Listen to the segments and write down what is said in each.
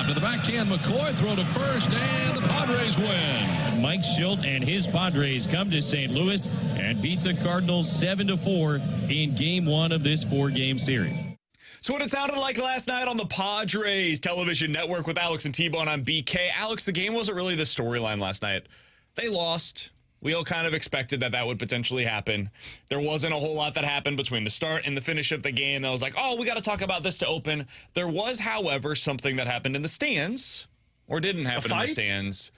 Drop to the backhand. McCoy throw to first, and the Padres win. Mike Schilt and his Padres come to St. Louis and beat the Cardinals 7-4 in Game 1 of this 4-game series. So what it sounded like last night on the Padres television network with Alex and T-Bone on BK. Alex, the game wasn't really the storyline last night. They lost. We all kind of expected that would potentially happen. There wasn't a whole lot that happened between the start and the finish of the game that was like, oh, we got to talk about this to open. There was, however, something that happened in the stands, or didn't happen in the stands,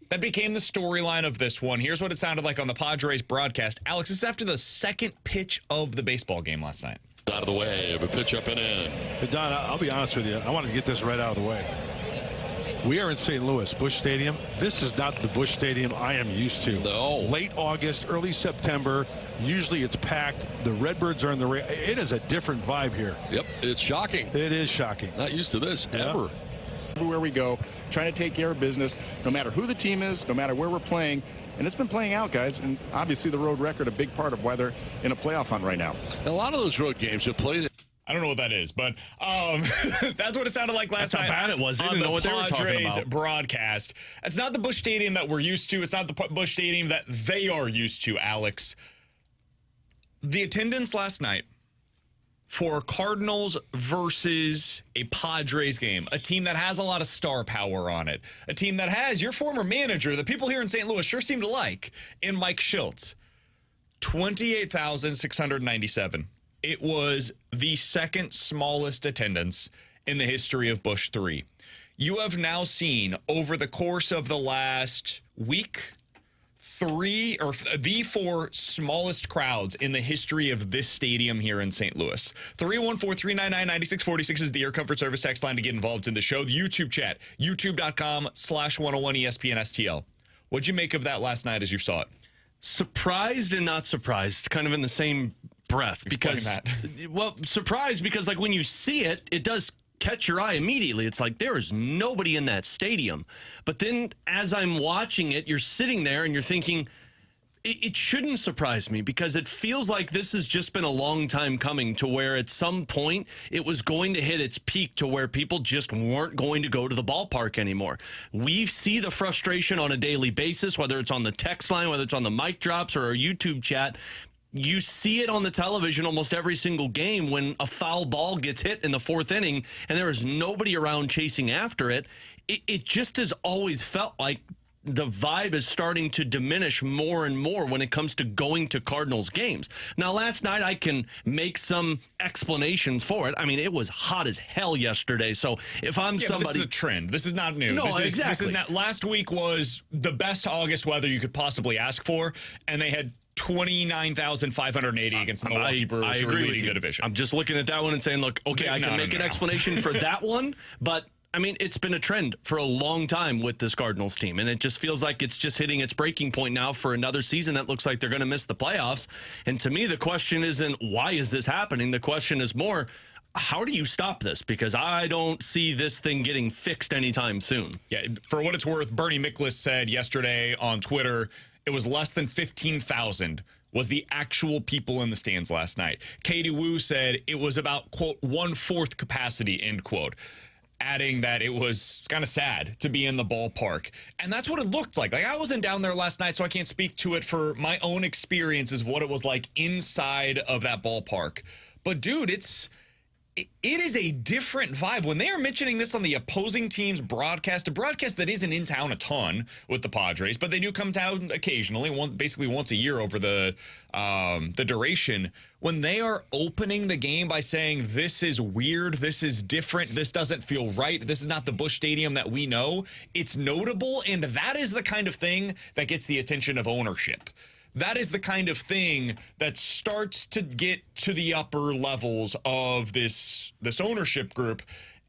that became the storyline of this one. Here's what it sounded like on the Padres broadcast. Alex, this is after the second pitch of the baseball game last night. Out of the way of a pitch up and in. Hey, Don, I'll be honest with you. I wanted to get this right out of the way. We are in St. Louis, Busch Stadium. This is not the Busch Stadium I am used to. No. Late August, early September. Usually it's packed. The Redbirds are in the race. It is a different vibe here. Yep, it's shocking. It is shocking. Not used to this ever. Everywhere we go, trying to take care of business, no matter who the team is, no matter where we're playing. And it's been playing out, guys. And obviously the road record, a big part of why they're in a playoff hunt right now. A lot of those road games have played. I don't know what that is, but that's what it sounded like last night. That's how bad it was. They on didn't the know what they were talking Padres about. broadcast. It's not the Busch Stadium that we're used to. It's not the Busch Stadium that they are used to, Alex. The attendance last night for Cardinals versus a Padres game, a team that has a lot of star power on it, a team that has your former manager, the people here in St. Louis sure seem to like, in Mike Schilt, 28,697. It was the second smallest attendance in the history of Busch 3. You have now seen over the course of the last week, the four smallest crowds in the history of this stadium here in St. Louis. 314-399-9646 is the Air Comfort Service text line to get involved in the show. The YouTube chat, youtube.com/101 ESPN STL. What'd you make of that last night as you saw it? Surprised and not surprised, kind of in the same breath. Well, surprised because like when you see it, it does catch your eye immediately. It's like there is nobody in that stadium. But then as I'm watching it, you're sitting there and you're thinking, it shouldn't surprise me because it feels like this has just been a long time coming to where at some point it was going to hit its peak to where people just weren't going to go to the ballpark anymore. We see the frustration on a daily basis, whether it's on the text line, whether it's on the mic drops or our YouTube chat. You see it on the television almost every single game when a foul ball gets hit in the fourth inning and there is nobody around chasing after it. It just has always felt like the vibe is starting to diminish more and more when it comes to going to Cardinals games. Now, last night I can make some explanations for it. I mean, it was hot as hell yesterday. So if I'm somebody, this is a trend. This is not new. No, this exactly. This is not. Last week was the best August weather you could possibly ask for, and they had 29,580 against the Milwaukee Brewers, who are leading the division. I'm just looking at that one and saying, look, okay, I can make an explanation for that one, but I mean, it's been a trend for a long time with this Cardinals team, and it just feels like it's just hitting its breaking point now for another season that looks like they're going to miss the playoffs. And to me, the question isn't why is this happening? The question is more, how do you stop this? Because I don't see this thing getting fixed anytime soon. Yeah, for what it's worth, Bernie Miklasz said yesterday on Twitter, it was less than 15,000 was the actual people in the stands last night. Katie Wu said it was about, quote, 1/4 capacity, end quote, adding that it was kind of sad to be in the ballpark. And that's what it looked like. Like, I wasn't down there last night, so I can't speak to it for my own experiences of what it was like inside of that ballpark. But, dude, it is a different vibe. When they are mentioning this on the opposing team's broadcast, a broadcast that isn't in town a ton with the Padres, but they do come down occasionally, basically once a year over the duration. When they are opening the game by saying, this is weird, this is different, this doesn't feel right, this is not the Busch Stadium that we know, it's notable, and that is the kind of thing that gets the attention of ownership. That is the kind of thing that starts to get to the upper levels of this ownership group,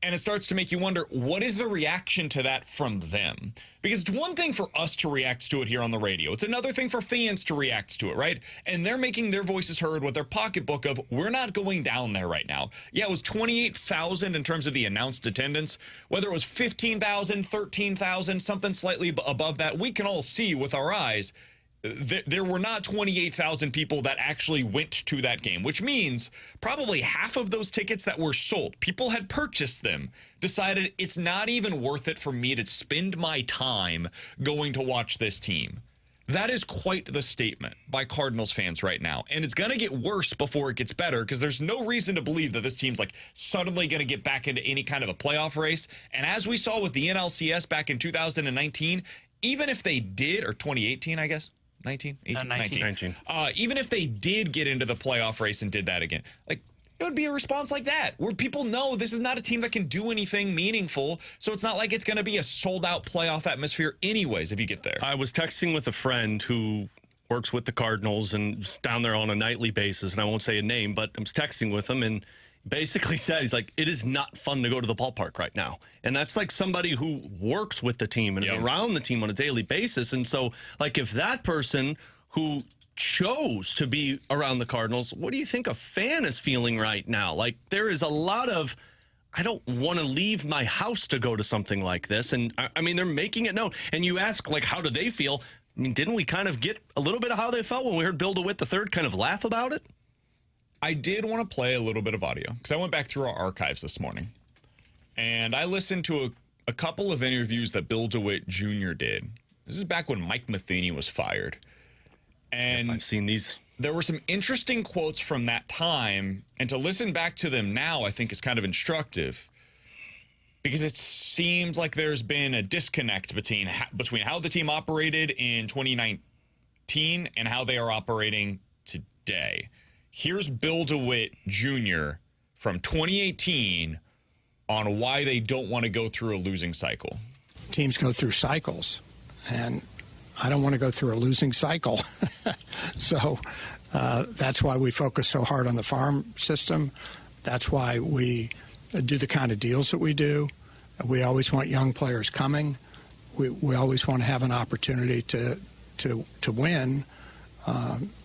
and it starts to make you wonder, what is the reaction to that from them? Because it's one thing for us to react to it here on the radio. It's another thing for fans to react to it, right? And they're making their voices heard with their pocketbook of, we're not going down there right now. Yeah, it was 28,000 in terms of the announced attendance. Whether it was 15,000, 13,000, something slightly above that, we can all see with our eyes, there were not 28,000 people that actually went to that game, which means probably half of those tickets that were sold, people had purchased them, decided it's not even worth it for me to spend my time going to watch this team. That is quite the statement by Cardinals fans right now. And it's going to get worse before it gets better, because there's no reason to believe that this team's like suddenly going to get back into any kind of a playoff race. And as we saw with the NLCS back in 2019, even if they did, or 2018, I guess, 19. Even if they did get into the playoff race and did that again, like, it would be a response like that, where people know this is not a team that can do anything meaningful. So it's not like it's going to be a sold-out playoff atmosphere anyways if you get there. I was texting with a friend who works with the Cardinals and is down there on a nightly basis, and I won't say a name, but I was texting with him and basically said, he's like, it is not fun to go to the ballpark right now. And that's like somebody who works with the team and is around the team on a daily basis. And so, like, if that person who chose to be around the Cardinals, what do you think a fan is feeling right now? Like, there is a lot of, I don't want to leave my house to go to something like this. And I mean, they're making it known. And you ask, like, how do they feel? I mean, didn't we kind of get a little bit of how they felt when we heard Bill DeWitt III kind of laugh about it? I did want to play a little bit of audio because I went back through our archives this morning and I listened to a couple of interviews that Bill DeWitt Jr. did. This is back when Mike Matheny was fired. And I've seen these. There were some interesting quotes from that time, and to listen back to them now, I think is kind of instructive because it seems like there's been a disconnect between how the team operated in 2019 and how they are operating today. Here's Bill DeWitt Jr. from 2018 on why they don't want to go through a losing cycle. Teams go through cycles, and I don't want to go through a losing cycle. So that's why we focus so hard on the farm system. That's why we do the kind of deals that we do. We always want young players coming. We always want to have an opportunity to win.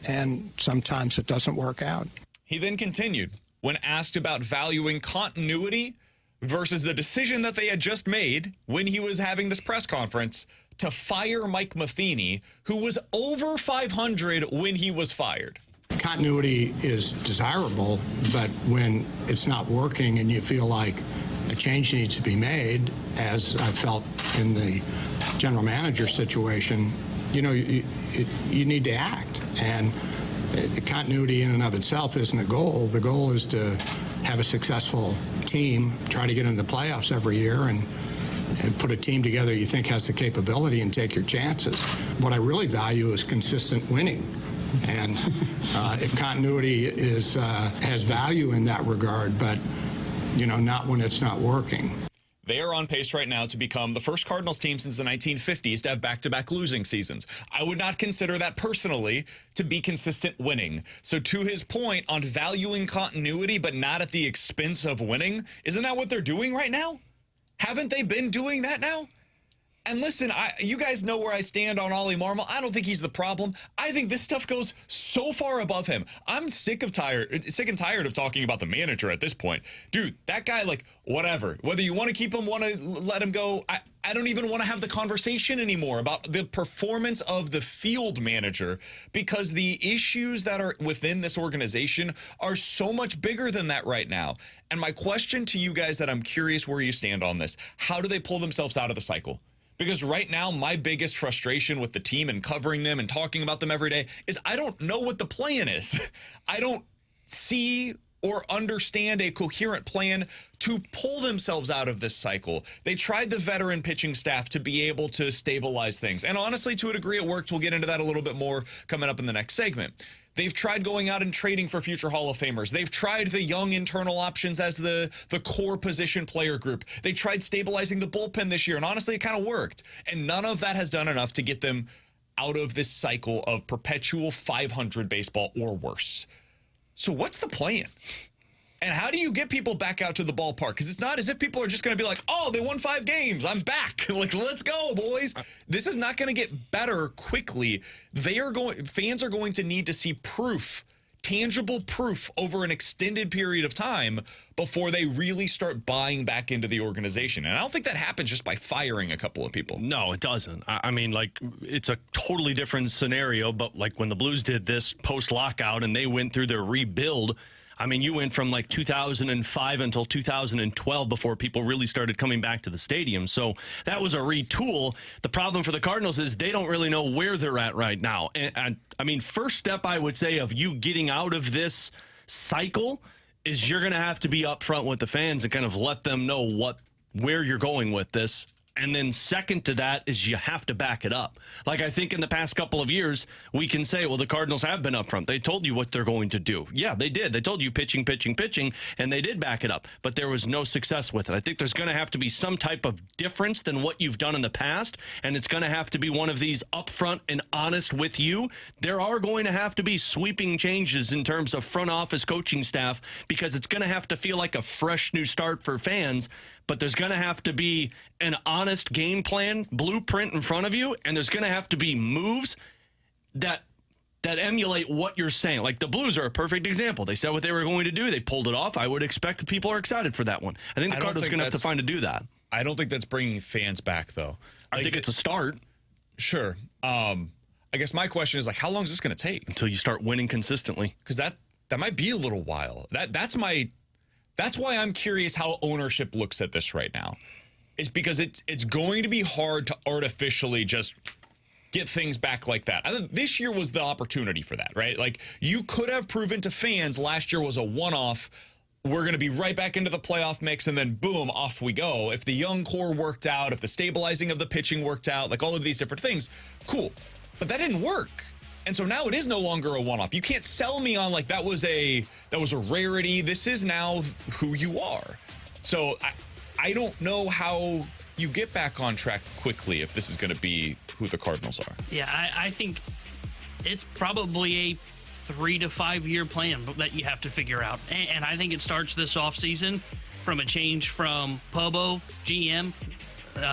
And sometimes it doesn't work out. He then continued, when asked about valuing continuity versus the decision that they had just made when he was having this press conference to fire Mike Matheny, who was over 500 when he was fired. Continuity is desirable, but when it's not working and you feel like a change needs to be made, as I felt in the general manager situation, you know, you need to act. And continuity in and of itself isn't a goal. The goal is to have a successful team, try to get into the playoffs every year, and put a team together you think has the capability and take your chances. What I really value is consistent winning. And if continuity has value in that regard, but, you know, not when it's not working. They are on pace right now to become the first Cardinals team since the 1950s to have back-to-back losing seasons. I would not consider that personally to be consistent winning. So to his point on valuing continuity but not at the expense of winning, isn't that what they're doing right now? Haven't they been doing that now? And listen, you guys know where I stand on Ollie Marmol. I don't think he's the problem. I think this stuff goes so far above him. I'm sick and tired of talking about the manager at this point. Dude, that guy, like, whatever. Whether you want to keep him, want to let him go, I don't even want to have the conversation anymore about the performance of the field manager, because the issues that are within this organization are so much bigger than that right now. And my question to you guys that I'm curious where you stand on this, how do they pull themselves out of the cycle? Because right now, my biggest frustration with the team and covering them and talking about them every day is I don't know what the plan is. I don't see or understand a coherent plan to pull themselves out of this cycle. They tried the veteran pitching staff to be able to stabilize things. And honestly, to a degree, it worked. We'll get into that a little bit more coming up in the next segment. They've tried going out and trading for future Hall of Famers. They've tried the young internal options as the core position player group. They tried stabilizing the bullpen this year, and honestly, it kind of worked. And none of that has done enough to get them out of this cycle of perpetual 500 baseball or worse. So what's the plan? And how do you get people back out to the ballpark? Because it's not as if people are just going to be like, oh, they won 5 games. I'm back. Like, let's go, boys. This is not going to get better quickly. Fans are going to need to see proof tangible proof over an extended period of time before they really start buying back into the organization. And I don't think that happens just by firing a couple of people. No, it doesn't. I mean, like, it's a totally different scenario, but like when the Blues did this post-lockout and they went through their rebuild, I mean, you went from like 2005 until 2012 before people really started coming back to the stadium. So that was a retool. The problem for the Cardinals is they don't really know where they're at right now. And I mean, first step I would say of you getting out of this cycle is you're going to have to be upfront with the fans and kind of let them know where you're going with this. And then second to that is you have to back it up. Like, I think in the past couple of years, we can say, well, the Cardinals have been upfront. They told you what they're going to do. Yeah, they did. They told you pitching, and they did back it up. But there was no success with it. I think there's going to have to be some type of difference than what you've done in the past, and it's going to have to be one of these upfront and honest with you. There are going to have to be sweeping changes in terms of front office coaching staff because it's going to have to feel like a fresh new start for fans. But there's going to have to be an honest game plan, blueprint in front of you, and there's going to have to be moves that emulate what you're saying. Like the Blues are a perfect example. They said what they were going to do. They pulled it off. I would expect people are excited for that one. I think the Cardinals are going to have to find to do that. I don't think that's bringing fans back, though. I think it's a start. Sure. I guess my question is, like, how long is this going to take? Until you start winning consistently. Because that might be a little while. That's why I'm curious how ownership looks at this right now. It's because it's going to be hard to artificially just get things back like that. I think this year was the opportunity for that, right? Like, you could have proven to fans last year was a one-off. We're going to be right back into the playoff mix, and then boom, off we go. If the young core worked out, if the stabilizing of the pitching worked out, like all of these different things, cool. But that didn't work. And so now it is no longer a one-off. You can't sell me on like that was a rarity. This is now who you are. So I don't know how you get back on track quickly if this is going to be who the Cardinals are. Yeah, I think it's probably a 3 to 5 year plan that you have to figure out. And I think it starts this offseason from a change from Pobo, GM,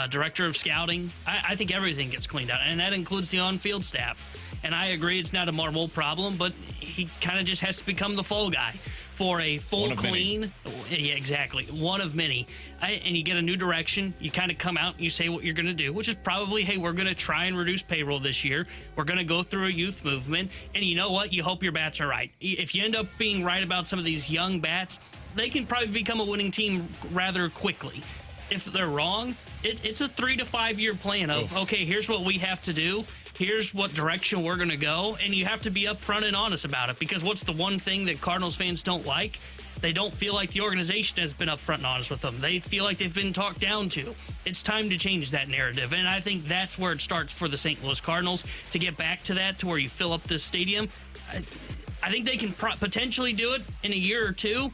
director of scouting. I think everything gets cleaned out, and that includes the on-field staff. And I agree it's not a marble problem, but he kind of just has to become the fall guy for a full clean. Yeah, exactly. One of many. And you get a new direction. You kind of come out and you say what you're going to do, which is probably, hey, we're going to try and reduce payroll this year. We're going to go through a youth movement. And you know what? You hope your bats are right. If you end up being right about some of these young bats, they can probably become a winning team rather quickly. If they're wrong, it's a 3 to 5 year plan of, okay, here's what we have to do. Here's what direction we're going to go. And you have to be upfront and honest about it, because what's the one thing that Cardinals fans don't like? They don't feel like the organization has been upfront and honest with them. They feel like they've been talked down to. It's time to change that narrative. And I think that's where it starts for the St. Louis Cardinals, to get back to that, to where you fill up this stadium. I think they can potentially do it in a year or two.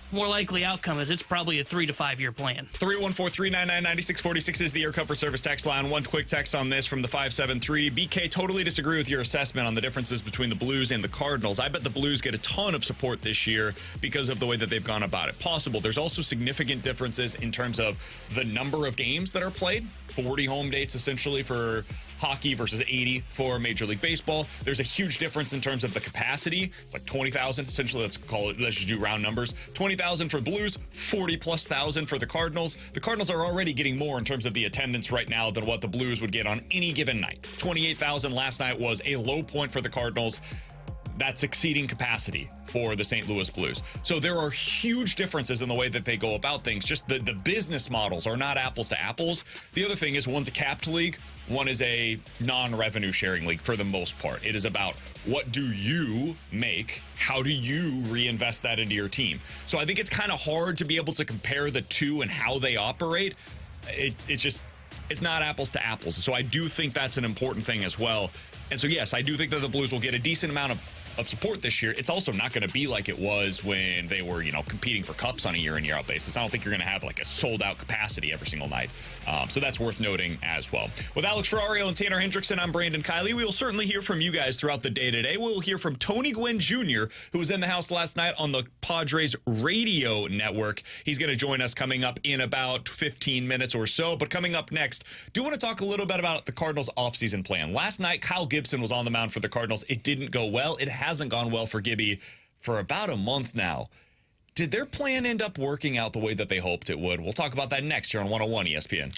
More likely outcome is it's probably a 3 to 5 year plan. 314-399-9646 is the Air Comfort Service text line. One quick text on this from the 573. BK, totally disagree with your assessment on the differences between the Blues and the Cardinals. I bet the Blues get a ton of support this year because of the way that they've gone about it. Possible. There's also significant differences in terms of the number of games that are played. 40 home dates essentially for hockey versus 80 for Major League Baseball. There's a huge difference in terms of the capacity. It's like 20,000 essentially. Let's just do round numbers. 20,000 for Blues, 40+ thousand for the Cardinals. The Cardinals are already getting more in terms of the attendance right now than what the Blues would get on any given night. 28,000 last night was a low point for the Cardinals. That's exceeding capacity for the St. Louis Blues. So there are huge differences in the way that they go about things. Just the business models are not apples to apples. The other thing is, one's a capped league, one is a non-revenue sharing league for the most part. It is about what do you make? How do you reinvest that into your team? So I think it's kind of hard to be able to compare the two and how they operate. It's not apples to apples. So I do think that's an important thing as well. And so, yes, I do think that the Blues will get a decent amount of support this year. It's also not going to be like it was when they were, competing for cups on a year in, year out basis. I don't think you're going to have like a sold out capacity every single night. So that's worth noting as well. With Alex Ferrario and Tanner Hendrickson, I'm Brandon Kiley. We will certainly hear from you guys throughout the day today. We'll hear from Tony Gwynn Jr., who was in the house last night on the Padres radio network. He's going to join us coming up in about 15 minutes or so. But coming up next, do want to talk a little bit about the Cardinals offseason plan. Last night, Kyle Gibson was on the mound for the Cardinals. It didn't go well. It hasn't gone well for Gibby for about a month now. Did their plan end up working out the way that they hoped it would? We'll talk about that next here on 101 ESPN.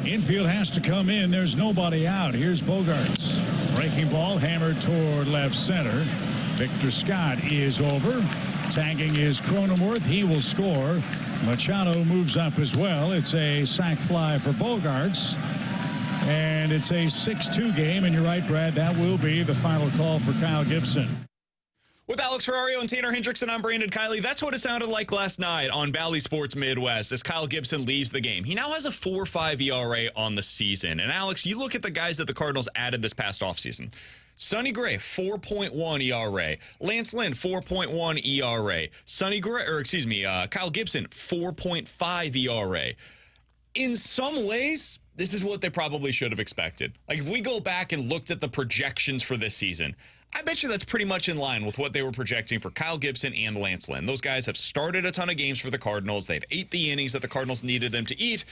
Infield has to come in. There's nobody out. Here's Bogarts. Breaking ball hammered toward left center. Victor Scott is over. Tagging is Cronenworth. He will score. Machado moves up as well. It's a sac fly for Bogaerts. And it's a 6-2 game. And you're right, Brad, that will be the final call for Kyle Gibson. With Alex Ferrario and Tanner Hendrickson, I'm Brandon Kiley. That's what it sounded like last night on Bally Sports Midwest as Kyle Gibson leaves the game. He now has a 4.5 ERA on the season. And Alex, you look at the guys that the Cardinals added this past offseason. Sonny Gray, 4.1 ERA. Lance Lynn, 4.1 ERA. Kyle Gibson, 4.5 ERA. In some ways, this is what they probably should have expected. Like, if we go back and looked at the projections for this season, I bet you that's pretty much in line with what they were projecting for Kyle Gibson and Lance Lynn. Those guys have started a ton of games for the Cardinals. They've ate the innings that the Cardinals needed them to eat,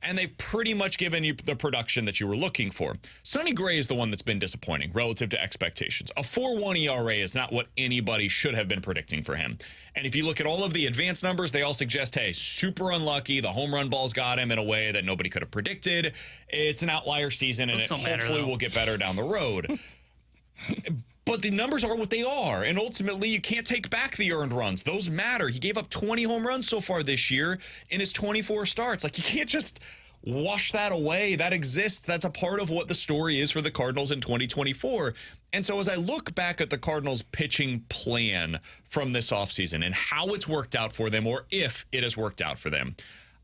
and they've pretty much given you the production that you were looking for. Sonny Gray is the one that's been disappointing relative to expectations. A 4.1 ERA is not what anybody should have been predicting for him. And if you look at all of the advanced numbers, they all suggest, hey, super unlucky. The home run balls got him in a way that nobody could have predicted. It's an outlier season, and it hopefully will get better down the road. But the numbers are what they are, and ultimately you can't take back the earned runs. Those matter. He gave up 20 home runs so far this year in his 24 starts. Like, you can't just wash that away. That exists. That's a part of what the story is for the Cardinals in 2024. And so as I look back at the Cardinals pitching plan from this offseason and how it's worked out for them, or if it has worked out for them,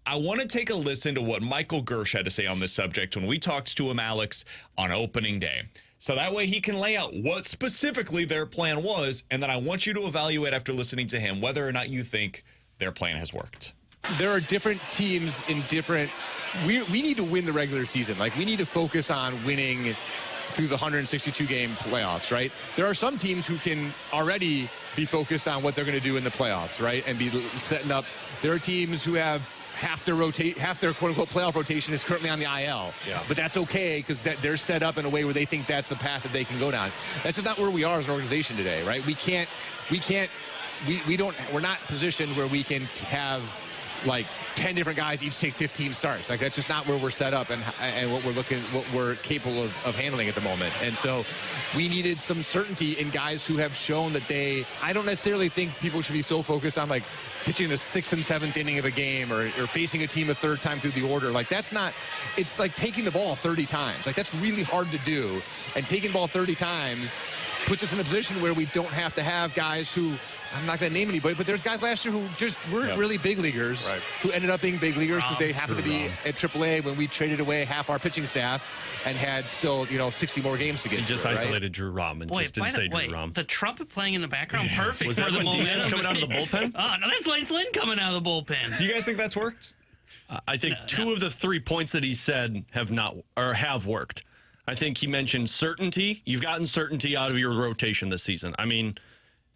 I want to take a listen to what Michael Gersh had to say on this subject when we talked to him, Alex, on opening day. So that way he can lay out what specifically their plan was, and then I want you to evaluate after listening to him whether or not you think their plan has worked. There are different teams in different... We need to win the regular season. Like, we need to focus on winning through the 162-game playoffs, right? There are some teams who can already be focused on what they're going to do in the playoffs, right? And be setting up... There are teams who have half their quote-unquote playoff rotation is currently on the IL. Yeah. But that's okay because they're set up in a way where they think that's the path that they can go down. That's just not where we are as an organization today, right? We're not positioned where we can have like 10 different guys each take 15 starts. Like, that's just not where we're set up and what we're capable of handling at the moment. And so we needed some certainty in guys who have shown that I don't necessarily think people should be so focused on like pitching the 6th and 7th inning of a game or facing a team a third time through the order. Like, that's not, it's like taking the ball 30 times. Like, that's really hard to do. And taking the ball 30 times puts us in a position where we don't have to have guys who, I'm not going to name anybody, but there's guys last year who just weren't really big leaguers, right, who ended up being big leaguers because they happened to be at AAA when we traded away half our pitching staff and had still, 60 more games to get. He just isolated Drew Rom and just didn't say Drew Rom. The trumpet playing in the background, perfect. Was that when Diaz coming out of the bullpen? Oh, no, that's Lance Lynn coming out of the bullpen. Do you guys think that's worked? I think two of the 3 points that he said have worked. I think he mentioned certainty. You've gotten certainty out of your rotation this season. I mean,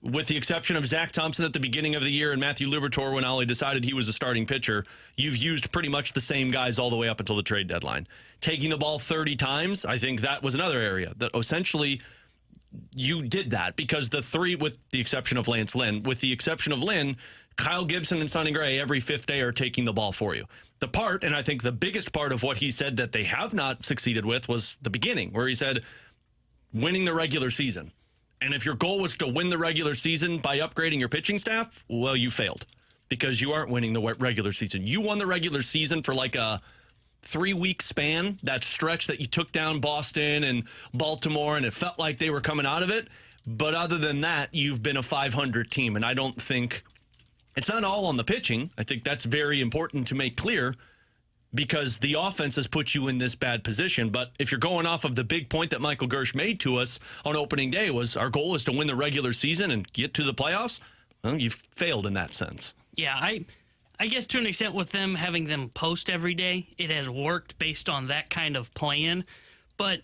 with the exception of Zach Thompson at the beginning of the year and Matthew Liberatore when Ollie decided he was a starting pitcher, you've used pretty much the same guys all the way up until the trade deadline. Taking the ball 30 times, I think that was another area that essentially you did that because the three, with the exception of Lance Lynn, Kyle Gibson and Sonny Gray every 5th day are taking the ball for you. The part, and I think the biggest part of what he said that they have not succeeded with was the beginning, where he said winning the regular season. And if your goal was to win the regular season by upgrading your pitching staff, well, you failed because you aren't winning the regular season. You won the regular season for like a 3-week span, that stretch that you took down Boston and Baltimore, and it felt like they were coming out of it. But other than that, you've been a 500 team, and I don't think it's not all on the pitching. I think that's very important to make clear because the offense has put you in this bad position. But if you're going off of the big point that Michael Gersh made to us on opening day was our goal is to win the regular season and get to the playoffs, well, you've failed in that sense. Yeah, I guess to an extent with them having them post every day, it has worked based on that kind of plan. But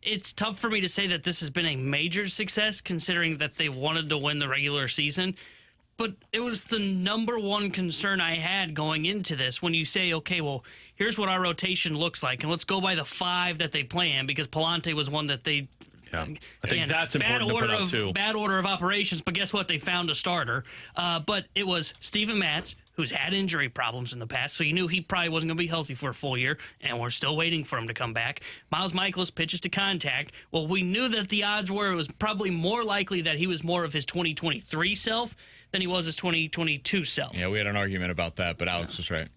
it's tough for me to say that this has been a major success considering that they wanted to win the regular season. But it was the number one concern I had going into this when you say, okay, well, here's what our rotation looks like, and let's go by the 5 that they planned because Palante was one that they... Yeah, I think that's important to put out, too. Bad order of operations, but guess what? They found a starter. But it was Steven Matz, who's had injury problems in the past, so you knew he probably wasn't going to be healthy for a full year, and we're still waiting for him to come back. Miles Mikolas pitches to contact. Well, we knew that the odds were it was probably more likely that he was more of his 2023 self than he was his 2022 self. Yeah, we had an argument about that, but Alex was right.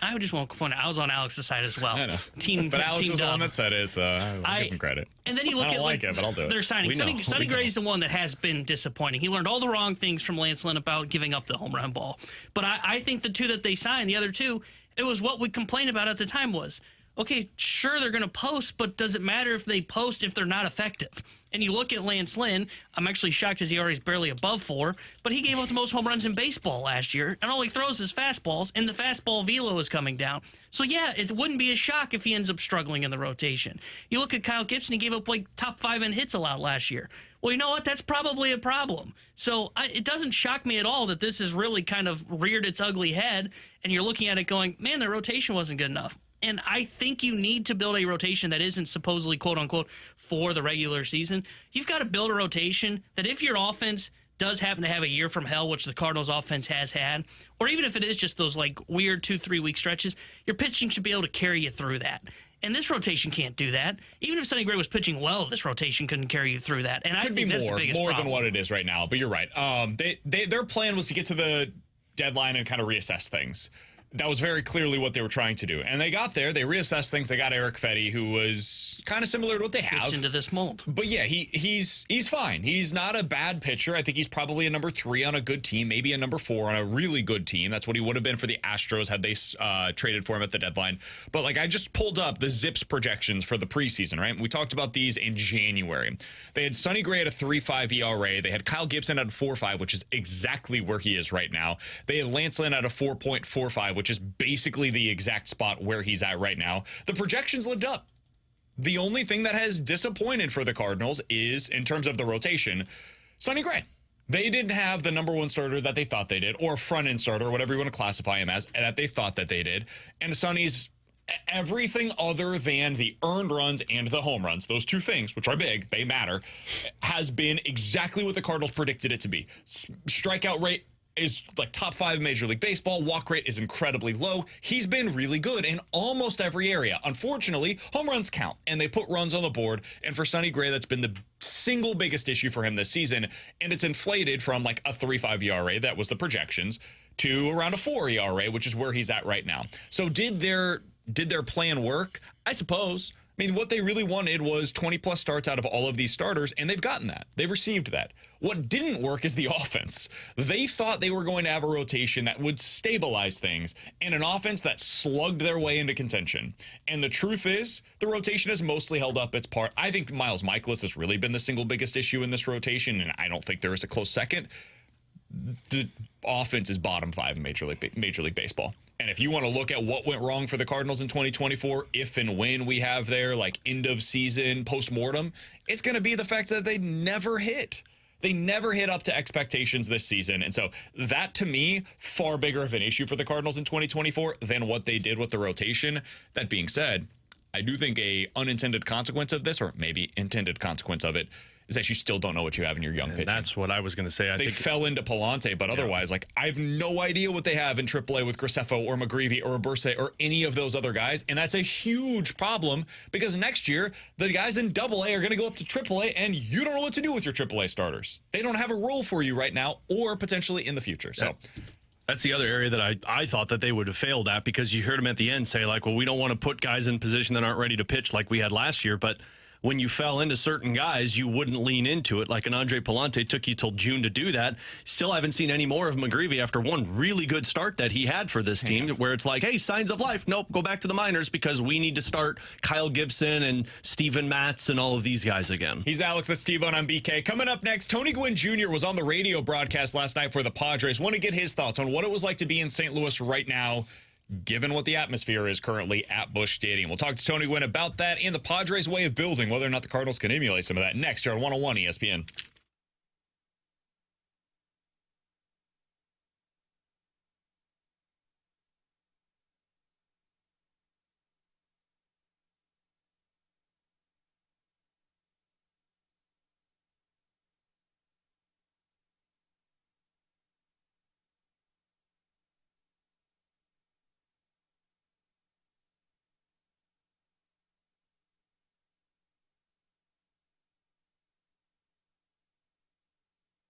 I just want to point out, I was on Alex's side as well. I know. But Alex was the one that said it, so I'll give him credit. And then you look I don't at like it, but I'll do it. They're signing. Sonny Gray's the one that has been disappointing. He learned all the wrong things from Lance Lynn about giving up the home run ball. But I think the two that they signed, the other two, it was what we complained about at the time was, okay, sure, they're going to post, but does it matter if they post if they're not effective? And you look at Lance Lynn, I'm actually shocked his ERA is barely above 4, but he gave up the most home runs in baseball last year, and all he throws is fastballs, and the fastball velo is coming down. So, yeah, it wouldn't be a shock if he ends up struggling in the rotation. You look at Kyle Gibson, he gave up like top 5 in hits allowed last year. Well, you know what? That's probably a problem. So it doesn't shock me at all that this has really kind of reared its ugly head, and you're looking at it going, man, the rotation wasn't good enough. And I think you need to build a rotation that isn't supposedly, quote unquote, for the regular season. You've got to build a rotation that if your offense does happen to have a year from hell, which the Cardinals offense has had, or even if it is just those like weird 2-3 week stretches, your pitching should be able to carry you through that. And this rotation can't do that. Even if Sonny Gray was pitching well, this rotation couldn't carry you through that. And I think that's the biggest problem. More than what it is right now. But you're right. Their plan was to get to the deadline and kind of reassess things. That was very clearly what they were trying to do. And they got there. They reassessed things. They got Eric Fetty, who was kind of similar to what they have. Fits into this mold. But yeah, he's fine. He's not a bad pitcher. I think he's probably a number 3 on a good team, maybe a number 4 on a really good team. That's what he would have been for the Astros had they traded for him at the deadline. But like I just pulled up the Zips projections for the preseason, right? We talked about these in January. They had Sonny Gray at a 3.5 ERA. They had Kyle Gibson at a 4.5, which is exactly where he is right now. They had Lance Lynn at a 4.45, which is basically the exact spot where he's at right now. The projections lived up. The only thing that has disappointed for the Cardinals is, in terms of the rotation, Sonny Gray. They didn't have the number 1 starter that they thought they did, or front-end starter, whatever you want to classify him as, that they thought that they did. And Sonny's everything other than the earned runs and the home runs, those two things, which are big, they matter, has been exactly what the Cardinals predicted it to be. Strikeout rate is like top 5 in Major League Baseball. Walk rate is incredibly low. He's been really good in almost every area. Unfortunately, home runs count, and they put runs on the board. And for Sonny Gray, that's been the single biggest issue for him this season. And it's inflated from like a 3.5 ERA, that was the projections, to around a 4 ERA, which is where he's at right now. So did their plan work? I suppose. I mean, what they really wanted was 20-plus starts out of all of these starters, and they've gotten that. They've received that. What didn't work is the offense. They thought they were going to have a rotation that would stabilize things and an offense that slugged their way into contention. And the truth is, the rotation has mostly held up its part. I think Miles Mikolas has really been the single biggest issue in this rotation, and I don't think there is a close second. The offense is bottom 5 in Major League Baseball. And if you want to look at what went wrong for the Cardinals in 2024, if and when we have their like end of season postmortem, it's going to be the fact that they never hit. They never hit up to expectations this season. And so that, to me, far bigger of an issue for the Cardinals in 2024 than what they did with the rotation. That being said, I do think a unintended consequence of this, or maybe intended consequence of it, is that you still don't know what you have in your young pitching. That's what I was going to say. They fell into Palante, but otherwise, like, I have no idea what they have in AAA with Graceffo or McGreevy or Bursay or any of those other guys, and that's a huge problem because next year, the guys in AA are going to go up to AAA, and you don't know what to do with your AAA starters. They don't have a role for you right now or potentially in the future. So. That's the other area that I thought that they would have failed at, because you heard them at the end say, like, well, we don't want to put guys in position that aren't ready to pitch like we had last year, but when you fell into certain guys, you wouldn't lean into it. Like an Andre Palante took you till June to do that. Still haven't seen any more of McGreevy after one really good start that he had for this team, where it's like, hey, signs of life. Nope, go back to the minors because we need to start Kyle Gibson and Steven Matz and all of these guys again. He's Alex, that's T-Bone, I'm BK. Coming up next, Tony Gwynn Jr. was on the radio broadcast last night for the Padres. Want to get his thoughts on what it was like to be in St. Louis right now, given what the atmosphere is currently at Busch Stadium. We'll talk to Tony Gwynn about that and the Padres' way of building, whether or not the Cardinals can emulate some of that next year on 101 ESPN.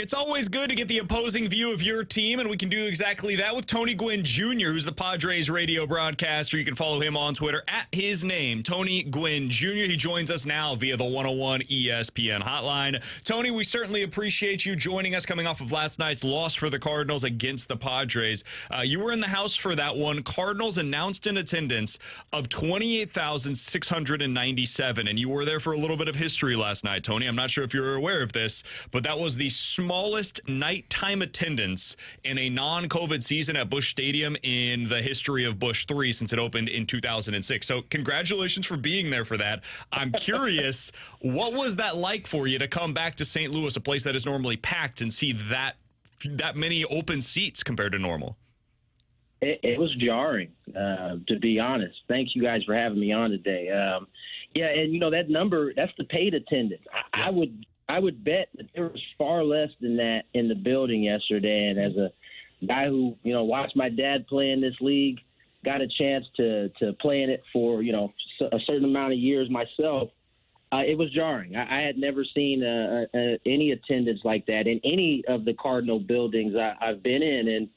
It's always good to get the opposing view of your team, and we can do exactly that with Tony Gwynn Jr., who's the Padres radio broadcaster. You can follow him on Twitter at his name, Tony Gwynn Jr. He joins us now via the 101 ESPN hotline. Tony, we certainly appreciate you joining us coming off of last night's loss for the Cardinals against the Padres. You were in the house for that one. Cardinals announced an attendance of 28,697, and you were there for a little bit of history last night, Tony. I'm not sure if you're aware of this, but that was the smallest nighttime attendance in a non-COVID season at Busch Stadium in the history of Busch 3 since it opened in 2006. So congratulations for being there for that. I'm curious, what was that like for you to come back to St. Louis, a place that is normally packed, and see that many open seats compared to normal? It was jarring, to be honest. Thank you guys for having me on today. Yeah, and you know that number, that's the paid attendance. I would bet that there was far less than that in the building yesterday. And as a guy who, you know, watched my dad play in this league, got a chance to play in it for, you know, a certain amount of years myself, it was jarring. I had never seen any attendance like that in any of the Cardinal buildings I've been in.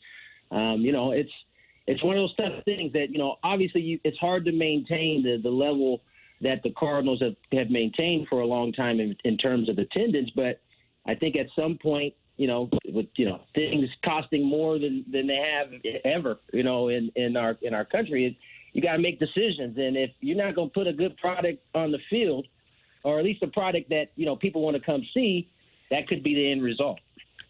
And, you know, it's one of those tough things that, you know, obviously it's hard to maintain the level that the Cardinals have maintained for a long time in terms of attendance. But I think at some point, you know, with, you know, things costing more than they have ever, you know, in our country, you got to make decisions. And if you're not going to put a good product on the field, or at least a product that, you know, people want to come see, that could be the end result.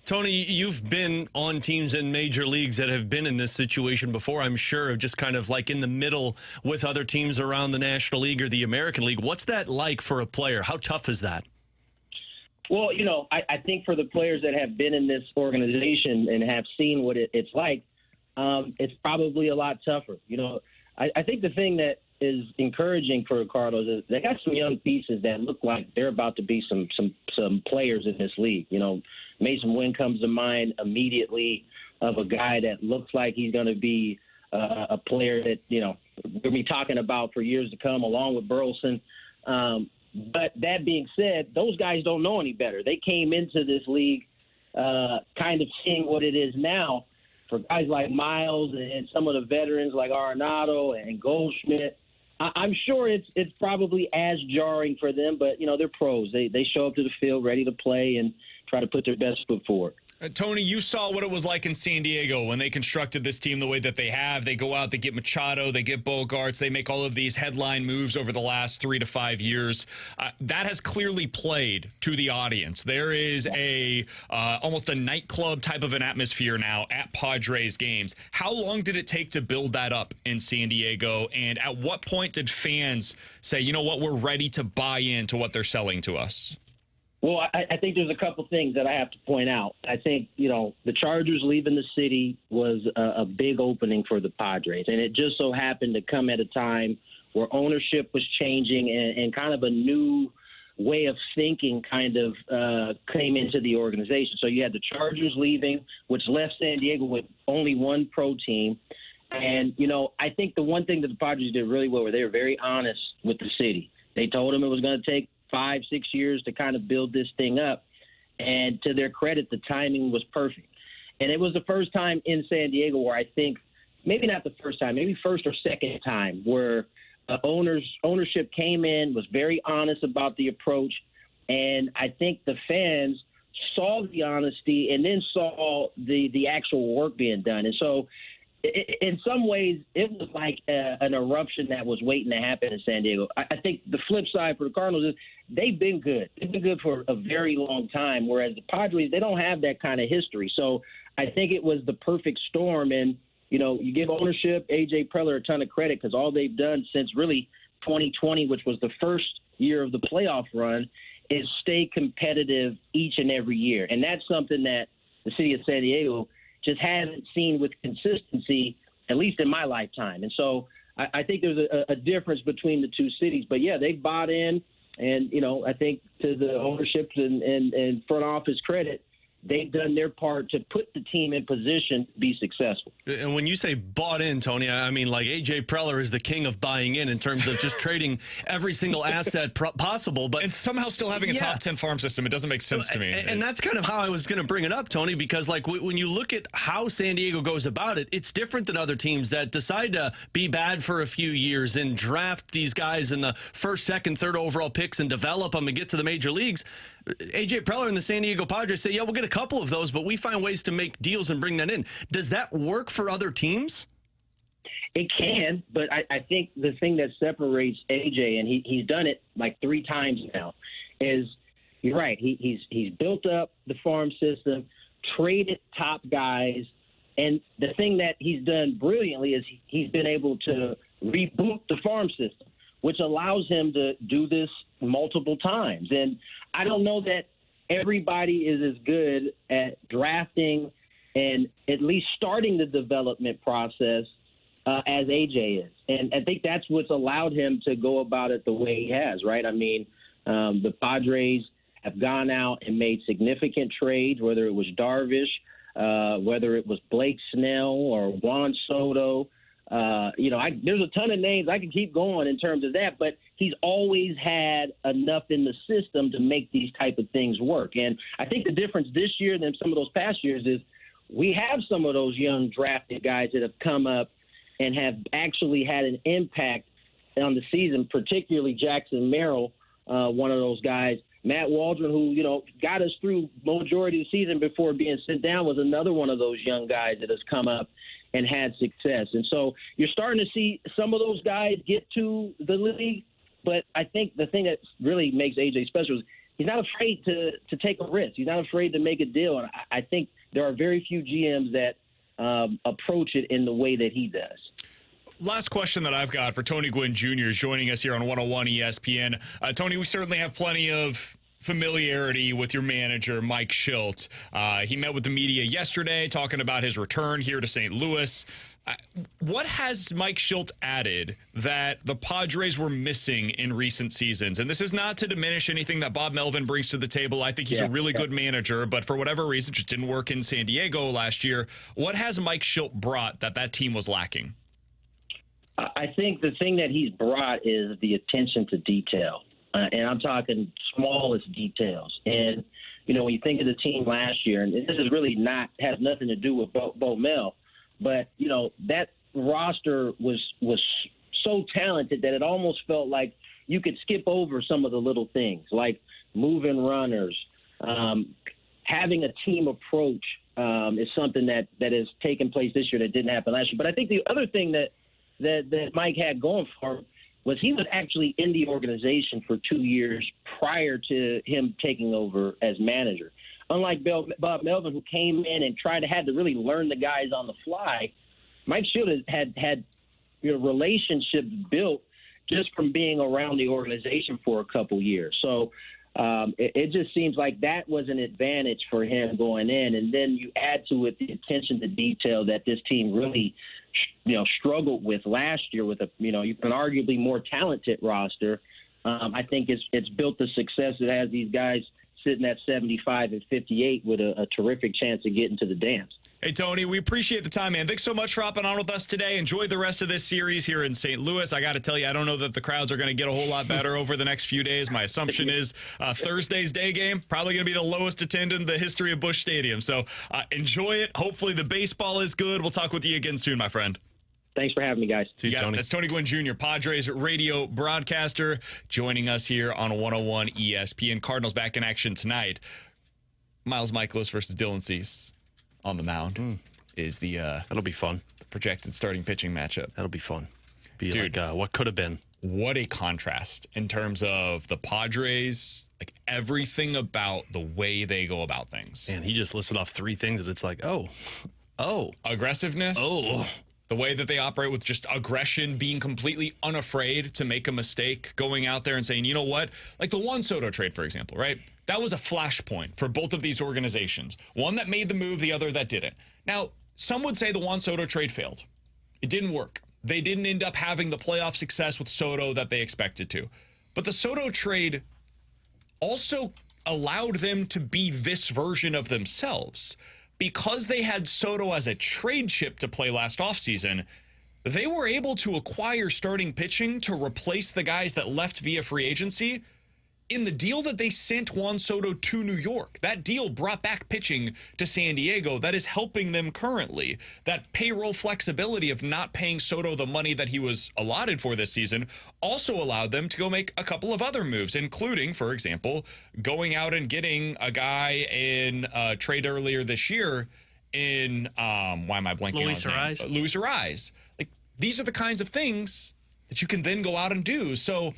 Tony, you've been on teams in major leagues that have been in this situation before, I'm sure, of just kind of like in the middle with other teams around the National League or the American League. What's that like for a player? How tough is that? Well, you know, I think for the players that have been in this organization and have seen what it's like, it's probably a lot tougher. You know, I think the thing that is encouraging for the Cardinals is they got some young pieces that look like they're about to be some players in this league. You know, Masyn Winn comes to mind immediately, of a guy that looks like he's going to be a player that, you know, we'll be talking about for years to come, along with Burleson. But that being said, those guys don't know any better. They came into this league kind of seeing what it is now. For guys like Miles and some of the veterans like Arenado and Goldschmidt, I'm sure it's probably as jarring for them, but, you know, they're pros. They show up to the field ready to play and try to put their best foot forward. Tony, you saw what it was like in San Diego when they constructed this team the way that they have. They go out, they get Machado, they get Bogarts, they make all of these headline moves over the last 3 to 5 years. That has clearly played to the audience. There is almost a nightclub type of an atmosphere now at Padres games. How long did it take to build that up in San Diego? And at what point did fans say, you know what, we're ready to buy into what they're selling to us? Well, I think there's a couple things that I have to point out. I think, you know, the Chargers leaving the city was a big opening for the Padres, and it just so happened to come at a time where ownership was changing and kind of a new way of thinking kind of came into the organization. So you had the Chargers leaving, which left San Diego with only one pro team. And, you know, I think the one thing that the Padres did really well was they were very honest with the city. They told them it was going to take 5-6 years to kind of build this thing up. And to their credit, the timing was perfect. And it was the first time in San Diego where I think, maybe not the first time, maybe first or second time, where ownership came in, was very honest about the approach. And I think the fans saw the honesty and then saw the actual work being done. And so in some ways, it was like an eruption that was waiting to happen in San Diego. I think the flip side for the Cardinals is they've been good. They've been good for a very long time, whereas the Padres, they don't have that kind of history. So I think it was the perfect storm. And, you know, you give ownership, A.J. Preller, a ton of credit because all they've done since really 2020, which was the first year of the playoff run, is stay competitive each and every year. And that's something that the city of San Diego just hasn't seen with consistency, at least in my lifetime. And so I think there's a difference between the two cities. But, yeah, they've bought in. And, you know, I think to the ownership and front office credit, they've done their part to put the team in position to be successful. And when you say bought in, Tony, I mean, like, A.J. Preller is the king of buying in terms of just trading every single asset possible. But and somehow still having a top 10 farm system. It doesn't make sense to me. And that's kind of how I was going to bring it up, Tony, because, like, when you look at how San Diego goes about it, it's different than other teams that decide to be bad for a few years and draft these guys in the first, second, third overall picks and develop them and get to the major leagues. A.J. Preller and the San Diego Padres say, yeah, we'll get a couple of those, but we find ways to make deals and bring that in. Does that work for other teams? It can, but I think the thing that separates AJ, and he's done it like 3 times now, is you're right. He's built up the farm system, traded top guys, and the thing that he's done brilliantly is he's been able to reboot the farm system, which allows him to do this multiple times. And I don't know that everybody is as good at drafting and at least starting the development process as AJ is. And I think that's what's allowed him to go about it the way he has, right? I mean, the Padres have gone out and made significant trades, whether it was Darvish, whether it was Blake Snell or Juan Soto. There's a ton of names. I can keep going in terms of that, but he's always had enough in the system to make these type of things work. And I think the difference this year than some of those past years is we have some of those young drafted guys that have come up and have actually had an impact on the season, particularly Jackson Merrill, one of those guys. Matt Waldron, who, got us through majority of the season before being sent down, was another one of those young guys that has come up and had success. And so you're starting to see some of those guys get to the league, but I think the thing that really makes AJ special is he's not afraid to take a risk. He's not afraid to make a deal. And I think there are very few GMs that approach it in the way that he does. Last question that I've got for Tony Gwynn Jr. is joining us here on 101 ESPN. Tony, we certainly have plenty of familiarity with your manager, Mike Shildt. He met with the media yesterday talking about his return here to St. Louis. What has Mike Shildt added that the Padres were missing in recent seasons? And this is not to diminish anything that Bob Melvin brings to the table. I think he's a really good manager, but for whatever reason, just didn't work in San Diego last year. What has Mike Shildt brought that team was lacking? I think the thing that he's brought is the attention to detail. And I'm talking smallest details. And, when you think of the team last year, and this is really has nothing to do with Bo Mel, but, that roster was so talented that it almost felt like you could skip over some of the little things, like moving runners. Having a team approach is something that has taken place this year that didn't happen last year. But I think the other thing that Mike had going for him was he was actually in the organization for 2 years prior to him taking over as manager. Unlike Bob Melvin, who came in and had to really learn the guys on the fly, Mike Shildt had relationships built just from being around the organization for a couple years. So it just seems like that was an advantage for him going in. And then you add to it the attention to detail that this team really struggled with last year with an arguably more talented roster. I think it's built the success that has these guys sitting at 75 and 58 with a terrific chance of getting to the dance. Hey, Tony, we appreciate the time, man. Thanks so much for hopping on with us today. Enjoy the rest of this series here in St. Louis. I got to tell you, I don't know that the crowds are going to get a whole lot better over the next few days. My assumption is Thursday's day game, probably going to be the lowest attended in the history of Busch Stadium. So enjoy it. Hopefully the baseball is good. We'll talk with you again soon, my friend. Thanks for having me, guys. See you, Tony. That's Tony Gwynn Jr., Padres radio broadcaster, joining us here on 101 ESPN. Cardinals back in action tonight. Miles Mikolas versus Dylan Cease on the mound is the that'll be fun. The projected starting pitching matchup. That'll be fun. Dude, like what could have been. What a contrast in terms of the Padres, like everything about the way they go about things. And he just listed off 3 things that it's like, oh, aggressiveness. Oh. The way that they operate with just aggression, being completely unafraid to make a mistake, going out there and saying, you know what? Like the Juan Soto trade, for example, right? That was a flashpoint for both of these organizations. One that made the move, the other that didn't. Now, some would say the Juan Soto trade failed. It didn't work. They didn't end up having the playoff success with Soto that they expected to. But the Soto trade also allowed them to be this version of themselves. Because they had Soto as a trade chip to play last offseason, they were able to acquire starting pitching to replace the guys that left via free agency. In the deal that they sent Juan Soto to New York, that deal brought back pitching to San Diego that is helping them currently. That payroll flexibility of not paying Soto the money that he was allotted for this season also allowed them to go make a couple of other moves, including, for example, going out and getting a guy in a trade earlier this year in, why am I blanking on his name? Luis Arraez. Like, these are the kinds of things that you can then go out and do. So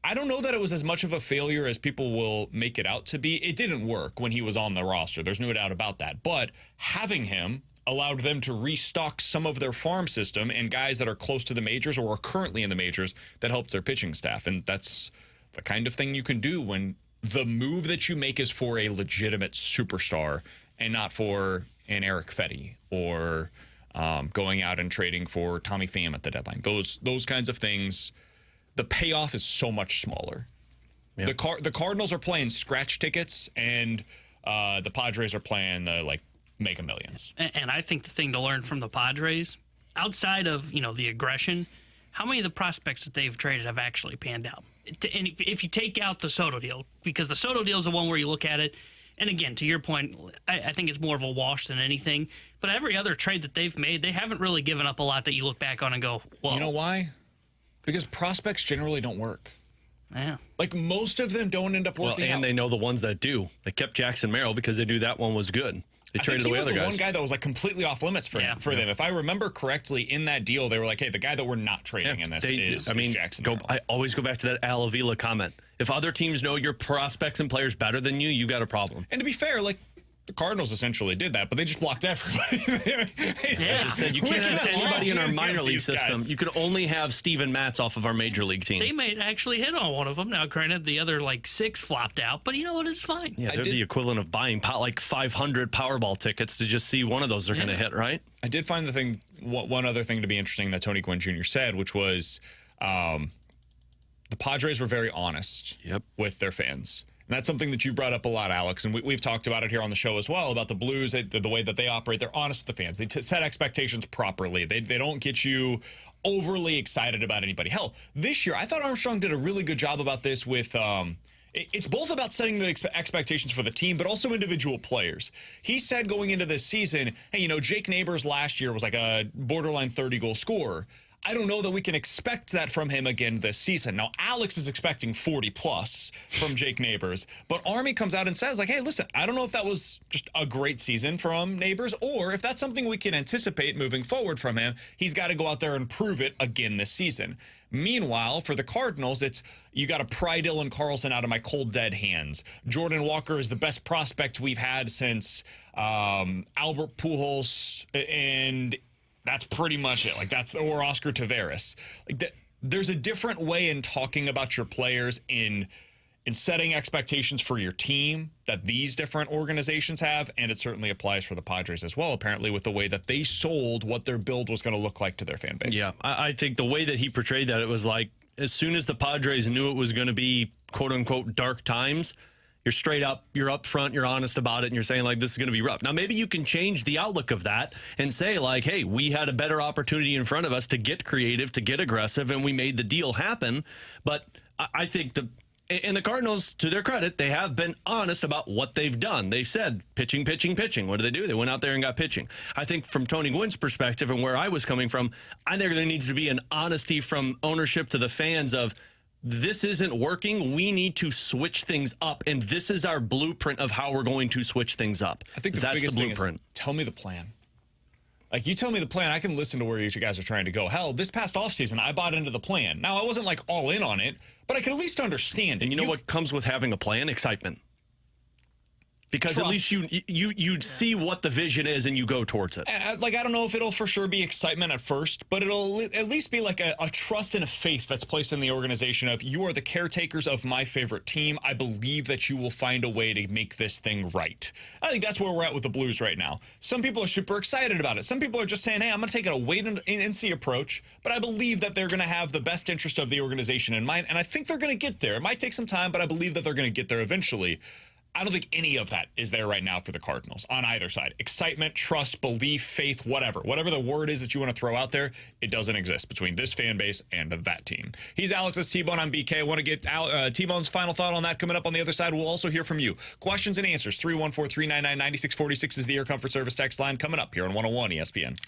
I don't know that it was as much of a failure as people will make it out to be. It didn't work when he was on the roster. There's no doubt about that. But having him allowed them to restock some of their farm system and guys that are close to the majors or are currently in the majors that helps their pitching staff. And that's the kind of thing you can do when the move that you make is for a legitimate superstar and not for an Eric Fetty or going out and trading for Tommy Pham at the deadline. Those kinds of things. The payoff is so much smaller. Yeah. The Cardinals are playing scratch tickets, and the Padres are playing the Mega Millions. And I think the thing to learn from the Padres, outside of the aggression, how many of the prospects that they've traded have actually panned out? And if you take out the Soto deal, because the Soto deal is the one where you look at it, and again, to your point, I think it's more of a wash than anything. But every other trade that they've made, they haven't really given up a lot that you look back on and go, well. You know why? Because prospects generally don't work. Yeah. Like, most of them don't end up working out. And they know the ones that do. They kept Jackson Merrill because they knew that one was good. They traded away other guys. He was the one guy that was completely off limits for them. If I remember correctly, in that deal, they were like, hey, the guy that we're not trading in this is Jackson Merrill. I always go back to that Al Avila comment. If other teams know your prospects and players better than you got a problem. And to be fair, the Cardinals essentially did that, but they just blocked everybody. I just said you can't have anybody in our minor league system. You can only have Steven Matz off of our major league team. They may actually hit on one of them. Now, granted, the other 6 flopped out, but you know what? It's fine. Yeah, they're the equivalent of buying 500 Powerball tickets to just see one of those are going to hit, right? I did find one other thing to be interesting that Tony Gwynn Jr. said, which was the Padres were very honest with their fans. And that's something that you brought up a lot, Alex, and we've talked about it here on the show as well, about the Blues, the way that they operate. They're honest with the fans. They set expectations properly. They don't get you overly excited about anybody. Hell, this year, I thought Armstrong did a really good job about this with it's both about setting the expectations for the team, but also individual players. He said going into this season, hey, Jake Neighbors last year was like a borderline 30-goal scorer. I don't know that we can expect that from him again this season. Now, Alex is expecting 40-plus from Jake Neighbors, but Army comes out and says, hey, listen, I don't know if that was just a great season from Neighbors or if that's something we can anticipate moving forward from him. He's got to go out there and prove it again this season. Meanwhile, for the Cardinals, it's you got to pry Dylan Carlson out of my cold, dead hands. Jordan Walker is the best prospect we've had since Albert Pujols, and that's pretty much it. Or Oscar Taveras. There's a different way in talking about your players in setting expectations for your team that these different organizations have, and it certainly applies for the Padres as well, apparently, with the way that they sold what their build was going to look like to their fan base. Yeah, I think the way that he portrayed that, it was like as soon as the Padres knew it was going to be quote-unquote dark times, you're straight up, you're up front, you're honest about it, and you're saying, this is going to be rough. Now, maybe you can change the outlook of that and say, hey, we had a better opportunity in front of us to get creative, to get aggressive, and we made the deal happen. But I think the Cardinals, to their credit, they have been honest about what they've done. They've said pitching. What do? They went out there and got pitching. I think from Tony Gwynn's perspective and where I was coming from, I think there needs to be an honesty from ownership to the fans of, this isn't working. We need to switch things up, and this is our blueprint of how we're going to switch things up. I think that's the blueprint. Tell me the plan. You tell me the plan, I can listen to where you guys are trying to go. Hell, this past offseason, I bought into the plan. Now, I wasn't all in on it, but I could at least understand it. And you know what comes with having a plan? Excitement. Because trust. At least you'd see what the vision is and you go towards it. I don't know if it'll for sure be excitement at first, but it'll at least be a trust and a faith that's placed in the organization of, you are the caretakers of my favorite team. I believe that you will find a way to make this thing right. I think that's where we're at with the Blues right now. Some people are super excited about it. Some people are just saying, hey, I'm going to take a wait and see approach, but I believe that they're going to have the best interest of the organization in mind, and I think they're going to get there. It might take some time, but I believe that they're going to get there eventually. I don't think any of that is there right now for the Cardinals on either side. Excitement, trust, belief, faith, whatever the word is that you want to throw out there, it doesn't exist between this fan base and that team. He's Alex's T-Bone. I'm BK. I want to get T-Bone's final thought on that coming up on the other side. We'll also hear from you. Questions and answers. 314-399-9646 is the Air Comfort Service text line coming up here on 101 ESPN.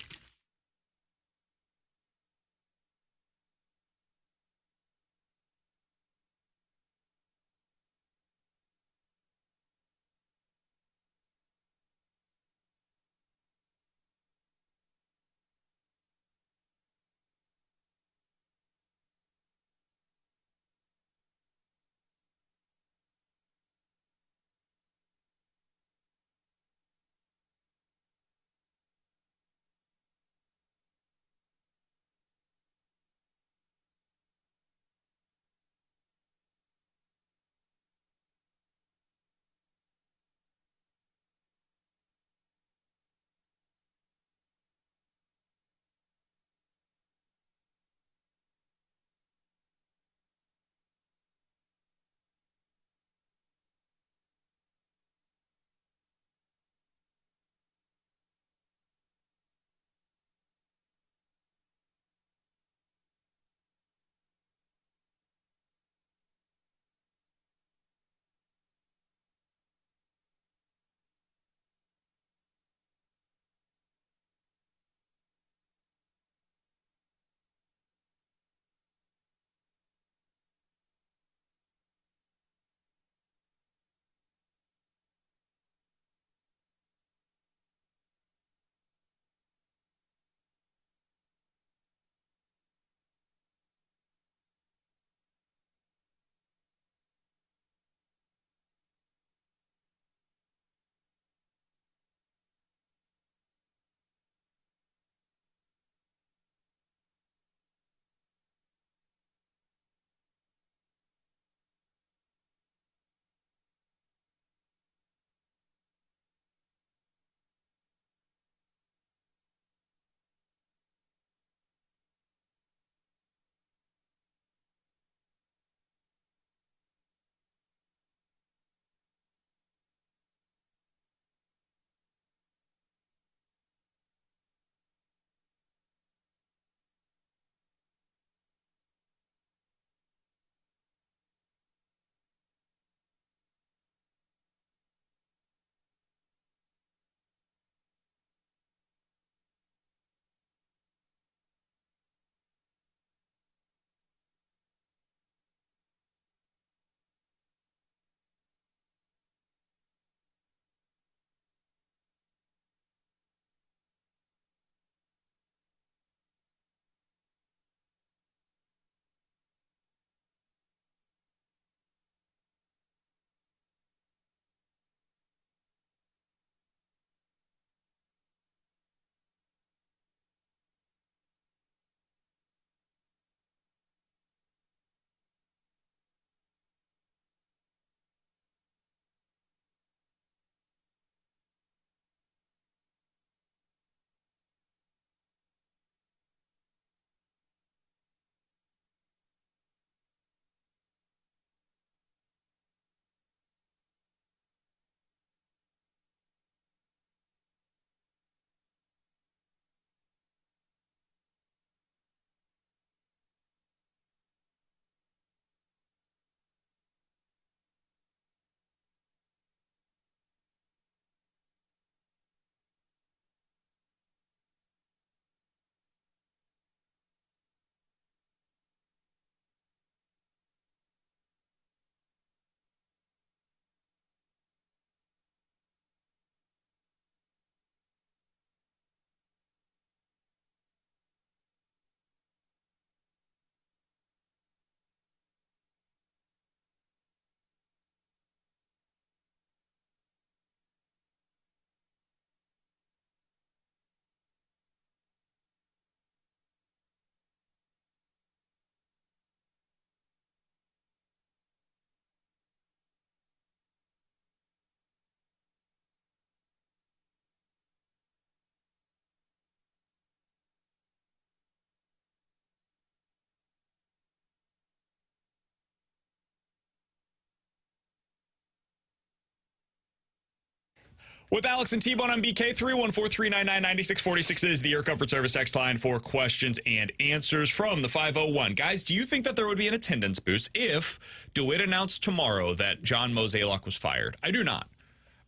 With Alex and T-Bone on BK, 314-399-9646 is the Air Comfort Service text line for questions and answers from the 501. Guys, do you think that there would be an attendance boost if DeWitt announced tomorrow that John Mozeliak was fired? I do not.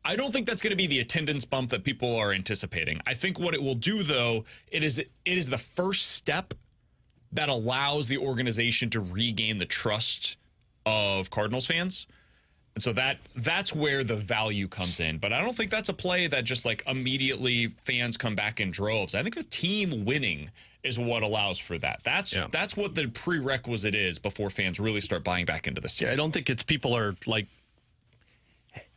I don't think that's going to be the attendance bump that people are anticipating. I think what it will do, though, it is the first step that allows the organization to regain the trust of Cardinals fans. And so that's where the value comes in. But I don't think that's a play that just like immediately fans come back in droves. I think the team winning is what allows for that. That's what the prerequisite is before fans really start buying back into this. Yeah, I don't think it's people are like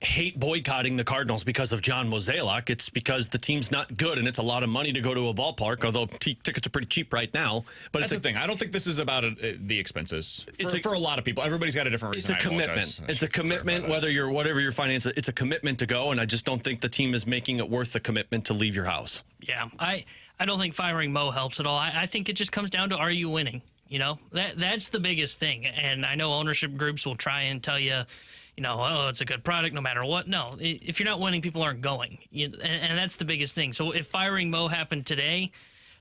hate boycotting the Cardinals because of John Mozeliak. It's because the team's not good and it's a lot of money to go to a ballpark, although tickets are pretty cheap right now. But that's the thing. I don't think this is about the expenses. For a lot of people, everybody's got a different reason. It's a commitment. It's a commitment, whatever your finance. It's a commitment to go, and I just don't think the team is making it worth the commitment to leave your house. Yeah, I don't think firing Mo helps at all. I think it just comes down to, are you winning? You know, that's the biggest thing. And I know ownership groups will try and tell you, oh, it's a good product no matter what. No, if you're not winning, people aren't going. And that's the biggest thing. So if firing Mo happened today,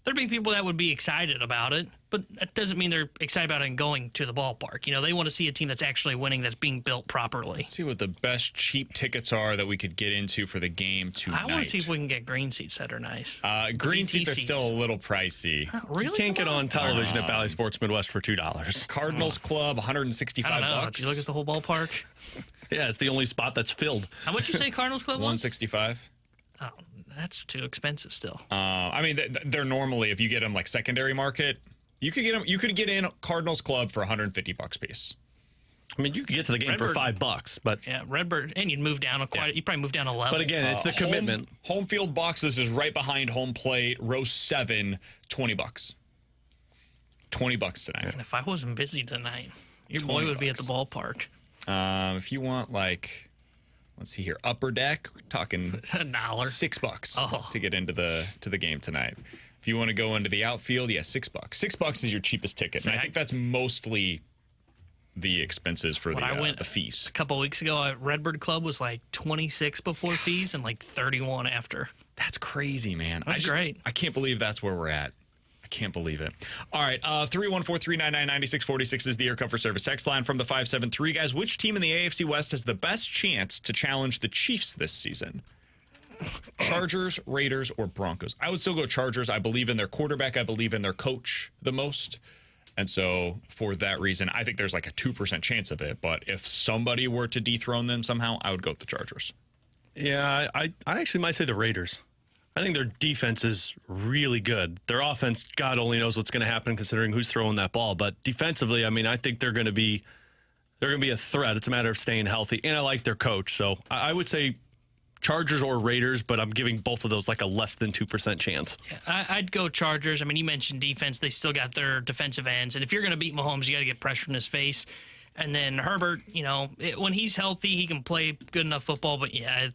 there'd be people that would be excited about it, but that doesn't mean they're excited about it and going to the ballpark. They want to see a team that's actually winning, that's being built properly. Let's see what the best cheap tickets are that we could get into for the game tonight. I want to see if we can get green seats that are nice. Green seats are still a little pricey. Really? You can't get on television at Valley Sports Midwest for $2. Cardinals Club, $165. I don't know. If you look at the whole ballpark. Yeah, it's the only spot that's filled. How much you say Cardinals Club was? $165. Oh, that's too expensive still. I mean, they're normally, if you get them like secondary market, you could get them. You could get in Cardinals Club for $150 a piece. I mean, you could get to the game for $5, but yeah, Redbird, and you'd move down you'd probably move down 11. But again, it's the commitment. Home field boxes is right behind home plate, row 7, $20. $20 tonight. And if I wasn't busy tonight, your boy would be at the ballpark. If you want let's see here, upper deck, we're talking $1, $6 to get into the game tonight. If you want to go into the outfield, $6. $6 is your cheapest ticket, and I think that's mostly the expenses for the fees. A couple weeks ago, Redbird Club was like 26 before fees and like 31 after. That's crazy, man. That's great. I can't believe that's where we're at. Can't believe it. All right, 314-399-9646 is the Air Comfort Service text line from the 573. Guys, which team in the AFC West has the best chance to challenge the Chiefs this season? Chargers, Raiders, or Broncos? I would still go Chargers. I believe in their quarterback. I believe in their coach the most. And so for that reason, I think there's like a 2% chance of it. But if somebody were to dethrone them somehow, I would go with the Chargers. Yeah, I actually might say the Raiders. I think their defense is really good. Their offense, God only knows what's going to happen considering who's throwing that ball. But defensively, I mean, I think they're going to be a threat. It's a matter of staying healthy. And I like their coach. So I would say Chargers or Raiders, but I'm giving both of those like a less than 2% chance. Yeah, I'd go Chargers. I mean, you mentioned defense. They still got their defensive ends. And if you're going to beat Mahomes, you got to get pressure in his face. And then Herbert, when he's healthy, he can play good enough football. But, yeah,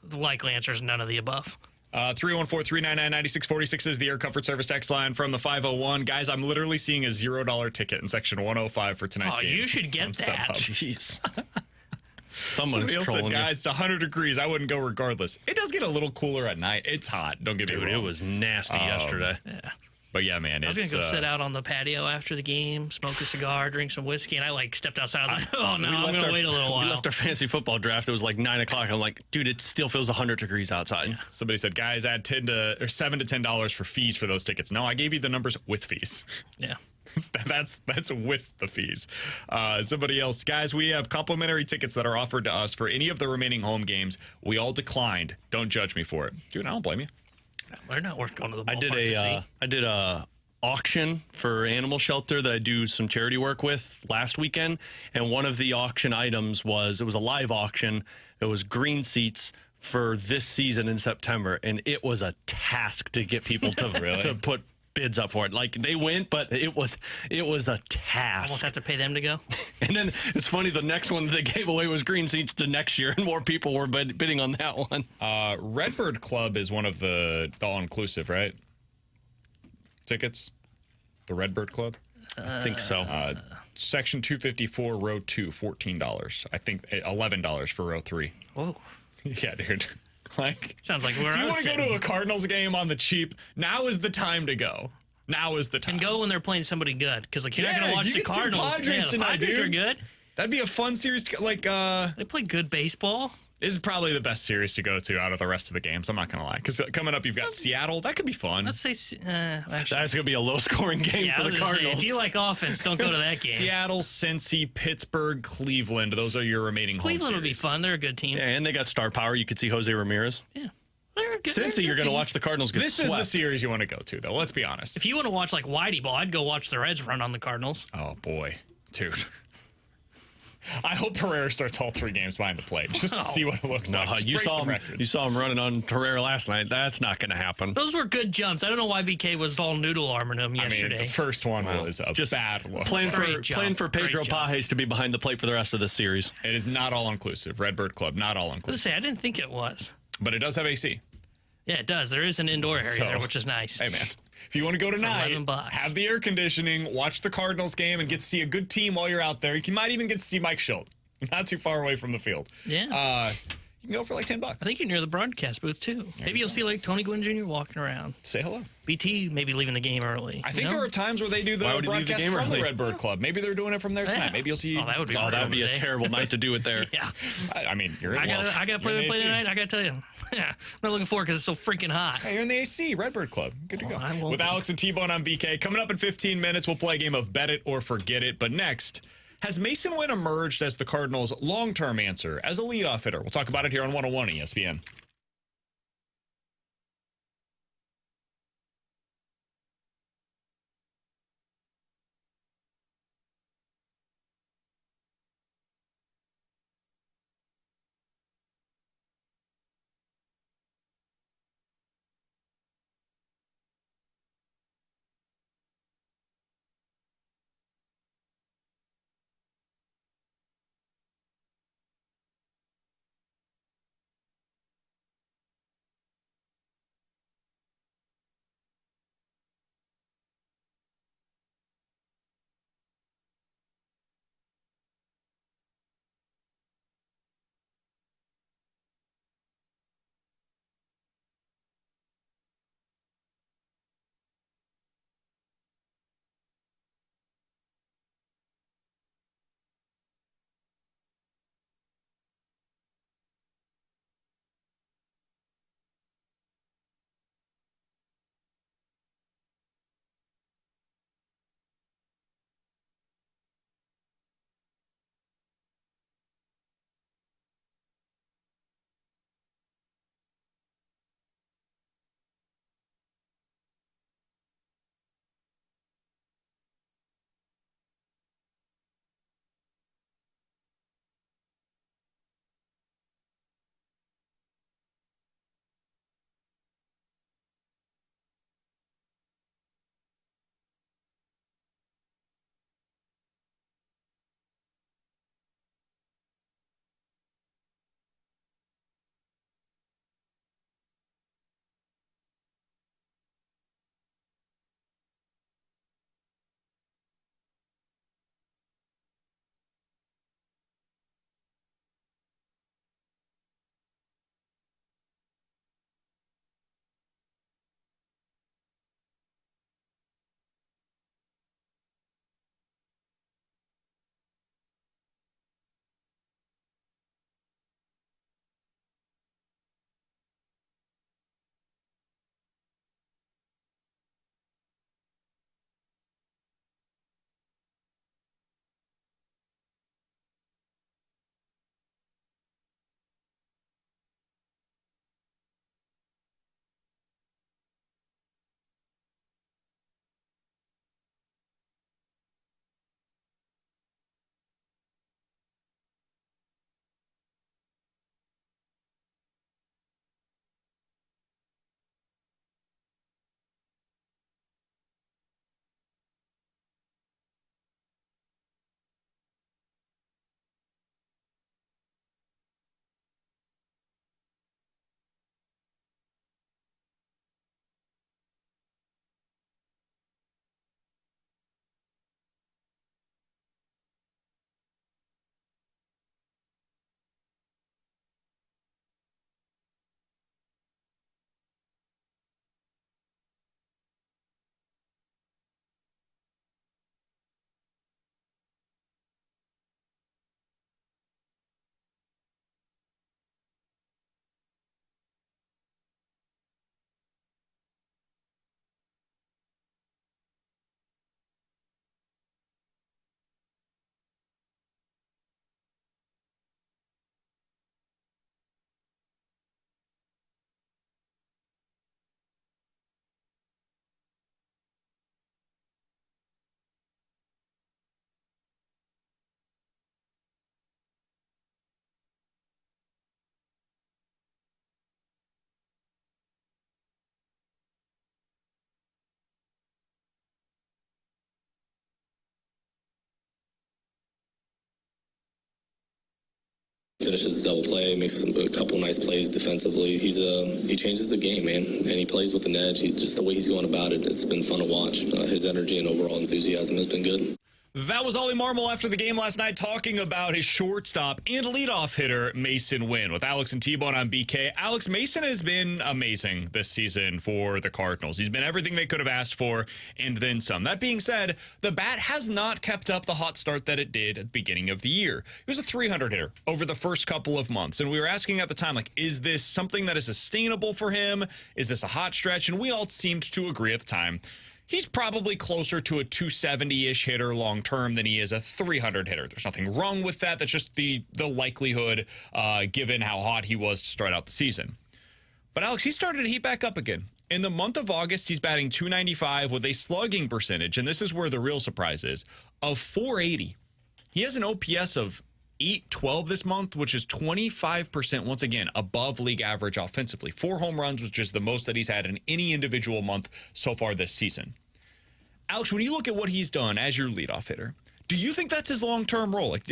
the likely answer is none of the above. 314-399-9646 is the Air Comfort Service text line from the 501. Guys, I'm literally seeing a $0 ticket in section 105 for tonight's game. You should get that. Jeez. Someone's trolling you. Guys, it's 100 degrees. I wouldn't go regardless. It does get a little cooler at night. It's hot. Don't get me wrong. It was nasty yesterday. Yeah. But yeah, man, I was going to go sit out on the patio after the game, smoke a cigar, drink some whiskey, and I stepped outside. I was like, oh, no, I'm going to wait a little while. We left our fantasy football draft. It was like 9 o'clock. I'm like, dude, it still feels 100 degrees outside. Yeah. Somebody said, guys, add $7 to $10 for fees for those tickets. No, I gave you the numbers with fees. Yeah. That's with the fees. Somebody else, guys, we have complimentary tickets that are offered to us for any of the remaining home games. We all declined. Don't judge me for it. Dude, I don't blame you. They're not worth going to the ballpark I did a auction for animal shelter that I do some charity work with last weekend, and one of the auction items was a live auction. It was green seats for this season in September, and it was a task to get people to to put bids up for it. Like, they went, but it was a task. Almost have to pay them to go. And then it's funny, the next one that they gave away was green seats to next year, and more people were bidding on that one. Redbird Club is one of the all-inclusive, right? Tickets? The Redbird Club? I think so. Section 254, row 2, $14. I think $11 for row 3. Whoa. Yeah, dude. Like, sounds like where if I you was want to go to a Cardinals game on the cheap, now is the time to go. Now is the time. And go when they're playing somebody good, because like you're not going to watch the Cardinals. The Padres the tonight, Padres dude. are good. That'd be a fun series. They play good baseball. This is probably the best series to go to out of the rest of the games. I'm not going to lie. Because coming up, you've got Seattle. That could be fun. Let's say That's going to be a low-scoring game for the Cardinals. If you like offense, don't go to that game. Seattle, Cincy, Pittsburgh, Cleveland. Those are your remaining Cleveland home would be fun. They're a good team. Yeah, and they got star power. You could see Jose Ramirez. Yeah. They're a good, Cincy, you're going to watch the Cardinals get This swept. is the series you want to go to, though. Let's be honest. If you want to watch like Whitey Ball, I'd go watch the Reds run on the Cardinals. Oh, boy. Dude. I hope Herrera starts all 3 games behind the plate just to see what it looks like. Just you break saw some him. records. You saw him running on Herrera last night. That's not going to happen. Those were good jumps. I don't know why BK was all noodle arming him yesterday. I mean, the first one was a bad look. Plan for Pedro Pages to be behind the plate for the rest of the series. It is not all inclusive. Redbird Club, not all inclusive. I didn't think it was. But it does have AC. Yeah, it does. There is an indoor area there, which is nice. Hey, man. If you want to go tonight, have the air conditioning, watch the Cardinals game, and get to see a good team while you're out there. You might even get to see Mike Schilt. Not too far away from the field. Yeah. You can go for like $10. I think you're near the broadcast booth, too. Maybe you'll see like Tony Gwynn Jr. walking around. Say hello. BT maybe leaving the game early. I think there are times where they do the broadcast from the Redbird Club. Maybe they're doing it from there tonight. Maybe you'll see. Oh, that would be a terrible night to do it there. Yeah. I mean, you're in I got to play tonight. I got to tell you. Yeah. I'm not looking forward because it's so freaking hot. Hey, you're in the AC, Redbird Club. Good to go. With be. Alex and T-Bone on BK. Coming up in 15 minutes, we'll play a game of Bet It or Forget It. But next, has Masyn Winn emerged as the Cardinals' long-term answer as a leadoff hitter? We'll talk about it here on 101 ESPN. Finishes the double play, makes a couple nice plays defensively. He changes the game, man, and he plays with an edge. Just the way he's going about it, it's been fun to watch. His energy and overall enthusiasm has been good. That was Ollie Marmol after the game last night talking about his shortstop and leadoff hitter, Masyn Winn. With Alex and T-Bone on BK. Alex, Masyn has been amazing this season for the Cardinals. He's been everything they could have asked for and then some. That being said, the bat has not kept up the hot start that it did at the beginning of the year. He was a 300 hitter over the first couple of months, and we were asking at the time, like, is this something that is sustainable for him? Is this a hot stretch? And we all seemed to agree at the time. He's probably closer to a 270-ish hitter long-term than he is a 300 hitter. There's nothing wrong with that. That's just the likelihood given how hot he was to start out the season. But, Alex, he started to heat back up again. In the month of August, he's batting .295 with a slugging percentage, and this is where the real surprise is, of .480. He has an OPS of .812 this month, which is 25%, once again, above league average offensively. 4 home runs, which is the most that he's had in any individual month so far this season. Alex, when you look at what he's done as your leadoff hitter, do you think that's his long-term role? Like,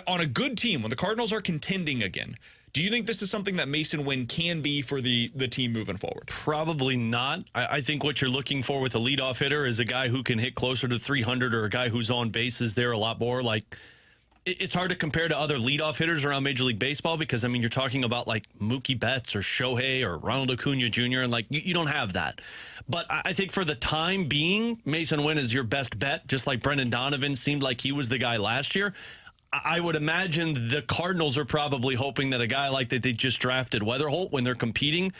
on a good team, when the Cardinals are contending again, do you think this is something that Masyn Winn can be for the team moving forward? Probably not. I think what you're looking for with a leadoff hitter is a guy who can hit closer to 300 or a guy who's on bases there a lot more. Like, it's hard to compare to other leadoff hitters around Major League Baseball because, I mean, you're talking about like Mookie Betts or Shohei or Ronald Acuna Jr., and like you don't have that. But I think for the time being, Masyn Winn is your best bet, just like Brendan Donovan seemed like he was the guy last year. I would imagine the Cardinals are probably hoping that a guy like that they just drafted, Weatherholt, when they're competing,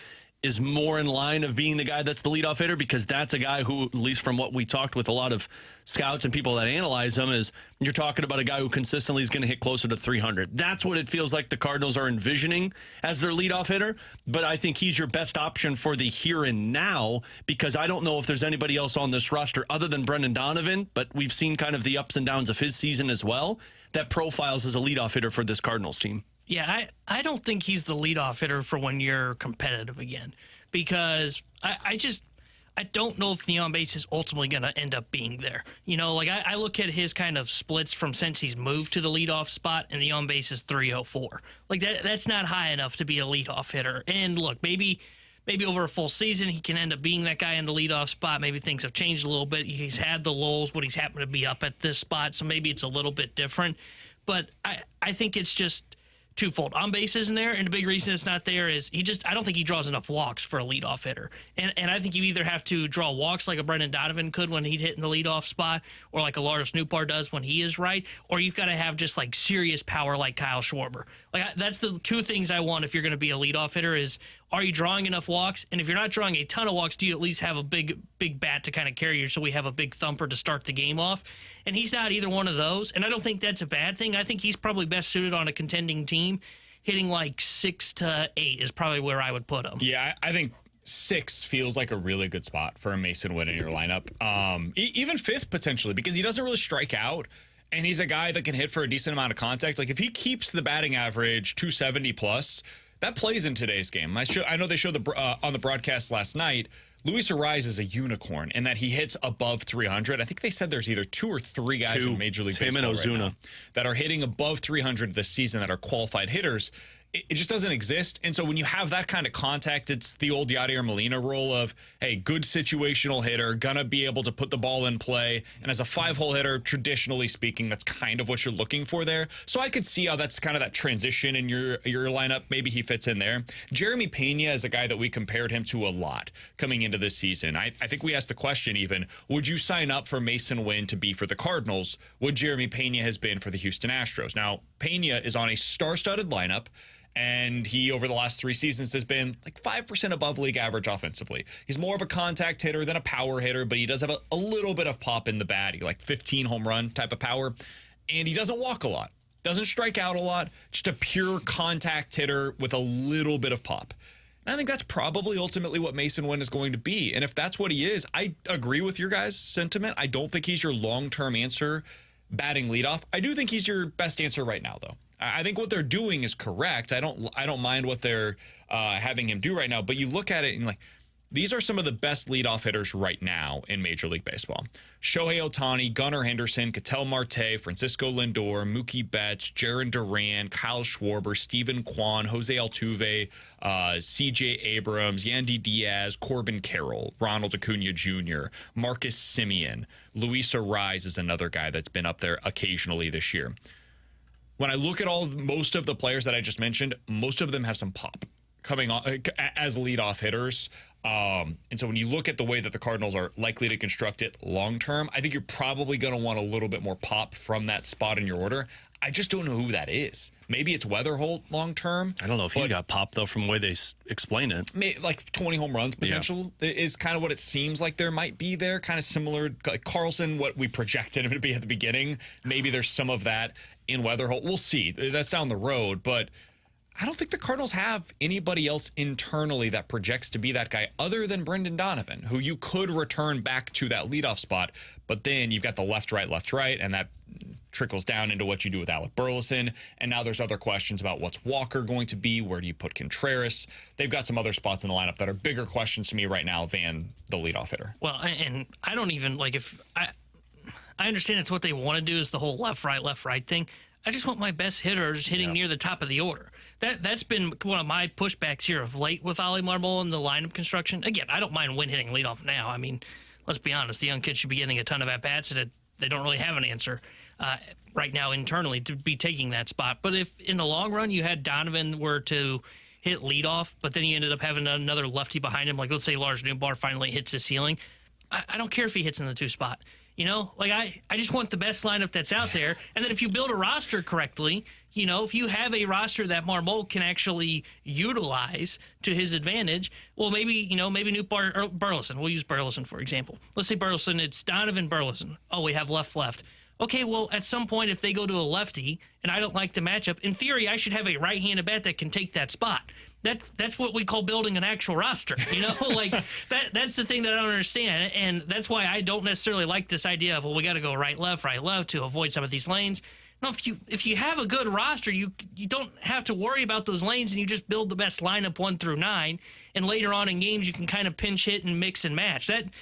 is more in line of being the guy that's the leadoff hitter, because that's a guy who, at least from what we talked with a lot of scouts and people that analyze him, is you're talking about a guy who consistently is going to hit closer to 300. That's what it feels like the Cardinals are envisioning as their leadoff hitter, but I think he's your best option for the here and now, because I don't know if there's anybody else on this roster other than Brendan Donovan, but we've seen kind of the ups and downs of his season as well, that profiles as a leadoff hitter for this Cardinals team. Yeah, I don't think he's the leadoff hitter for when you're competitive again, because I don't know if the on base is ultimately going to end up being there. You know, like I look at his kind of splits from since he's moved to the leadoff spot, and the on base is 304. Like that's not high enough to be a leadoff hitter. And look, maybe over a full season he can end up being that guy in the leadoff spot. Maybe things have changed a little bit. He's had the lulls, but he's happened to be up at this spot, so maybe it's a little bit different. But I think it's just twofold. On base isn't there, and the big reason it's not there is I don't think he draws enough walks for a leadoff hitter. And I think you either have to draw walks like a Brendan Donovan could when he'd hit in the leadoff spot, or like a Lars Nootbaar does when he is right, or you've got to have just like serious power like Kyle Schwarber. Like that's the two things I want if you're going to be a leadoff hitter is, are you drawing enough walks? And if you're not drawing a ton of walks, do you at least have a big bat to kind of carry you so we have a big thumper to start the game off? And he's not either one of those, and I don't think that's a bad thing. I think he's probably best suited on a contending team. Hitting like 6 to 8 is probably where I would put him. Yeah, I think 6 feels like a really good spot for a Masyn Winn in your lineup. Even 5th potentially, because he doesn't really strike out, and he's a guy that can hit for a decent amount of contact. Like if he keeps the batting average 270 plus, that plays in today's game. I know they showed on the broadcast last night, Luis Arraez is a unicorn in that he hits above 300. I think they said there's either 2 or 3 guys in Major League Baseball right now that are hitting above 300 this season that are qualified hitters. It just doesn't exist. And so when you have that kind of contact, it's the old Yadier Molina role of, hey, good situational hitter, gonna be able to put the ball in play. And as a 5-hole hitter, traditionally speaking, that's kind of what you're looking for there. So I could see how that's kind of that transition in your lineup. Maybe he fits in there. Jeremy Pena is a guy that we compared him to a lot coming into this season. I think we asked the question even, would you sign up for Masyn Winn to be for the Cardinals? Would Jeremy Pena has been for the Houston Astros? Now, Pena is on a star-studded lineup, and he, over the last 3 seasons, has been like 5% above league average offensively. He's more of a contact hitter than a power hitter, but he does have a little bit of pop in the bat. He like 15 home run type of power, and he doesn't walk a lot. Doesn't strike out a lot. Just a pure contact hitter with a little bit of pop. And I think that's probably ultimately what Masyn Winn is going to be. And if that's what he is, I agree with your guys' sentiment. I don't think he's your long-term answer batting leadoff. I do think he's your best answer right now, though. I think what they're doing is correct. I don't mind what they're having him do right now. But you look at it and like, these are some of the best leadoff hitters right now in Major League Baseball. Shohei Ohtani, Gunnar Henderson, Ketel Marte, Francisco Lindor, Mookie Betts, Jarren Duran, Kyle Schwarber, Steven Kwan, Jose Altuve, C.J. Abrams, Yandy Diaz, Corbin Carroll, Ronald Acuna Jr., Marcus Semien, Luis Arraez is another guy that's been up there occasionally this year. When I look at most of the players that I just mentioned, most of them have some pop coming on as leadoff hitters. And so when you look at the way that the Cardinals are likely to construct it long term, I think you're probably going to want a little bit more pop from that spot in your order. I just don't know who that is. Maybe it's Weatherholt long term. I don't know if he's got pop, though, from the way they explain it. Like 20 home runs potential is kind of what it seems like there might be there. Kind of similar, like Carlson, what we projected him to be at the beginning. Maybe there's some of that in Weatherholt. We'll see. That's down the road, but I don't think the Cardinals have anybody else internally that projects to be that guy other than Brendan Donovan, who you could return back to that leadoff spot. But then you've got the left, right, and that trickles down into what you do with Alec Burleson. And now there's other questions about what's Walker going to be. Where do you put Contreras? They've got some other spots in the lineup that are bigger questions to me right now than the leadoff hitter. Well, and I don't even, like, if I understand it's what they want to do is the whole left, right thing. I just want my best hitters hitting near the top of the order. That's been one of my pushbacks here of late with Oli Marmol and the lineup construction. Again, I don't mind Winn hitting leadoff now. I mean, let's be honest, the young kids should be getting a ton of at-bats that they don't really have an answer right now internally to be taking that spot. But if in the long run you had Donovan were to hit leadoff, but then you ended up having another lefty behind him, like let's say Lars Nootbaar finally hits his ceiling, I don't care if he hits in the 2 spot. You know, like I just want the best lineup that's out there. And then if you build a roster correctly, you know, if you have a roster that Marmol can actually utilize to his advantage, well, maybe Nootbaar or Burleson. We'll use Burleson, for example. Let's say Burleson, it's Donovan Burleson. Oh, we have left. Okay, well, at some point, if they go to a lefty and I don't like the matchup, in theory, I should have a right-handed bat that can take that spot. That's what we call building an actual roster, you know? Like, that's the thing that I don't understand, and that's why I don't necessarily like this idea of, well, we got to go right, left to avoid some of these lanes. No, if you have a good roster, you don't have to worry about those lanes, and you just build the best lineup 1 through 9, and later on in games you can kind of pinch hit and mix and match. And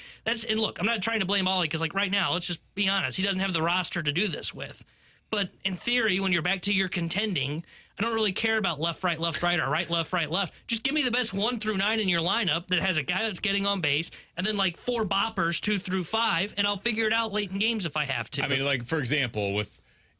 look, I'm not trying to blame Ollie because, like, right now, let's just be honest, he doesn't have the roster to do this with. But in theory, when you're back to your contending, I don't really care about left, right, or right, left. Just give me the best 1 through 9 in your lineup that has a guy that's getting on base, and then like 4 boppers 2 through 5, and I'll figure it out late in games if I have to. I mean, like, for example,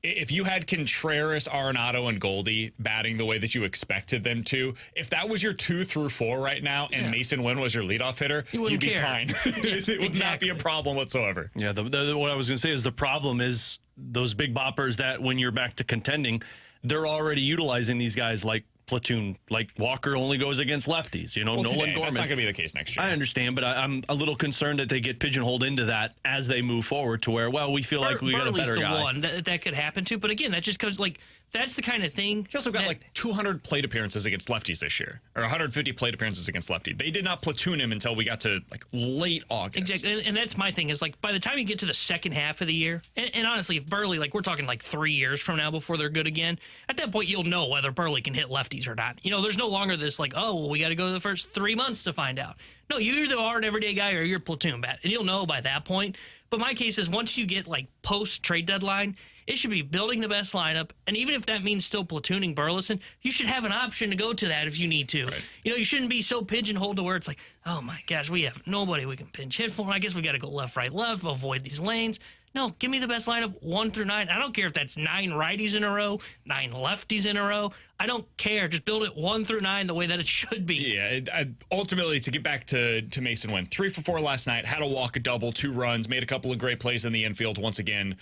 if you had Contreras, Arenado, and Goldie batting the way that you expected them to, if that was your 2 through 4 right now, and Masyn Winn was your leadoff hitter, you'd be fine. It would not be a problem whatsoever. Yeah, what I was going to say is the problem is those big boppers that when you're back to contending, they're already utilizing these guys like platoon. Like Walker only goes against lefties. You know, well, Nolan today, Gorman. That's not going to be the case next year. I understand, but I'm a little concerned that they get pigeonholed into that as they move forward to where, well, we feel like we got a better guy. the one that could happen to. But again, that just goes like that's the kind of thing. He also got like 200 plate appearances against lefties this year, or 150 plate appearances against lefty. They did not platoon him until we got to like late August. Exactly, and that's my thing is like by the time you get to the second half of the year, and honestly, if Burley, like we're talking like 3 years from now before they're good again, at that point you'll know whether Burley can hit lefties or not. You know, there's no longer this like, oh, well, we got to go the first 3 months to find out. No, you either are an everyday guy or you're a platoon bat, and you'll know by that point. But my case is once you get like post trade deadline, it should be building the best lineup, and even if that means still platooning Burleson, you should have an option to go to that if you need to. Right. You know, you shouldn't be so pigeonholed to where it's like, oh my gosh, we have nobody we can pinch hit for. I guess we got to go left, avoid these lanes. No, give me the best lineup 1 through 9. I don't care if that's 9 righties in a row, 9 lefties in a row. I don't care. Just build it 1 through 9 the way that it should be. Yeah, ultimately, to get back to Masyn Winn, 3 for 4 last night, had a walk, a double, 2 runs, made a couple of great plays in the infield once again.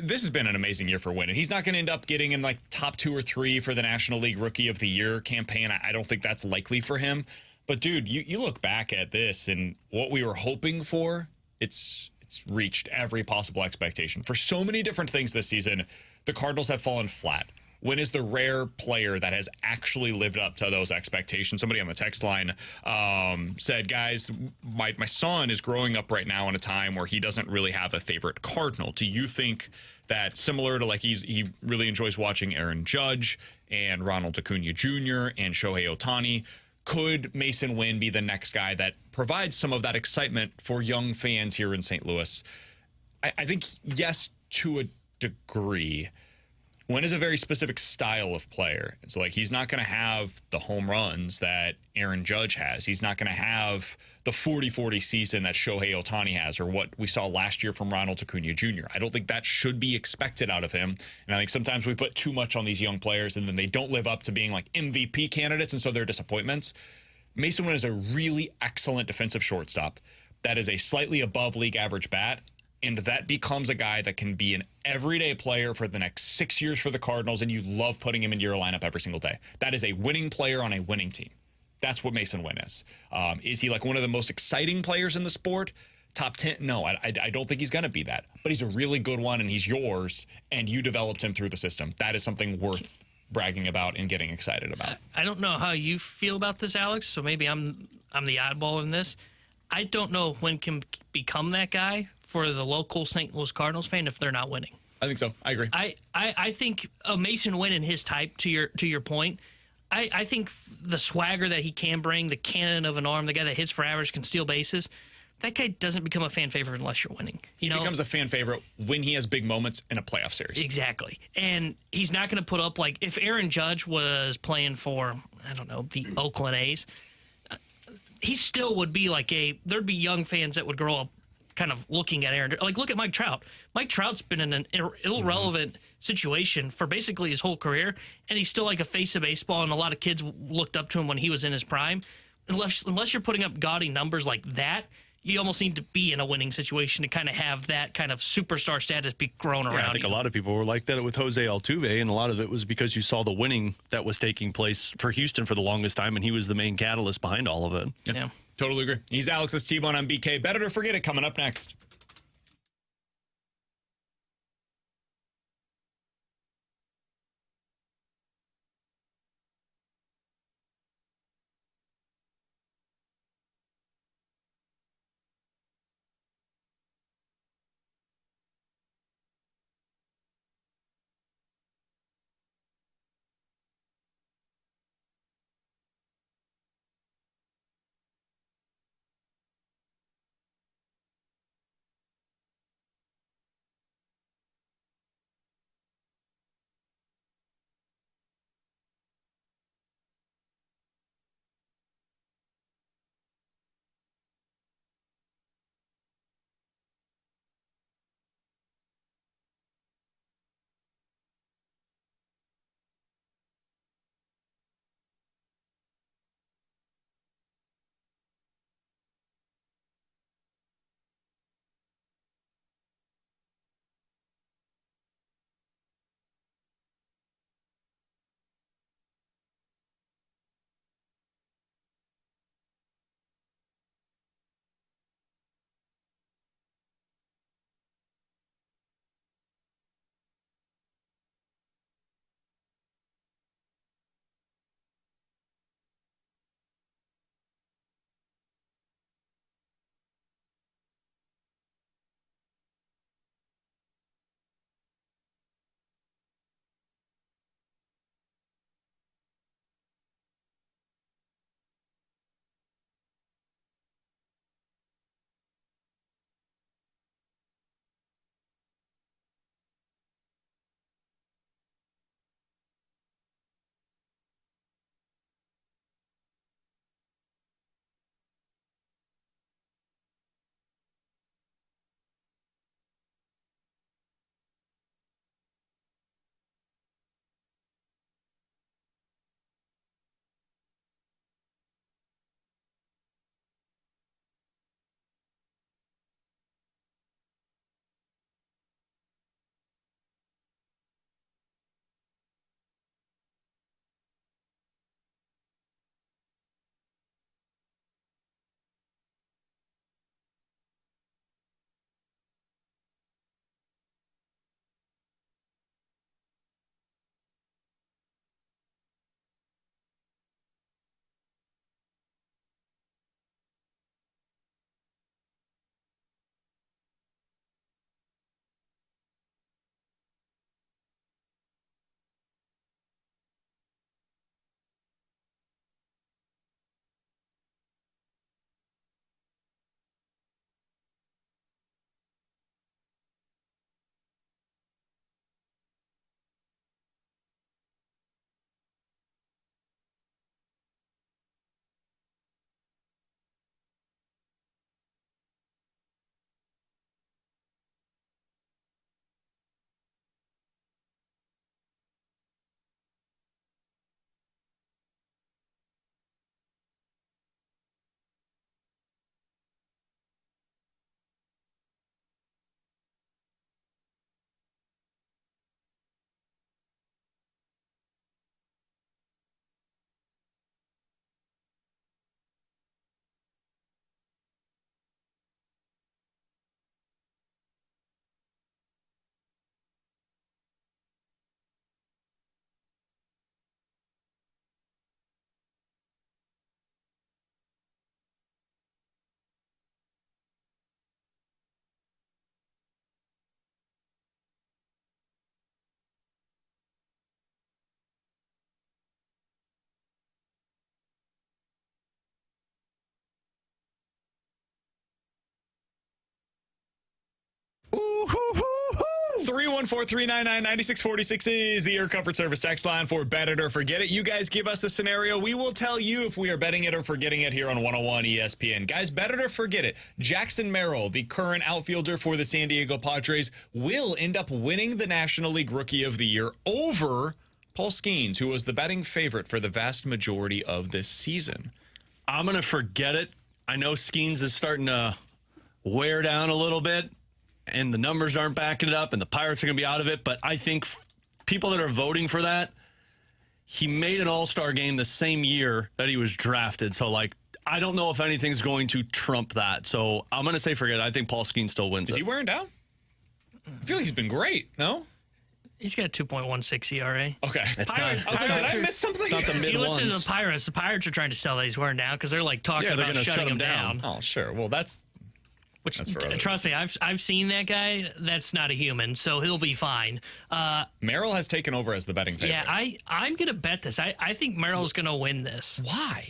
This has been an amazing year for Winn, and he's not going to end up getting in like top 2 or 3 for the National League Rookie of the Year campaign. I don't think that's likely for him. But, dude, you look back at this and what we were hoping for, it's reached every possible expectation. For so many different things this season, the Cardinals have fallen flat. Winn is the rare player that has actually lived up to those expectations. Somebody on the text line said, guys, my son is growing up right now in a time where he doesn't really have a favorite Cardinal. Do you think that similar to like he really enjoys watching Aaron Judge and Ronald Acuna Jr. and Shohei Ohtani, could Masyn Winn be the next guy that provides some of that excitement for young fans here in St. Louis? I think yes, to a degree. Winn is a very specific style of player. So, like, he's not going to have the home runs that Aaron Judge has. He's not going to have the 40-40 season that Shohei Ohtani has, or what we saw last year from Ronald Acuna Jr. I don't think that should be expected out of him. And I think sometimes we put too much on these young players, and then they don't live up to being, like, MVP candidates, and so they're disappointments. Masyn Winn is a really excellent defensive shortstop that is a slightly above league average bat. And that becomes a guy that can be an everyday player for the next 6 years for the Cardinals, and you love putting him into your lineup every single day. That is a winning player on a winning team. That's what Masyn Winn is. Is he like one of the most exciting players in the sport? Top 10? No, I don't think he's going to be that. But he's a really good one, and he's yours, and you developed him through the system. That is something worth bragging about and getting excited about. I don't know how you feel about this, Alex, so maybe I'm the oddball in this. I don't know if Winn can become that guy for the local St. Louis Cardinals fan if they're not winning. I think so. I agree. I think Masyn Winn and his type, to your point, I think the swagger that he can bring, the cannon of an arm, the guy that hits for average, can steal bases, that guy doesn't become a fan favorite unless you're winning. He becomes a fan favorite when he has big moments in a playoff series. Exactly. And he's not going to put up, like, if Aaron Judge was playing for, I don't know, the Oakland A's, he still would be like there'd be young fans that would grow up kind of looking at Aaron. Like, look at Mike Trout. Mike Trout's been in an irrelevant situation for basically his whole career, and he's still like a face of baseball, and a lot of kids looked up to him when he was in his prime. Unless you're putting up gaudy numbers like that, you almost need to be in a winning situation to kind of have that kind of superstar status be grown around. I think a lot of people were like that with Jose Altuve, and a lot of it was because you saw the winning that was taking place for Houston for the longest time, and he was the main catalyst behind all of it. Yeah. Totally agree. He's Alex's T-Bone on BK. Better to forget it coming up next. 314-399-9646 is the Air Comfort Service text line for Bet It or Forget It. You guys give us a scenario. We will tell you if we are betting it or forgetting it here on 101 ESPN. Guys, bet it or forget it. Jackson Merrill, the current outfielder for the San Diego Padres, will end up winning the National League Rookie of the Year over Paul Skeens, who was the betting favorite for the vast majority of this season. I'm going to forget it. I know Skeens is starting to wear down a little bit, and the numbers aren't backing it up, and the Pirates are going to be out of it. But I think people that are voting for that, he made an all-star game the same year that he was drafted. So, like, I don't know if anything's going to trump that. So I'm going to say forget it. I think Paul Skeens still wins it. Is he wearing down? I feel like he's been great, no? He's got a 2.16 ERA. Okay. It's Pirates, not, I was like, did I miss something? It's not the if you listen to mid-ones. the Pirates are trying to sell that he's wearing down because they're like talking Yeah, they're about gonna shutting shut him him down. down. Oh, sure. Well, that's for other Trust me, I've seen that guy. That's not a human, so he'll be fine. Merrill has taken over as the betting favorite. Yeah, I'm going to bet this. I think Merrill's going to win this. Why?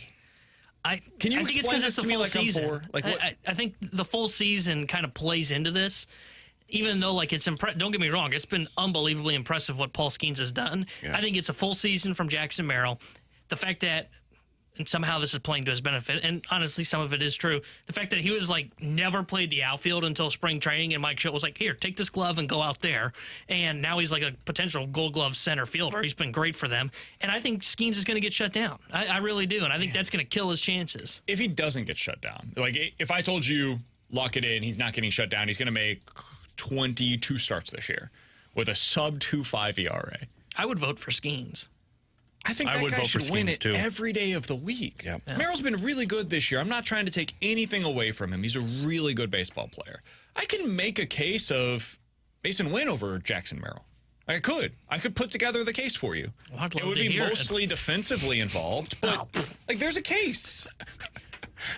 Can you I think it's explain because it's this the to me full like I'm season. poor? Like what? I think the full season kind of plays into this. Even though, like, it's don't get me wrong, it's been unbelievably impressive what Paul Skeens has done. Yeah. I think it's a full season from Jackson Merrill. The fact that, and somehow this is playing to his benefit, and honestly, some of it is true. The fact that he was like never played the outfield until spring training, and Mike Schilt was like, "Here, take this glove and go out there." And now he's like a potential Gold Glove center fielder. He's been great for them, and I think Skeens is going to get shut down. I really do, and I think that's going to kill his chances. If he doesn't get shut down, like if I told you lock it in, he's not getting shut down. He's going to make 22 starts this year with a sub 2.5 ERA. I would vote for Skeens. I think I that would guy vote for should win Skeens, it too. every day of the week. Yep. Yeah. Merrill's been really good this year. I'm not trying to take anything away from him. He's a really good baseball player. I can make a case of Masyn Winn over Jackson Merrill. I could put together the case for you. Well, I'd It love would to be hear it. mostly defensively involved, but like there's a case.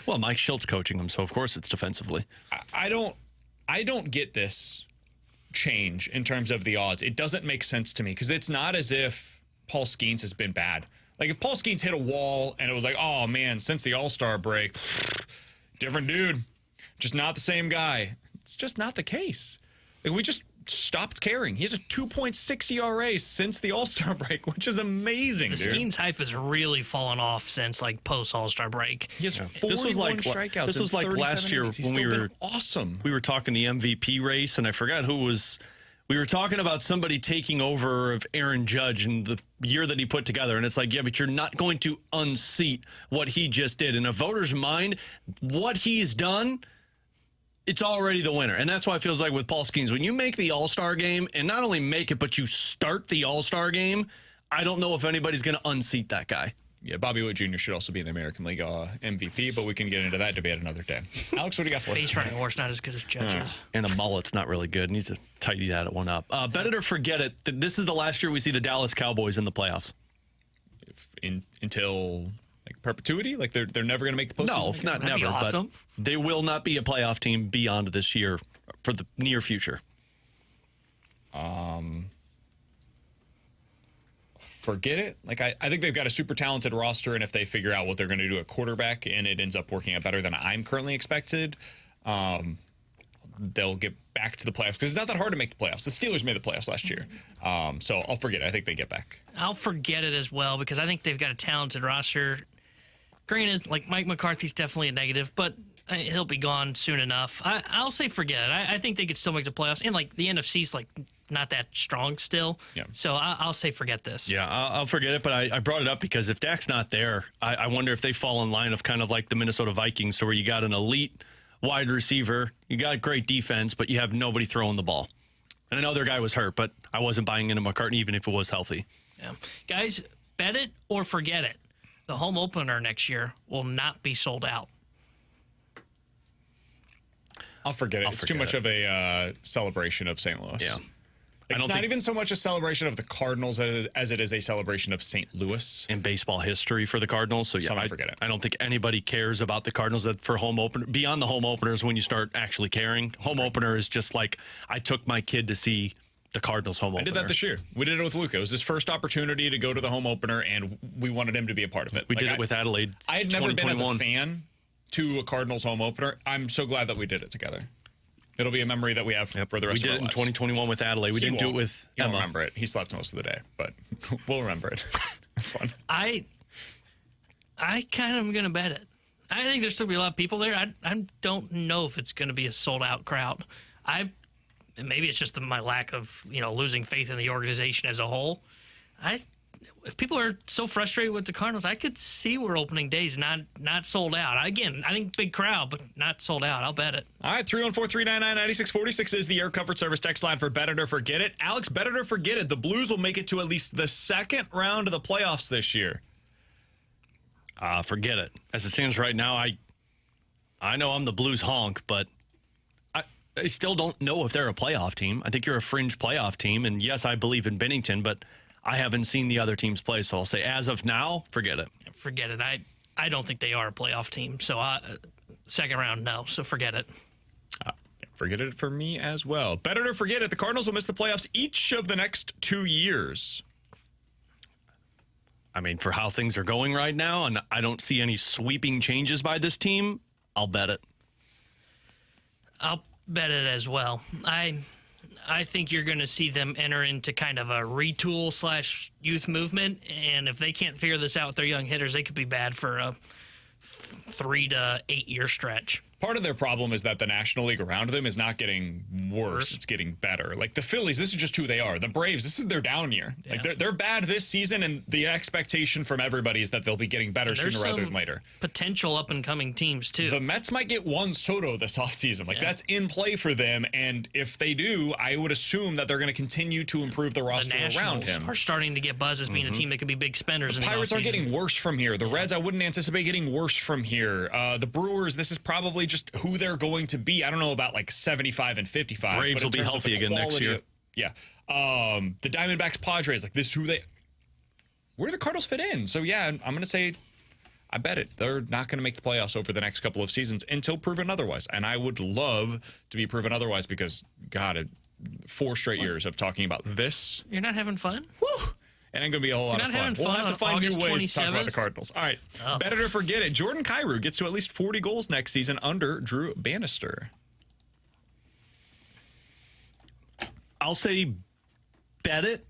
Well, Mike Schilt's coaching him, so of course it's defensively. I don't get this change in terms of the odds. It doesn't make sense to me because it's not as if Paul Skeens has been bad. Like if Paul Skeens hit a wall and it was like, oh man, since the All-Star break, different dude, just not the same guy. It's just not the case. Like we just stopped caring. He has a 2.6 ERA since the All-Star break, which is amazing, The dude. Skeens hype has really fallen off since like post All-Star break. He has 41 This was like strikeouts. this was in like 37 last year innings. He's when we still been were awesome. We were talking the MVP race, and I forgot who was. We were talking about somebody taking over of Aaron Judge and the year that he put together, and it's like, yeah, but you're not going to unseat what he just did. In a voter's mind, what he's done, it's already the winner. And that's why it feels like with Paul Skeens, when you make the All-Star game, and not only make it, but you start the All-Star game, I don't know if anybody's going to unseat that guy. Yeah, Bobby Witt Jr. should also be in the American League MVP, but we can get into that debate another day. Alex, what do you got for us? Face running horse not as good as Judge's. And a mullet's not really good. Needs to tidy that one up. Bet it or forget it. This is the last year we see the Dallas Cowboys in the playoffs. Until like perpetuity? Like they're never going to make the postseason? No, again? not That'd be never. awesome. But they will not be a playoff team beyond this year for the near future. Forget it. Like I think they've got a super talented roster, and if they figure out what they're going to do at quarterback and it ends up working out better than I'm currently expected, they'll get back to the playoffs because it's not that hard to make the playoffs. The Steelers made the playoffs last year, so I'll forget it. I think they get back. I'll forget it as well because I think they've got a talented roster. Granted, like Mike McCarthy's definitely a negative, but he'll be gone soon enough. I'll say forget it. I think they could still make the playoffs, and like the NFC's like not that strong still. Yeah. So I'll say forget this. Yeah, I'll forget it, but I brought it up because if Dak's not there, I wonder if they fall in line of kind of like the Minnesota Vikings, so where you got an elite wide receiver, you got great defense, but you have nobody throwing the ball. And I know their guy was hurt, but I wasn't buying into McCartney even if it was healthy. Yeah. Guys, bet it or forget it. The home opener next year will not be sold out. I'll forget it. It's too much of a celebration of St. Louis. Yeah. It's not even so much a celebration of the Cardinals as it is a celebration of St. Louis. In baseball history for the Cardinals. So, yeah, I forget it. I don't think anybody cares about the Cardinals that for home opener. Beyond the home openers, when you start actually caring, home opener is just like, I took my kid to see the Cardinals home opener. I did that this year. We did it with Luka. It was his first opportunity to go to the home opener, and we wanted him to be a part of it. We did it with Adelaide. I had never been as a fan to a Cardinals home opener. I'm so glad that we did it together. It'll be a memory that we have for the rest of our lives. We did it in 2021 with Adelaide. We didn't do it with He Emma. won't remember it. He slept most of the day, but we'll remember it. It's fun. I kind of am going to bet it. I think there's still be a lot of people there. I don't know if it's going to be a sold-out crowd. Maybe it's just my lack of losing faith in the organization as a whole. If people are so frustrated with the Cardinals, I could see where opening day's not sold out. Again, I think big crowd, but not sold out. I'll bet it. All right, 314-399-9646 is the Air Comfort Service text line for Bet It or Forget It. Alex, bet it or forget it, the Blues will make it to at least the second round of the playoffs this year. Forget it. As it stands right now, I know I'm the Blues honk, but I still don't know if they're a playoff team. I think you're a fringe playoff team, and yes, I believe in Bennington, but I haven't seen the other teams play, so I'll say as of now, forget it. Forget it. I don't think they are a playoff team, so second round, no, so forget it. Forget it for me as well. Bet it or forget it, the Cardinals will miss the playoffs each of the next 2 years. I mean, for how things are going right now, and I don't see any sweeping changes by this team, I'll bet it. I'll bet it as well. I think you're going to see them enter into kind of a retool / youth movement, and if they can't figure this out with their young hitters, they could be bad for a 3 to 8 year stretch. Part of their problem is that the National League around them is not getting worse. It's getting better. Like the Phillies, this is just who they are. The Braves, this is their down year. Yeah. Like they're bad this season, and the expectation from everybody is that they'll be getting better sooner rather than later. Potential up-and-coming teams, too. The Mets might get Juan Soto this offseason. That's in play for them, and if they do, I would assume that they're going to continue to improve the roster around him. Are starting to get buzz as being a team that could be big spenders. The Pirates are getting worse from here. The Reds, I wouldn't anticipate getting worse from here. The Brewers, this is probably just who they're going to be. I don't know about like 75 and 55. Braves will be healthy again next year. The Diamondbacks, Padres, like this, where do the Cardinals fit in? So yeah, I'm going to say, I bet it. They're not going to make the playoffs over the next couple of seasons until proven otherwise. And I would love to be proven otherwise because, God, 4 straight years of talking about this. You're not having fun? Woo! And it's going to be a whole lot of fun. We'll have to find new ways to talk about the Cardinals. All right. Bet it or forget it. Jordan Kyrou gets to at least 40 goals next season under Drew Bannister. I'll say bet it.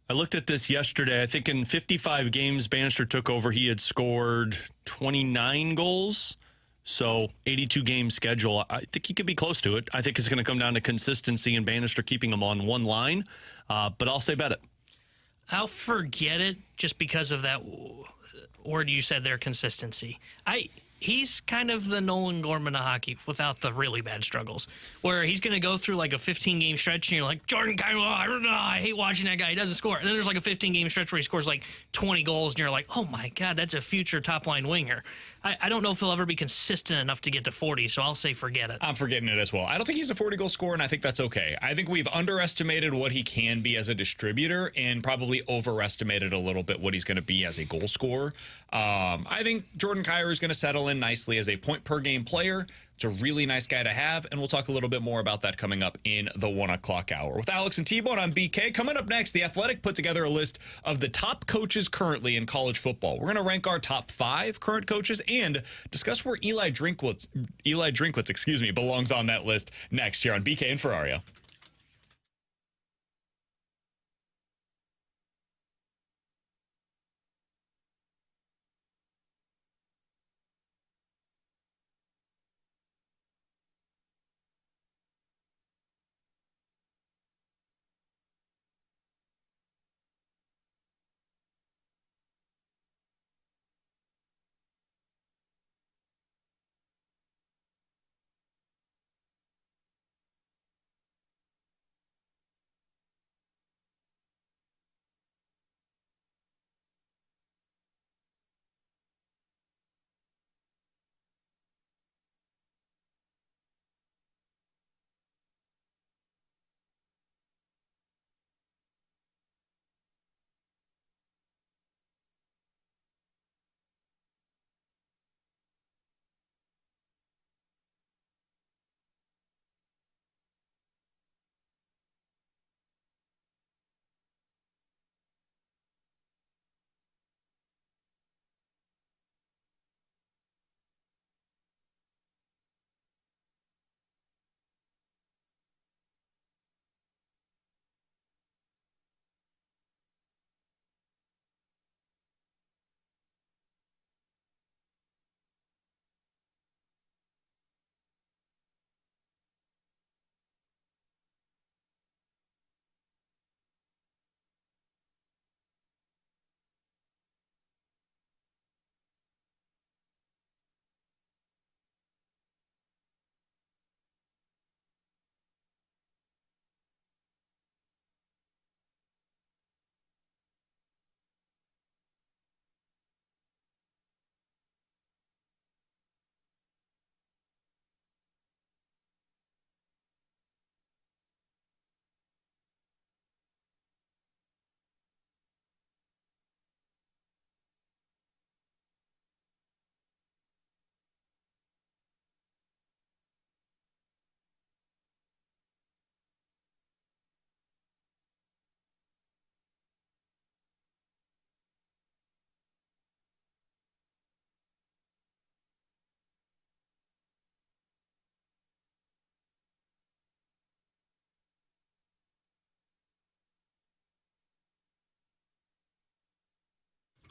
I looked at this yesterday. I think in 55 games Bannister took over, he had scored 29 goals. So 82 game schedule. I think he could be close to it. I think it's going to come down to consistency and Bannister keeping him on one line. But I'll say bet it. I'll forget it just because of that word you said there, consistency. He's kind of the Nolan Gorman of hockey without the really bad struggles, where he's going to go through like a 15-game stretch and you're like, Jordan Kyrou, I don't know, I hate watching that guy. He doesn't score. And then there's like a 15-game stretch where he scores like 20 goals and you're like, oh my God, that's a future top-line winger. I don't know if he'll ever be consistent enough to get to 40, so I'll say forget it. I'm forgetting it as well. I don't think he's a 40-goal scorer, and I think that's okay. I think we've underestimated what he can be as a distributor and probably overestimated a little bit what he's going to be as a goal scorer. I think Jordan Kyrou is going to settle in nicely as a point-per-game player. It's a really nice guy to have, and we'll talk a little bit more about that coming up in the 1 o'clock hour. With Alex and T-Bone on BK, coming up next, The Athletic put together a list of the top coaches currently in college football. We're going to rank our top 5 current coaches and discuss where Eli Drinkwitz, belongs on that list next here on BK and Ferrario.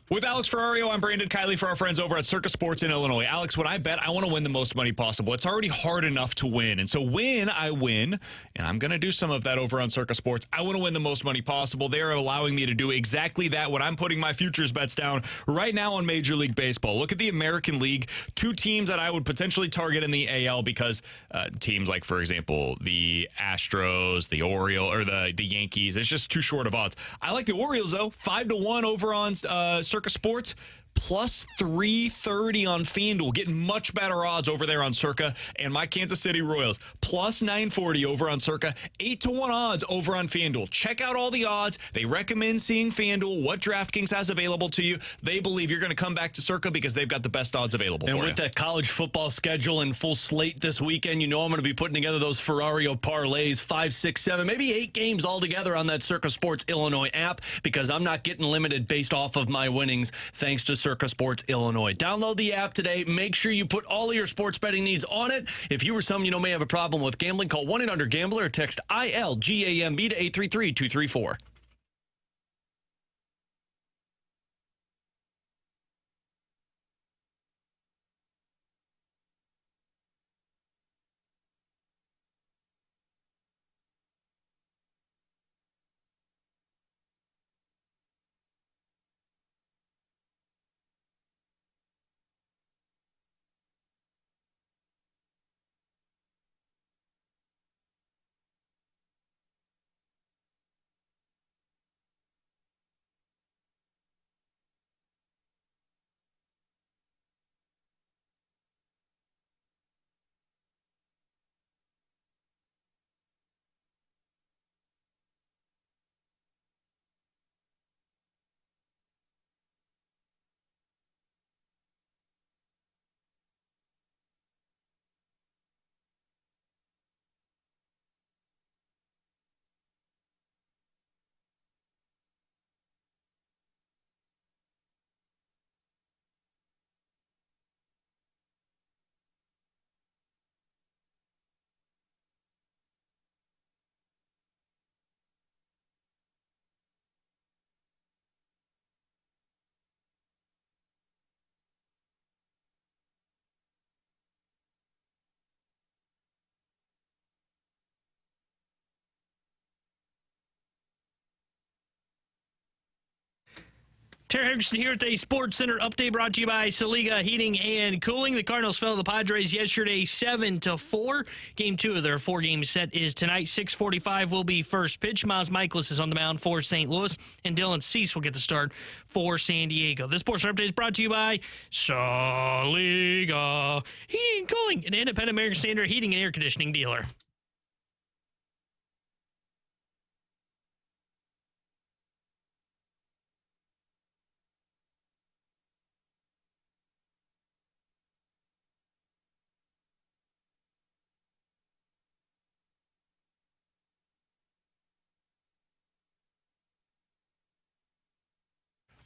With Alex Ferrario, I'm Brandon Kiley for our friends over at Circa Sports in Illinois. Alex, when I bet, I want to win the most money possible. It's already hard enough to win. And so when I win, and I'm going to do some of that over on Circa Sports, I want to win the most money possible. They are allowing me to do exactly that when I'm putting my futures bets down right now on Major League Baseball. Look at the American League, two teams that I would potentially target in the AL because teams like, for example, the Astros, the Orioles, or the Yankees, it's just too short of odds. I like the Orioles, though, 5-1 over on Circa Sports, plus 330 on FanDuel, getting much better odds over there on Circa. And my Kansas City Royals, plus 940 over on Circa, 8-1 odds over on FanDuel. Check out all the odds. They recommend seeing FanDuel, what DraftKings has available to you. They believe you're going to come back to Circa because they've got the best odds available for you. And with that college football schedule and full slate this weekend, you know I'm going to be putting together those Ferrario parlays, 5, 6, 7, maybe 8 games altogether on that Circa Sports Illinois app because I'm not getting limited based off of my winnings thanks to Circa Sports Illinois. Download the app today. Make sure you put all of your sports betting needs on it. If you or someone you know may have a problem with gambling, call 1-800-GAMBLER or text ILGAMB to 833-234. Terry Henderson here at the Sports Center update brought to you by Saliga Heating and Cooling. The Cardinals fell to the Padres yesterday 7-4. Game 2 of their 4-game set is tonight. 6:45 will be first pitch. Miles Michaelis is on the mound for St. Louis, and Dylan Cease will get the start for San Diego. This Sports Center update is brought to you by Saliga Heating and Cooling, an independent American Standard heating and air conditioning dealer.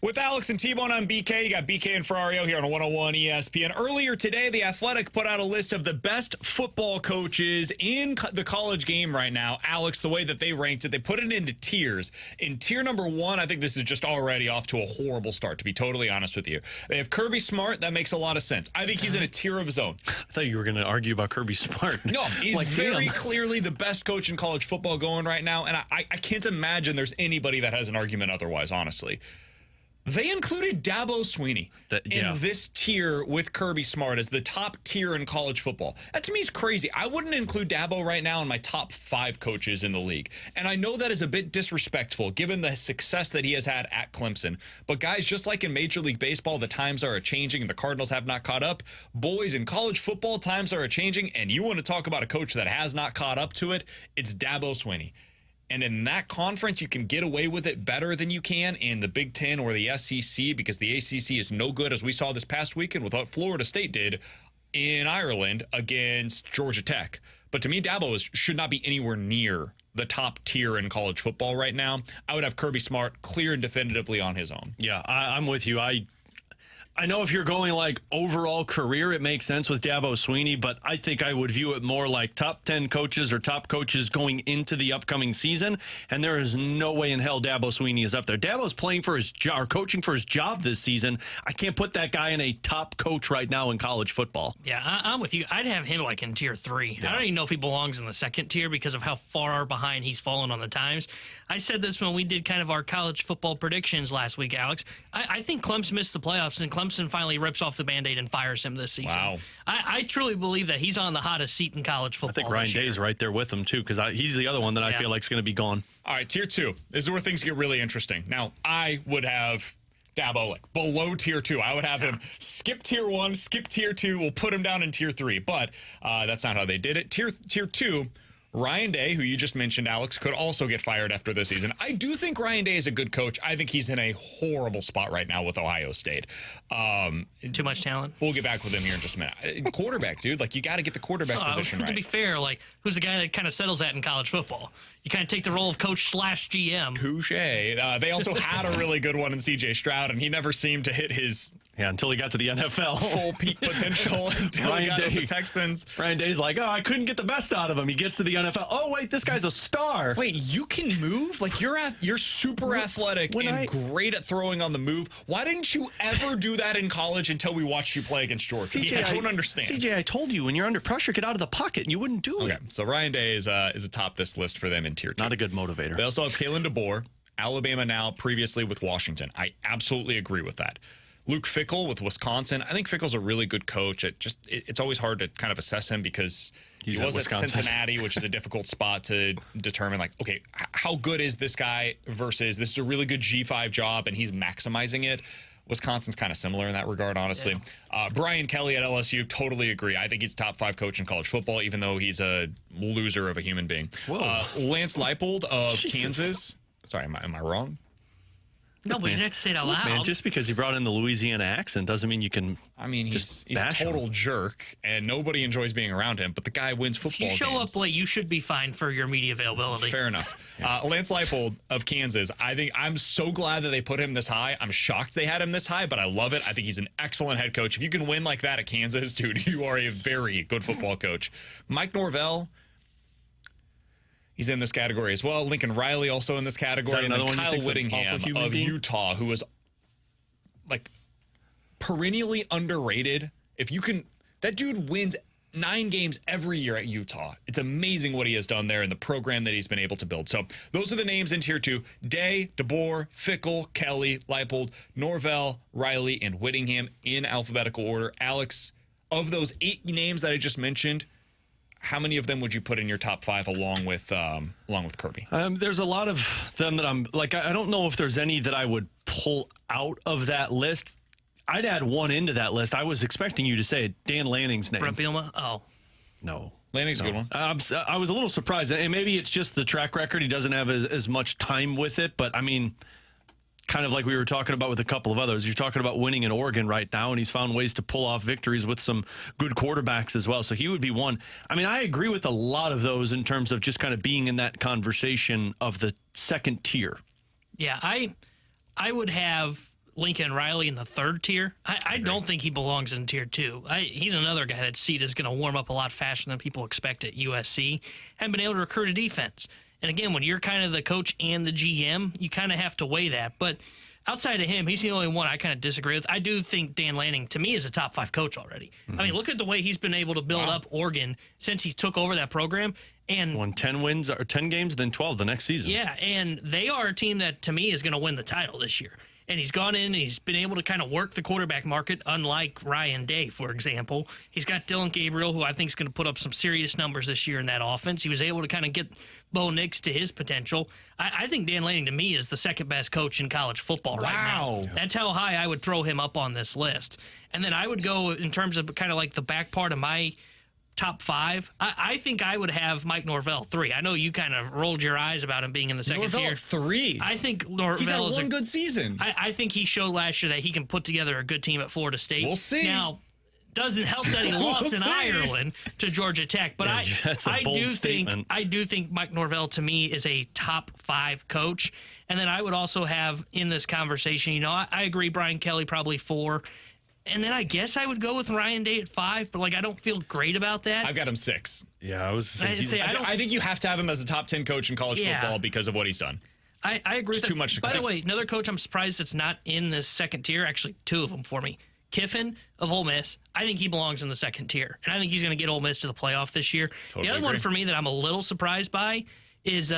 With Alex and T-Bone on BK, you got BK and Ferrario here on 101 ESPN. Earlier today, The Athletic put out a list of the best football coaches in the college game right now. Alex, the way that they ranked it, they put it into tiers. In tier number 1, I think this is just already off to a horrible start, to be totally honest with you. They have Kirby Smart. That makes a lot of sense. I think he's in a tier of his own. I thought you were going to argue about Kirby Smart. No, he's very clearly the best coach in college football going right now, and I can't imagine there's anybody that has an argument otherwise, honestly. They included Dabo Swinney in this tier with Kirby Smart as the top tier in college football. That to me is crazy. I wouldn't include Dabo right now in my top 5 coaches in the league. And I know that is a bit disrespectful given the success that he has had at Clemson. But guys, just like in Major League Baseball, the times are changing and the Cardinals have not caught up. Boys, in college football, times are changing. And you want to talk about a coach that has not caught up to it, it's Dabo Swinney. And in that conference, you can get away with it better than you can in the Big Ten or the SEC because the ACC is no good, as we saw this past weekend with what Florida State did in Ireland against Georgia Tech. But to me, Dabo should not be anywhere near the top tier in college football right now. I would have Kirby Smart clear and definitively on his own. Yeah, I'm with you. I know if you're going like overall career, it makes sense with Dabo Swinney, but I think I would view it more like top 10 coaches or top coaches going into the upcoming season, and there is no way in hell Dabo Swinney is up there. Dabo's playing for his job, or coaching for his job this season. I can't put that guy in a top coach right now in college football. Yeah, I'm with you. I'd have him like in tier 3. Yeah. I don't even know if he belongs in the second tier because of how far behind he's fallen on the times. I said this when we did kind of our college football predictions last week, Alex. I think Clemson missed the playoffs, and Clemson finally rips off the Band-Aid and fires him this season. Wow. I truly believe that he's on the hottest seat in college football. I think Ryan Day's right there with him, too, because he's the other one that I feel like is going to be gone. All right, tier 2. This is where things get really interesting. Now, I would have Dabo like below tier 2. I would have him skip tier 1, skip tier 2. We'll put him down in tier 3. But that's not how they did it. Tier 2, Ryan Day, who you just mentioned, Alex, could also get fired after this season. I do think Ryan Day is a good coach. I think he's in a horrible spot right now with Ohio State. Too much talent. We'll get back with him here in just a minute. Quarterback, dude. Like, you got to get the quarterback position right. To be fair, like, who's the guy that kind of settles that in college football? You kind of take the role of coach / GM. Touche. They also had a really good one in C.J. Stroud, and he never seemed to hit his until he got to the NFL. Full peak potential until he got to the Texans. Ryan Day's like, I couldn't get the best out of him. He gets to the NFL. Oh, wait, this guy's a star. Wait, you can move? Like, you're super athletic and great at throwing on the move. Why didn't you ever do that in college until we watched you play against Georgia? CJ, I don't understand. CJ, I told you, when you're under pressure, get out of the pocket, and you wouldn't do it. Okay, so Ryan Day is atop this list for them in tier 2. Not a good motivator. They also have Kalen DeBoer, Alabama now, previously with Washington. I absolutely agree with that. Luke Fickell with Wisconsin. I think Fickell's a really good coach. It's always hard to kind of assess him because he was at Cincinnati, which is a difficult spot to determine, like, okay, how good is this guy versus this is a really good G5 job and he's maximizing it. Wisconsin's kind of similar in that regard, honestly. Yeah. Brian Kelly at LSU, totally agree. I think he's top 5 coach in college football, even though he's a loser of a human being. Lance Leipold of Kansas. Sorry, am I wrong? No, but you didn't have to say it out loud. Man, just because he brought in the Louisiana accent doesn't mean you can. I mean, he's a total jerk, and nobody enjoys being around him. But the guy wins football games. If you show up late, you should be fine for your media availability. Fair enough. Lance Leipold of Kansas. I'm so glad that they put him this high. I'm shocked they had him this high, but I love it. I think he's an excellent head coach. If you can win like that at Kansas, dude, you are a very good football coach. Mike Norvell. He's in this category as well. Lincoln Riley also in this category. And then Kyle Whittingham of Utah, who was like perennially underrated. That dude wins 9 games every year at Utah. It's amazing what he has done there and the program that he's been able to build. So those are the names in tier 2. Day, DeBoer, Fickell, Kelly, Leipold, Norvell, Riley, and Whittingham in alphabetical order. Alex, of those 8 names that I just mentioned, how many of them would you put in your top 5 along with Kirby? There's a lot of them that I'm like, I don't know if there's any that I would pull out of that list. I'd add one into that list. I was expecting you to say Dan Lanning's name. Brett Bielema? Oh. No. Lanning's a good one. I was a little surprised. And maybe it's just the track record. He doesn't have as much time with it. But, I mean, kind of like we were talking about with a couple of others. You're talking about winning in Oregon right now, and he's found ways to pull off victories with some good quarterbacks as well. So he would be one. I mean, I agree with a lot of those in terms of just kind of being in that conversation of the second tier. Yeah, I would have Lincoln Riley in the 3rd tier. I don't think he belongs in tier 2. He's another guy that seat is going to warm up a lot faster than people expect at USC. Haven't been able to recruit a defense. And again, when you're kind of the coach and the GM, you kind of have to weigh that. But outside of him, he's the only one I kind of disagree with. I do think Dan Lanning, to me, is a top 5 coach already. Mm-hmm. I mean, look at the way he's been able to build up Oregon since he took over that program. And won 10 wins or 10 games, then 12 the next season. Yeah, and they are a team that, to me, is going to win the title this year. And he's gone in and he's been able to kind of work the quarterback market, unlike Ryan Day, for example. He's got Dylan Gabriel, who I think is going to put up some serious numbers this year in that offense. He was able to kind of get Bo Nix to his potential. I think Dan Lanning, to me, is the second best coach in college football right now. That's how high I would throw him up on this list. And then I would go in terms of kind of like the back part of my top 5. I think I would have Mike Norvell 3. I know you kind of rolled your eyes about him being in the second tier. Norvell 3. I think Norvell He's had one good season. I think he showed last year that he can put together a good team at Florida State. We'll see. Now, doesn't help that he lost in Ireland to Georgia Tech, but I do think Mike Norvell to me is a top 5 coach. And then I would also have in this conversation, I agree Brian Kelly probably 4. And then I guess I would go with Ryan Day at 5, but I don't feel great about that. I've got him 6. Yeah, I was saying I think you have to have him as a top 10 coach in college football because of what he's done. I agree with that. Too much success. By the way, another coach I'm surprised that's not in this second tier, actually 2 of them for me. Kiffin of Ole Miss, I think he belongs in the second tier. And I think he's going to get Ole Miss to the playoff this year. Totally the other agree. one for me that I'm a little surprised by is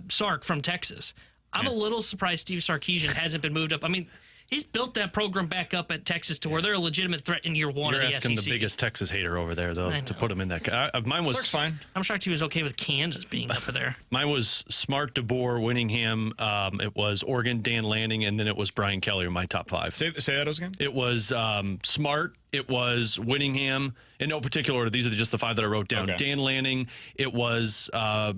Sark from Texas. I'm a little surprised Steve Sarkisian hasn't been moved up. I mean, he's built that program back up at Texas to where they're a legitimate threat in year 1 You're of the asking SEC. the biggest Texas hater over there, though, to put him in that. Mine was Sark's fine. I'm shocked he was okay with Kansas being up there. Mine was Smart, DeBoer, Winningham. It was Oregon, Dan Lanning, and then it was Brian Kelly in my top 5. Say that again. It was Smart. It was Winningham. In no particular order. These are just the 5 that I wrote down. Okay. Dan Lanning. It was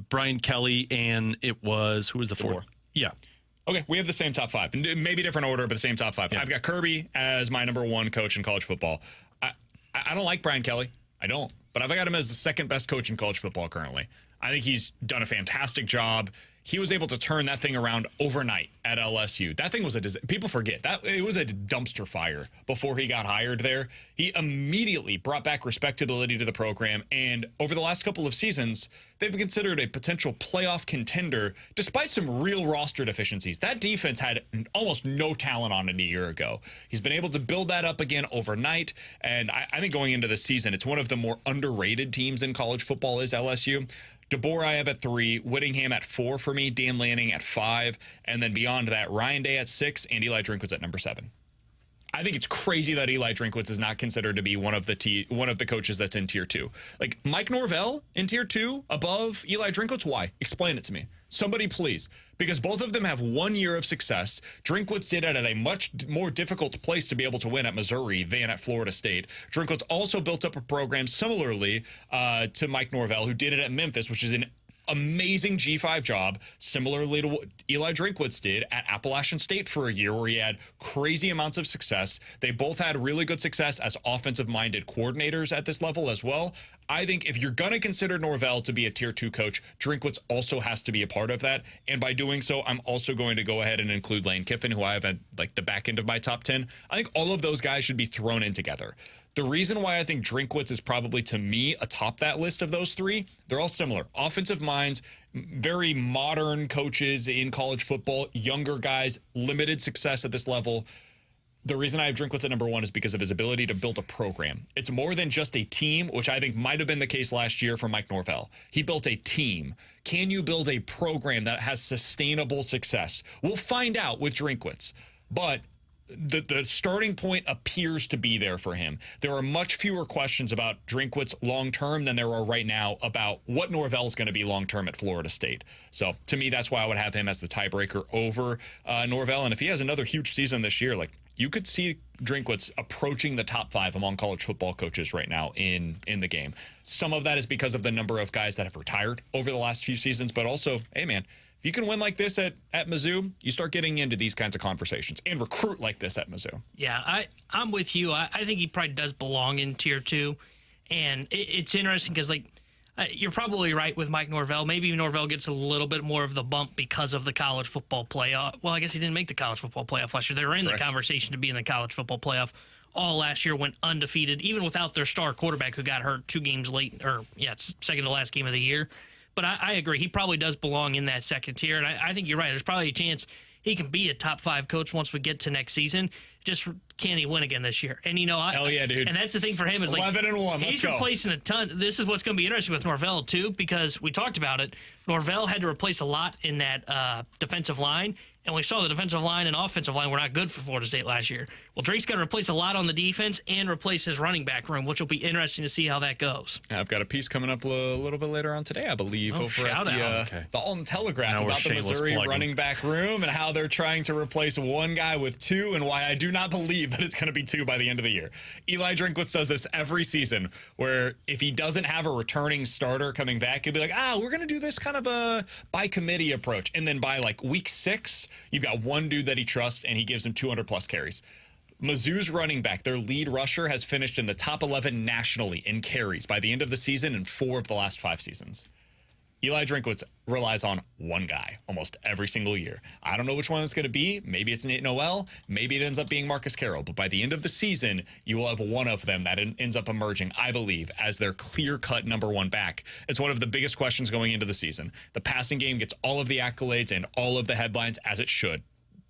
Brian Kelly, and it was, who was the 4th? DeBoer. Yeah. Okay, we have the same top 5. Maybe different order, but the same top 5. Yeah. I've got Kirby as my number 1 coach in college football. I don't like Brian Kelly. I don't. But I've got him as the second best coach in college football currently. I think he's done a fantastic job. He was able to turn that thing around overnight at LSU. That thing was people forget that it was a dumpster fire before he got hired there. He immediately brought back respectability to the program, and over the last couple of seasons, they've been considered a potential playoff contender despite some real roster deficiencies. That defense had almost no talent on it a year ago. He's been able to build that up again overnight, and I think going into the season, it's one of the more underrated teams in college football is LSU. DeBoer I have at 3, Whittingham at 4 for me, Dan Lanning at 5, and then beyond that, Ryan Day at 6, and Eli Drinkwitz at number 7. I think it's crazy that Eli Drinkwitz is not considered to be one of the coaches that's in tier 2. Like Mike Norvell in tier 2 above Eli Drinkwitz. Why? Explain it to me. Somebody please. Because both of them have 1 year of success. Drinkwitz did it at a much more difficult place to be able to win at Missouri than at Florida State. Drinkwitz also built up a program similarly to Mike Norvell, who did it at Memphis, which is an amazing G5 job, similarly to what Eli Drinkwitz did at Appalachian State for a year where he had crazy amounts of success. They both had really good success as offensive-minded coordinators at this level as well. I think if you're going to consider Norvell to be a tier 2 coach, Drinkwitz also has to be a part of that. And by doing so, I'm also going to go ahead and include Lane Kiffin, who I have at the back end of my top 10. I think all of those guys should be thrown in together. The reason why I think Drinkwitz is probably, to me, atop that list of those 3, they're all similar. Offensive minds, very modern coaches in college football, younger guys, limited success at this level. The reason I have Drinkwitz at number 1 is because of his ability to build a program. It's more than just a team, which I think might have been the case last year for Mike Norvell. He built a team. Can you build a program that has sustainable success? We'll find out with Drinkwitz. But the starting point appears to be there for him. There are much fewer questions about Drinkwitz long-term than there are right now about what Norvell's going to be long-term at Florida State. So to me, that's why I would have him as the tiebreaker over Norvell. And if he has another huge season this year, you could see Drinkwitz approaching the top 5 among college football coaches right now in the game. Some of that is because of the number of guys that have retired over the last few seasons, but also, hey man, if you can win like this at Mizzou, you start getting into these kinds of conversations and recruit like this at Mizzou. Yeah, I'm with you. I think he probably does belong in tier 2. And it's interesting because, you're probably right with Mike Norvell. Maybe Norvell gets a little bit more of the bump because of the college football playoff. Well, I guess he didn't make the college football playoff last year. They were in Correct. the conversation to be in the college football playoff all last year, went undefeated, even without their star quarterback who got hurt 2 games late, it's second to last game of the year. But I agree. He probably does belong in that second tier. And I think you're right. There's probably a chance he can be a top 5 coach once we get to next season. Just can he win again this year? And, hell yeah, dude. And that's the thing for him is 11-1. He's replacing a ton. This is what's going to be interesting with Norvell, too, because we talked about it. Norvell had to replace a lot in that defensive line. And we saw the defensive line and offensive line were not good for Florida State last year. Well, Drake's got to replace a lot on the defense and replace his running back room, which will be interesting to see how that goes. I've got a piece coming up a little bit later on today, I believe, over at the Alton Telegraph Now about the Missouri plugging. running back room and how they're trying to replace one guy with 2 and why I do not believe that it's going to be 2 by the end of the year. Eli Drinkwitz does this every season where if he doesn't have a returning starter coming back, he'll be like, we're going to do this kind of a by committee approach. And then by week 6, you've got one dude that he trusts and he gives him 200+ carries. Mizzou's running back, their lead rusher, has finished in the top 11 nationally in carries by the end of the season in 4 of the last 5 seasons. Eli Drinkwitz relies on one guy almost every single year. I don't know which one it's going to be. Maybe it's Nate Noel. Maybe it ends up being Marcus Carroll. But by the end of the season, you will have one of them that ends up emerging, I believe, as their clear-cut number one back. It's one of the biggest questions going into the season. The passing game gets all of the accolades and all of the headlines, as it should.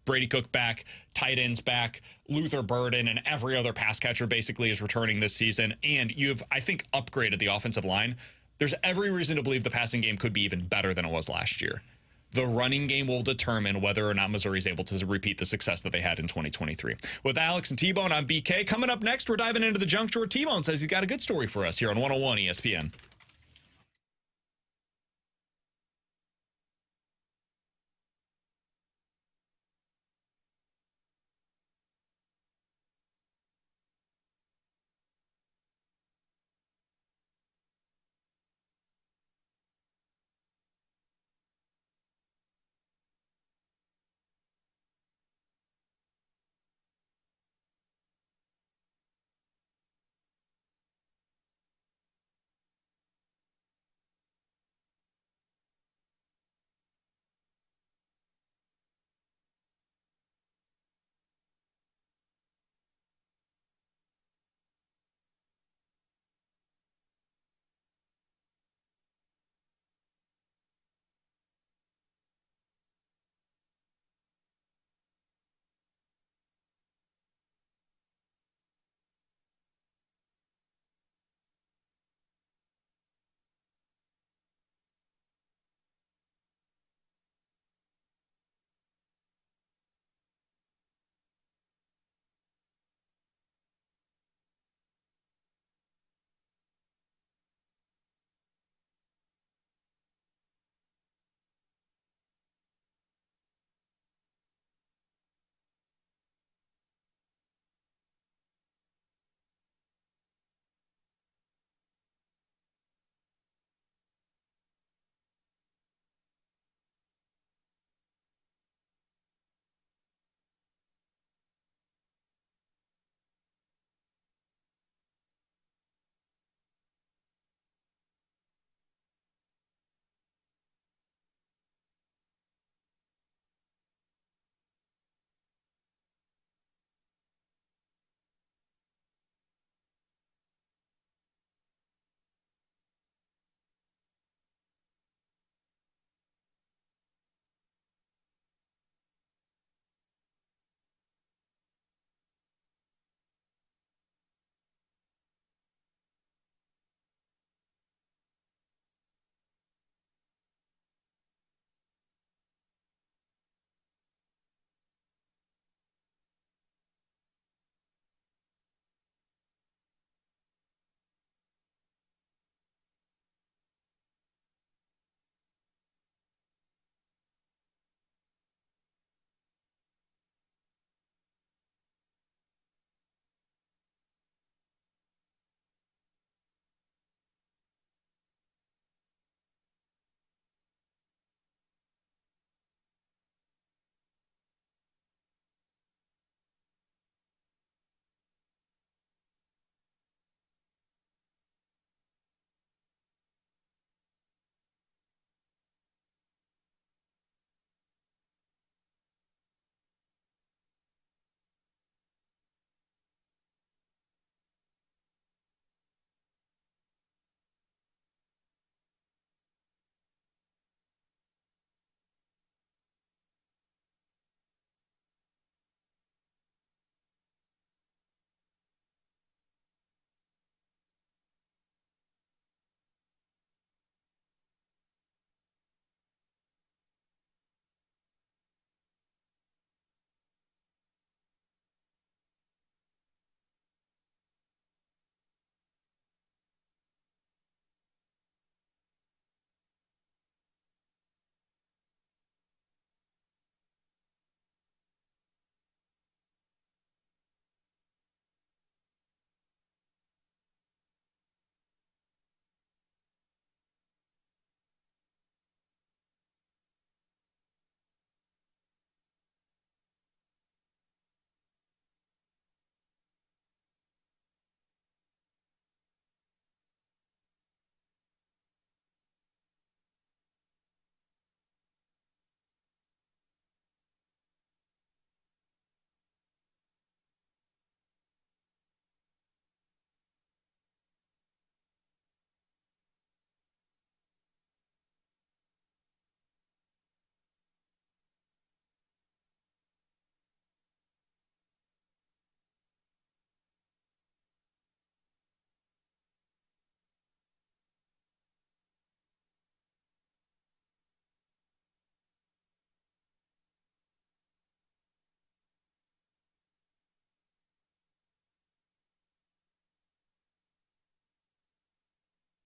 Brady Cook back, tight ends back, Luther Burden, and every other pass catcher basically is returning this season. And you've, I think, upgraded the offensive line. There's every reason to believe the passing game could be even better than it was last year. The running game will determine whether or not Missouri is able to repeat the success that they had in 2023. With Alex and T-Bone, I'm BK. Coming up next, we're diving into the junk drawer. T-Bone says he's got a good story for us here on 101 ESPN.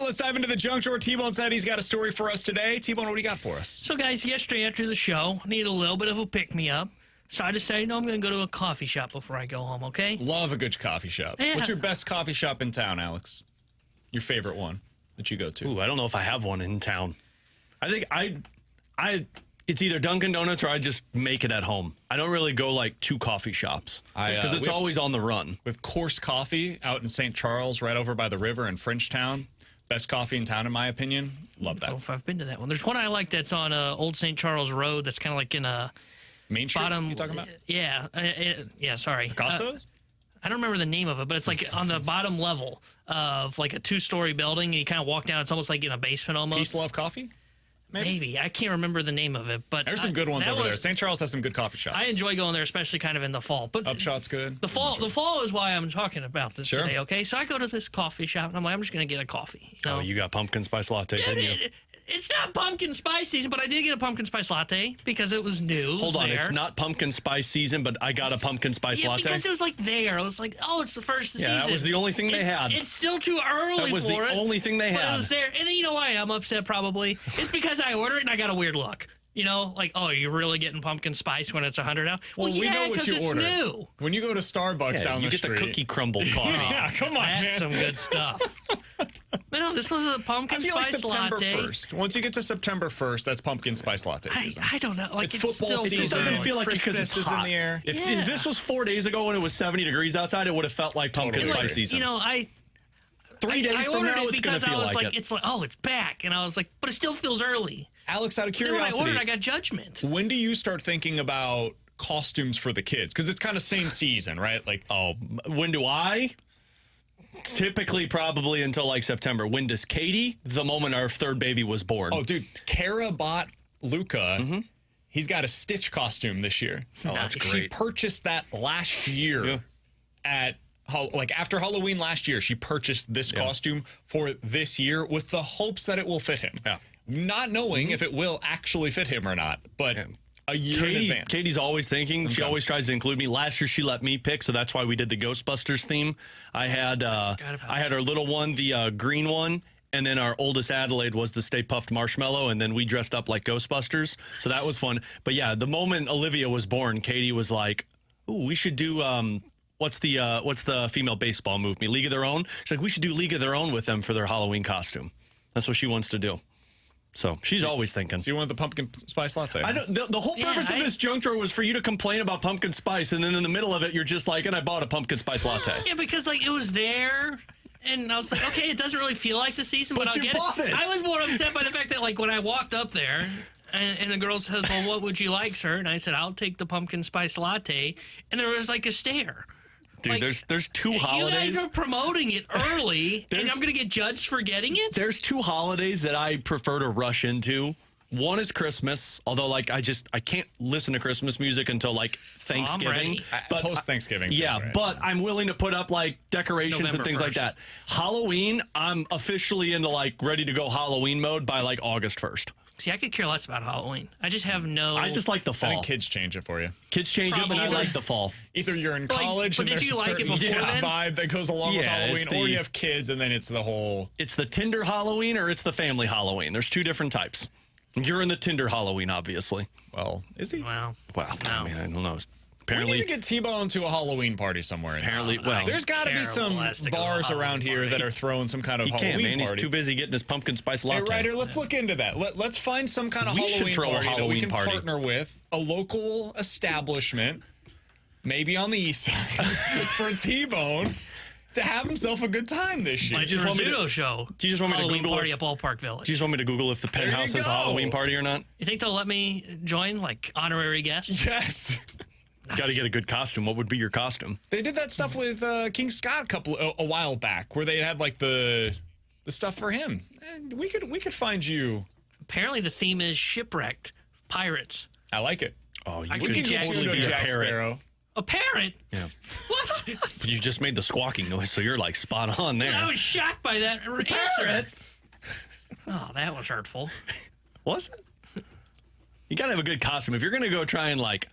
Let's dive into the junk drawer. T-Bone said he's got a story for us today. T-Bone, what do you got for us? So, guys, yesterday after the show, I needed a little bit of a pick-me-up. So I decided, I'm going to go to a coffee shop before I go home, okay? Love a good coffee shop. Yeah. What's your best coffee shop in town, Alex? Your favorite one that you go to? Ooh, I don't know if I have one in town. I think it's either Dunkin' Donuts or I just make it at home. I don't really go like to coffee shops because it's always on the run. With Course Coffee out in St. Charles, right over by the river in Frenchtown. Best coffee in town, in my opinion. Love that. I don't know if I've been to that one. There's one I like that's on Old St. Charles Road that's kind of like in a Main Street, bottom. you talking about? Yeah. Yeah, sorry. Picasso? I don't remember the name of it, but it's like on the bottom level of like a 2-story building. And you kind of walk down. It's almost like in a basement almost. Peace, Love Coffee? Maybe. I can't remember the name of it. But there's some good ones over there. St. Charles has some good coffee shops. I enjoy going there, especially kind of in the fall. But Upshot's good. The fall is why I'm talking about this today, okay? So I go to this coffee shop, and I'm like, I'm just going to get a coffee. You know? Oh, you got pumpkin spice latte, didn't you? It's not pumpkin spice season, but I did get a pumpkin spice latte because it was new. Hold on, it's not pumpkin spice season, but I got a pumpkin spice latte. Because it was like there. I was like, oh, it's the first of the season. Yeah, that was the only thing they had. It's still too early for it. That was the only thing they had. But it was there. And then you know why I'm upset probably? It's because I ordered it and I got a weird look. You know, like, oh, you're really getting pumpkin spice when it's 100 out? Well, we know what you ordered. New. When you go to Starbucks down the street. You get the cookie crumble coffee. Yeah, come on, That's some good stuff. But no, this was a pumpkin spice September latte. 1st. Once you get to September 1st, that's pumpkin spice latte season. I don't know. Like, it's football still season. It just doesn't feel like because Christmas it's hot. in the air. If this was 4 days ago and it was 70 degrees outside, it would have felt like pumpkin spice season. You know, 3 days from now, it's going to feel like it. It's like, oh, it's back. And I was like, but it still feels early. Alex, out of Then when curiosity, I ordered, I got judgment. when do you start thinking about costumes for the kids? Because it's kind of same season, right? Like, oh, when do I? Typically, probably until like September. When does Katie? The moment our third baby was born. Oh, dude, Kara bought Luca. Mm-hmm. He's got a Stitch costume this year. Oh, that's great. She purchased that last year at after Halloween last year. She purchased this costume for this year with the hopes that it will fit him. Yeah. Not knowing if it will actually fit him or not, but a year in advance. Katie's always thinking. She always tries to include me. Last year, she let me pick, so that's why we did the Ghostbusters theme. I had our little one, the green one, and then our oldest Adelaide was the Stay Puft Marshmallow, and then we dressed up like Ghostbusters, so that was fun. But yeah, the moment Olivia was born, Katie was like, "Ooh, we should do what's the female baseball movie, League of Their Own?" She's like, "We should do League of Their Own with them for their Halloween costume." That's what she wants to do. So she's always thinking. So you want the pumpkin spice latte? I don't, the whole purpose of this junk drawer was for you to complain about pumpkin spice, and then in the middle of it, you're just like, and I bought a pumpkin spice latte. Yeah, because like it was there, and I was like, okay, it doesn't really feel like the season, but I'll get it. I was more upset by the fact that like when I walked up there, and the girl says, well, what would you like, sir? And I said, I'll take the pumpkin spice latte, and there was like a stare. Dude, like, there's two holidays. You guys are promoting it early, and I'm going to get judged for getting it? There's two holidays that I prefer to rush into. One is Christmas, although like I can't listen to Christmas music until like Thanksgiving. But post Thanksgiving. Yeah, right. but I'm willing to put up like decorations November and things 1st. like that. Halloween, I'm officially into like ready to go Halloween mode by like August 1st. See, I could care less about Halloween. I just have no... I just like the fall. I think kids change it for you. Kids change it, but I like the fall. Either you're in college and there's a certain vibe that goes along with Halloween, or you have kids and then it's the whole... It's the Tinder Halloween or it's the family Halloween. There's two different types. You're in the Tinder Halloween, obviously. Well, is he? Well, I mean, I don't know. We need to get T-Bone to a Halloween party somewhere. Apparently, well, there's got to be some bars around here that are throwing some kind of Halloween party. He's too busy getting his pumpkin spice latte. Hey, Ryder, let's look into that. Let's find some kind of Halloween party that we can partner with a local establishment, maybe on the east side, for T-Bone to have himself a good time this year. Like the Rizzuto show. Do you just want me to Halloween Google party at Ballpark Village? Do you just want me to Google if the penthouse has a Halloween party or not? You think they'll let me join, like honorary guest? Yes. Nice. Got to get a good costume. What would be your costume? They did that stuff with King Scott a while back, where they had like the stuff for him. We could find you. Apparently, the theme is shipwrecked pirates. I like it. Oh, you could totally be Jack Sparrow. A parrot? Yeah. What? You just made the squawking noise, so you're like spot on there. I was shocked by that answer. Oh, that was hurtful. Was it? You got to have a good costume. If you're going to go try and like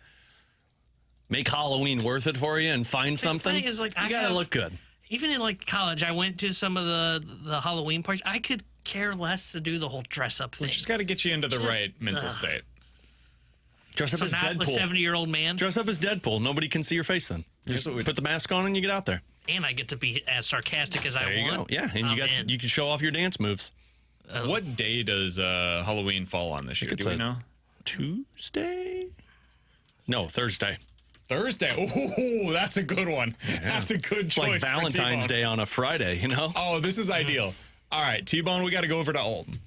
make Halloween worth it for you and find something, thing is, like, you got to look good. even in like college, I went to some of the Halloween parties. I could care less to do the whole dress up thing. We just got to get you into the right mental state. Dress up as not Deadpool. a 70-year-old man. Dress up as Deadpool. Nobody can see your face then. You just put the mask on and you get out there. And I get to be as sarcastic as I want. Go. Yeah, and you can show off your dance moves. What day does Halloween fall on this year? Do we know? Tuesday? No, Thursday. Thursday. Oh, that's a good one. Yeah. That's a good choice. Like Valentine's Day on a Friday, you know? Oh, this is ideal. All right, T-Bone, we got to go over to Alton.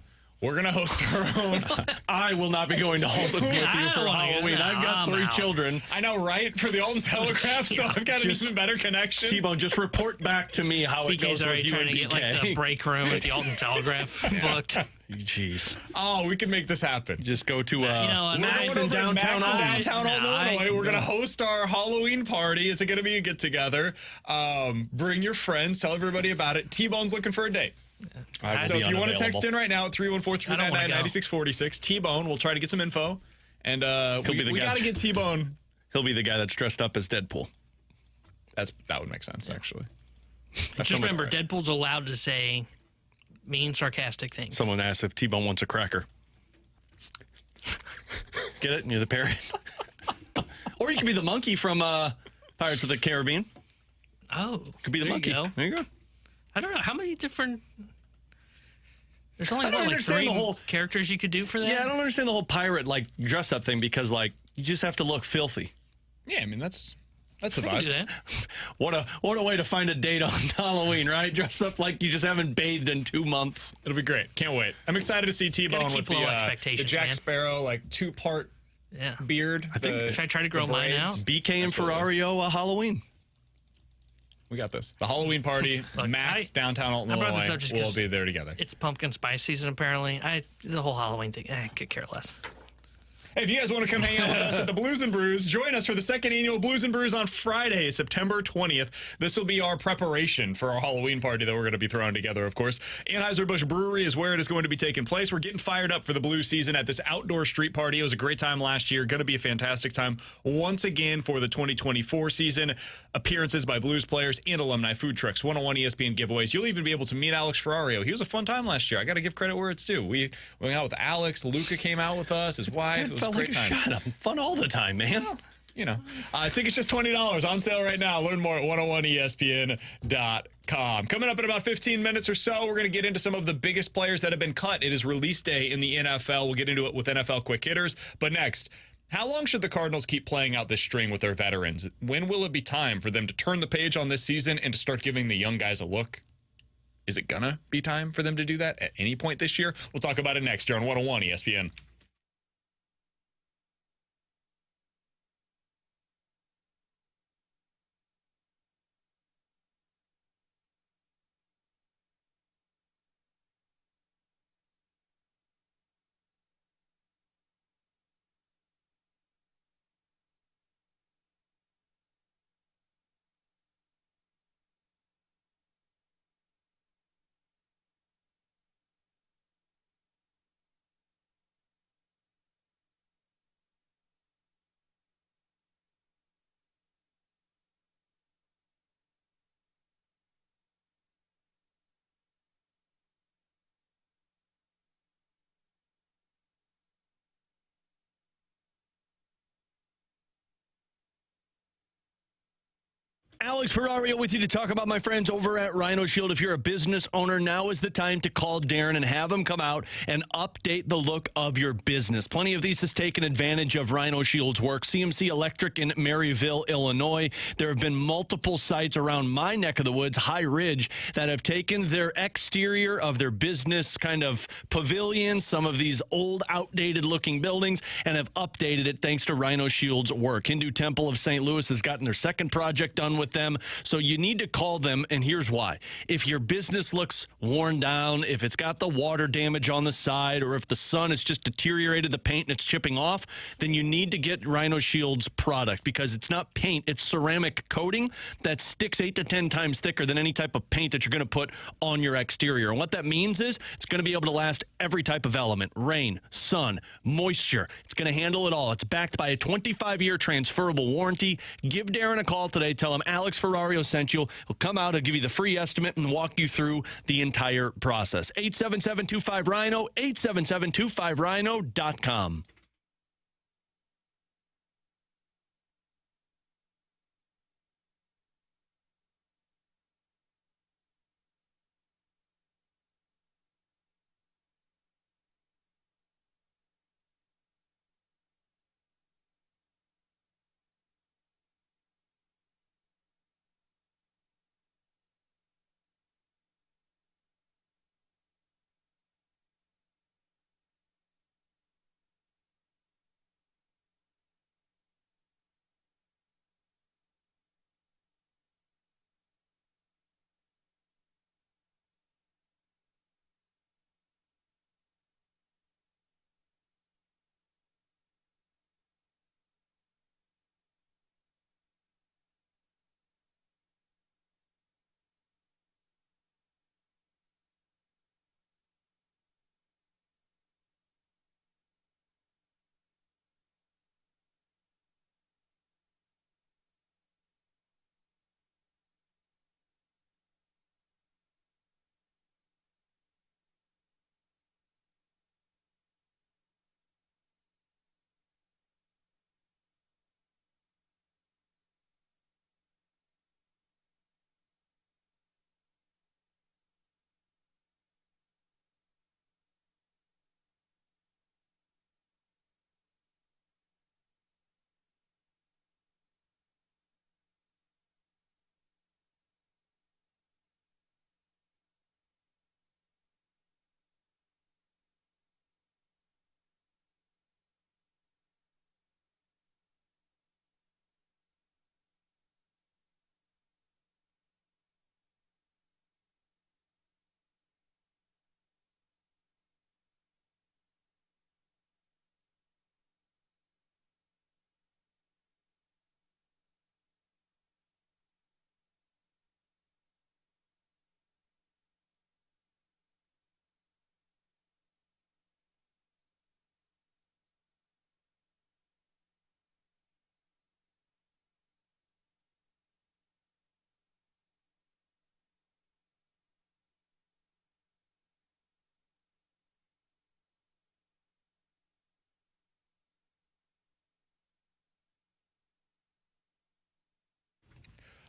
We're going to host our own. I will not be going to Alton with you for Halloween. I've got 3 children. I know, right? For the Alton Telegraph, so I've got an even better connection. T-Bone, just report back to me how it goes with you and BK. Trying to get like the break room at the Alton Telegraph booked. Jeez. Oh, we can make this happen. Just go to Max in downtown Illinois. We're going to host our Halloween party. It's going to be a get-together. Bring your friends. Tell everybody about it. T-Bone's looking for a date. So if you want to text in right now at 314-399-9646, T-Bone, we'll try to get some info. And we got to get T-Bone. He'll be the guy that's dressed up as Deadpool. That would make sense, actually. Just remember, Deadpool's allowed to say mean, sarcastic things. Someone asked if T-Bone wants a cracker. Get it? You're the parrot. Or you could be the monkey from Pirates of the Caribbean. Oh. Could be the monkey. There you go. I don't know. How many different... There's only like 3 characters you could do for that? Yeah, I don't understand the whole pirate dress-up thing because you just have to look filthy. Yeah, I mean, that's the vibe. Do that. What a way to find a date on Halloween, right? Dress up like you just haven't bathed in 2 months. It'll be great. Can't wait. I'm excited to see T-Bone with the Jack Sparrow, 2-part beard. Should I try to grow mine out? BK and Ferrario Halloween. We got this. The Halloween party, Max, downtown Alton, Illinois. We'll be there together. It's pumpkin spice season, apparently. The whole Halloween thing, I could care less. Hey, if you guys want to come hang out with us at the Blues and Brews, join us for the 2nd annual Blues and Brews on Friday, September 20th. This will be our preparation for our Halloween party that we're going to be throwing together, of course. Anheuser-Busch Brewery is where it is going to be taking place. We're getting fired up for the Blues season at this outdoor street party. It was a great time last year. Going to be a fantastic time once again for the 2024 season. Appearances by Blues players and alumni, food trucks, one-on-one ESPN giveaways. You'll even be able to meet Alex Ferrario. He was a fun time last year. I got to give credit where it's due. We went out with Alex. Luca came out with us, his wife. It was a great time. Shut up. Fun all the time, man. Tickets just $20 on sale right now. Learn more at 101ESPN.com. Coming up in about 15 minutes or so, we're going to get into some of the biggest players that have been cut. It is release day in the NFL. We'll get into it with NFL quick hitters. But next, how long should the Cardinals keep playing out this string with their veterans? When will it be time for them to turn the page on this season and to start giving the young guys a look? Is it gonna be time for them to do that at any point this year? We'll talk about it next here on 101 ESPN. Alex Ferrario with you to talk about my friends over at Rhino Shield. If you're a business owner, now is the time to call Darren and have him come out and update the look of your business. Plenty of these has taken advantage of Rhino Shield's work. CMC Electric in Maryville, Illinois. There have been multiple sites around my neck of the woods, High Ridge, that have taken their exterior of their business kind of pavilion, some of these old, outdated looking buildings, and have updated it thanks to Rhino Shield's work. Hindu Temple of St. Louis has gotten their second project done with them. So you need to call them, and here's why. If your business looks worn down, if it's got the water damage on the side, or if the sun has just deteriorated the paint and it's chipping off, then you need to get Rhino Shield's product, because it's not paint, it's ceramic coating that sticks 8 to 10 times thicker than any type of paint that you're going to put on your exterior. And what that means is it's going to be able to last every type of element: rain, sun, moisture. It's going to handle it all. It's backed by a 25-year transferable warranty. Give Darren a call today. Tell him Alex Alex Ferrario sent you. He'll come out, he'll give you the free estimate and walk you through the entire process. 877-25-RHINO, 877-25RHINO.com.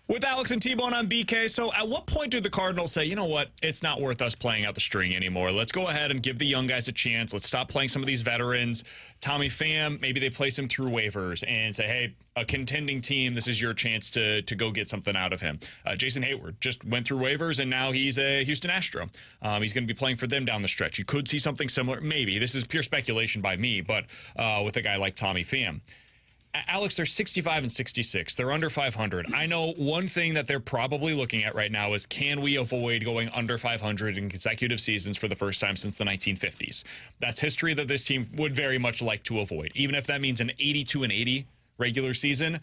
With Alex and T-Bone on BK, so at what point do the Cardinals say, you know what, it's not worth us playing out the string anymore. Let's go ahead and give the young guys a chance. Let's stop playing some of these veterans. Tommy Pham, maybe they place him through waivers and say, hey, a contending team, this is your chance to go get something out of him. Jason Hayward just went through waivers, and now he's a Houston Astro. He's going to be playing for them down the stretch. You could see something similar. Maybe. This is pure speculation by me, but with a guy like Tommy Pham. Alex, they're 65 and 66. They're under 500. I know one thing that they're probably looking at right now is, can we avoid going under 500 in consecutive seasons for the first time since the 1950s? That's history that this team would very much like to avoid. Even if that means an 82 and 80 regular season,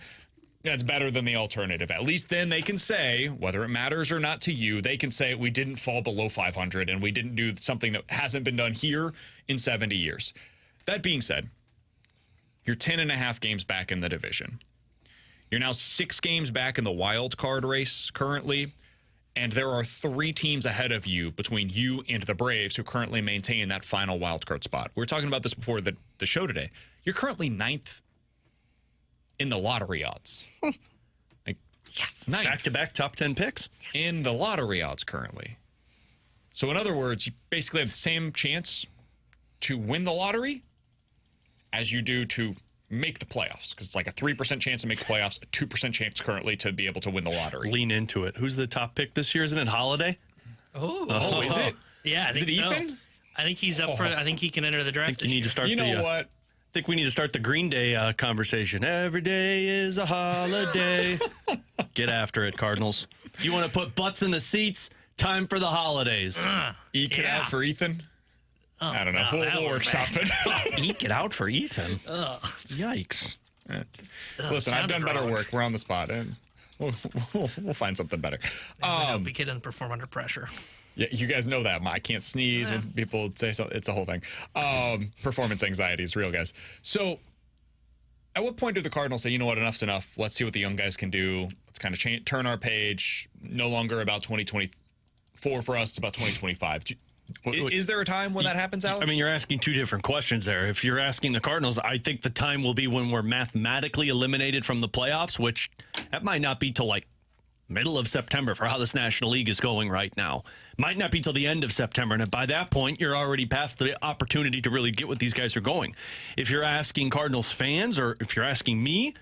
that's better than the alternative. At least then they can say, whether it matters or not to you, they can say we didn't fall below 500 and we didn't do something that hasn't been done here in 70 years. That being said, you're 10.5 games back in the division. You're now 6 games back in the wild card race currently, and there are 3 teams ahead of you between you and the Braves who currently maintain that final wild card spot. We were talking about this before the show today. You're currently 9th in the lottery odds. Yes. Back-to-back top 10 picks. In the lottery odds currently. So in other words, you basically have the same chance to win the lottery as you do to make the playoffs, because it's like a 3% chance to make the playoffs, a 2% chance currently to be able to win the lottery. Lean into it. Who's the top pick this year? Isn't it Holiday? Oh, is it? Yeah, I think is it so. Ethan? I think he's up for. I think he can enter the draft. I think you need to start. You know what? I think we need to start the Green Day conversation. Every day is a holiday. Get after it, Cardinals. You want to put butts in the seats? Time for the holidays. Eke it out for Ethan. I don't know. We'll workshop it. Eke it out for Ethan. Yikes. Listen, I've done better work. We're on the spot, and we'll find something better. We couldn't perform under pressure. Yeah, you guys know that. I can't sneeze when people say so. It's a whole thing. Performance anxiety is real, guys. So at what point do the Cardinals say, you know what, enough's enough. Let's see what the young guys can do. Let's kind of turn our page. No longer about 2024 for us. It's about 2025. Is there a time when that happens, Alex? I mean, you're asking two different questions there. If you're asking the Cardinals, I think the time will be when we're mathematically eliminated from the playoffs, which that might not be till like middle of September for how this National League is going right now. Might not be till the end of September. And by that point, you're already past the opportunity to really get what these guys are going. If you're asking Cardinals fans, or if you're asking me,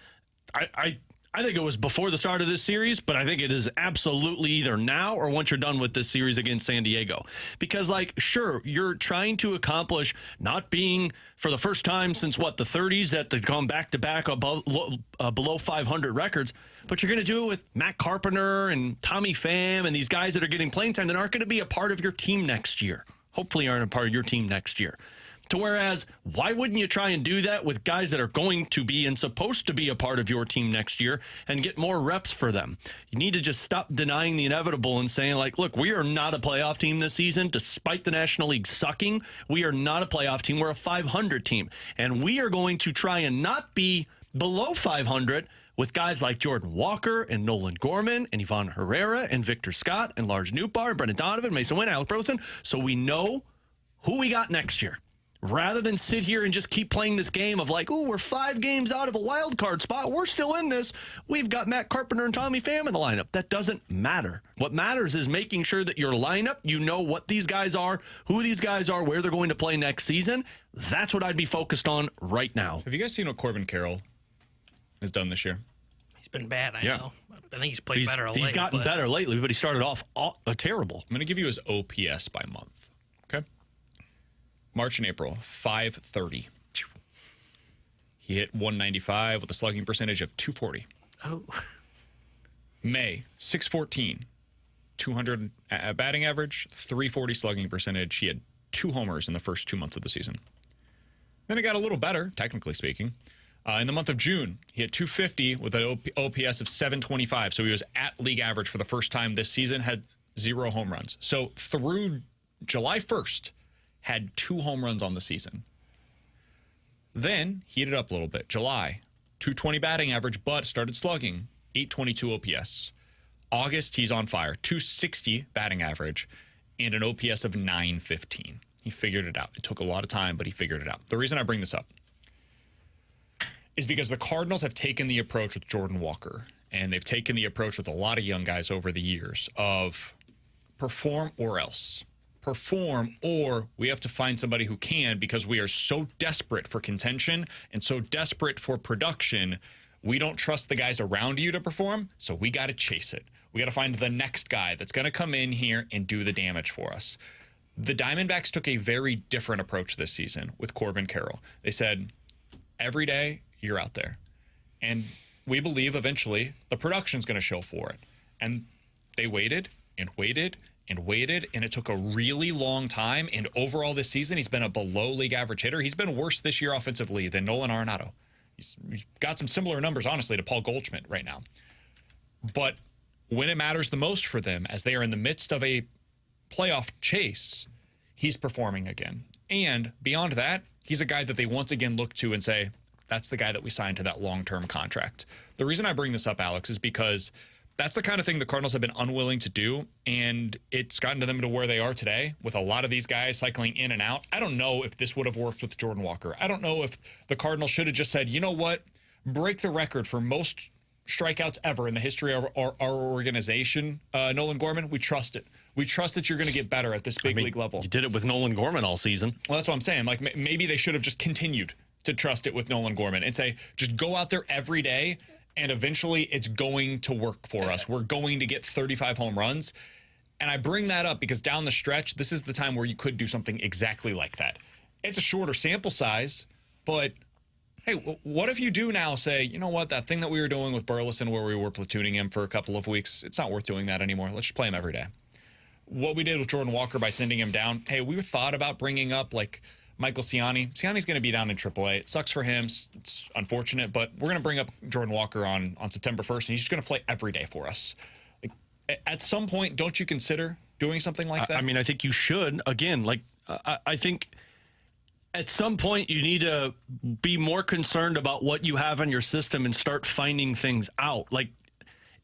I think it was before the start of this series, but I think it is absolutely either now or once you're done with this series against San Diego. Because, like, sure, you're trying to accomplish not being, for the first time since, the 30s, that they've gone back-to-back below 500 records, but you're going to do it with Matt Carpenter and Tommy Pham and these guys that are getting playing time that aren't going to be a part of your team next year. Hopefully aren't a part of your team next year. To whereas, why wouldn't you try and do that with guys that are going to be and supposed to be a part of your team next year and get more reps for them? You need to just stop denying the inevitable and saying, like, look, we are not a playoff team this season. Despite the National League sucking, we are not a playoff team. We're a 500 team. And we are going to try and not be below 500 with guys like Jordan Walker and Nolan Gorman and Ivan Herrera and Victor Scott and Lars Nootbaar, Brendan Donovan, Masyn Winn, Alec Burleson, so we know who we got next year. Rather than sit here and just keep playing this game of like, oh, we're 5 games out of a wild card spot. We're still in this. We've got Matt Carpenter and Tommy Pham in the lineup. That doesn't matter. What matters is making sure that your lineup, you know what these guys are, who these guys are, where they're going to play next season. That's what I'd be focused on right now. Have you guys seen what Corbin Carroll has done this year? He's been bad, I know. I think he's played better lately. He's gotten better lately, but he started off terrible. I'm going to give you his OPS by month. Okay? March and April, 530. He hit 195 with a slugging percentage of 240. Oh. May, 614. 200 batting average, 340 slugging percentage. He had 2 homers in the first 2 months of the season. Then it got a little better, technically speaking. In the month of June, he hit 250 with an OPS of 725. So he was at league average for the first time this season, had 0 home runs. So through July 1st, had 2 home runs on the season. Then heated up a little bit. July, 220 batting average, but started slugging, 822 OPS. August, he's on fire, 260 batting average, and an OPS of 915. He figured it out. It took a lot of time, but he figured it out. The reason I bring this up is because the Cardinals have taken the approach with Jordan Walker, and they've taken the approach with a lot of young guys over the years of perform or else. Perform, or we have to find somebody who can, because we are so desperate for contention and so desperate for production. We don't trust the guys around you to perform, so we got to chase it. We got to find the next guy that's going to come in here and do the damage for us. The Diamondbacks took a very different approach this season with Corbin Carroll. They said, every day you're out there. And we believe eventually the production's going to show for it. And they waited and waited and waited, and it took a really long time. And overall this season, he's been a below-league average hitter. He's been worse this year offensively than Nolan Arenado. He's got some similar numbers, honestly, to Paul Goldschmidt right now. But when it matters the most for them, as they are in the midst of a playoff chase, he's performing again. And beyond that, he's a guy that they once again look to and say, that's the guy that we signed to that long-term contract. The reason I bring this up, Alex, is because that's the kind of thing the Cardinals have been unwilling to do, and it's gotten to them to where they are today with a lot of these guys cycling in and out. I don't know if this would have worked with Jordan Walker. I don't know if the Cardinals should have just said, you know what, break the record for most strikeouts ever in the history of our organization, Nolan Gorman. We trust it. We trust that you're going to get better at this big league level. You did it with Nolan Gorman all season. Well, that's what I'm saying. Like, maybe they should have just continued to trust it with Nolan Gorman and say, just go out there every day, and eventually it's going to work for us. We're going to get 35 home runs. And I bring that up because down the stretch, this is the time where you could do something exactly like that. It's a shorter sample size, but hey, what if you do now say, you know what, that thing that we were doing with Burleson where we were platooning him for a couple of weeks, it's not worth doing that anymore. Let's just play him every day. What we did with Jordan Walker by sending him down, hey, we thought about bringing up like Michael Ciani. Ciani's going to be down in AAA. It sucks for him. It's unfortunate, but we're going to bring up Jordan Walker on September 1st, and he's just going to play every day for us. Like, at some point, don't you consider doing something like that? I mean, I think you should. Again, like, I think at some point you need to be more concerned about what you have in your system and start finding things out. Like,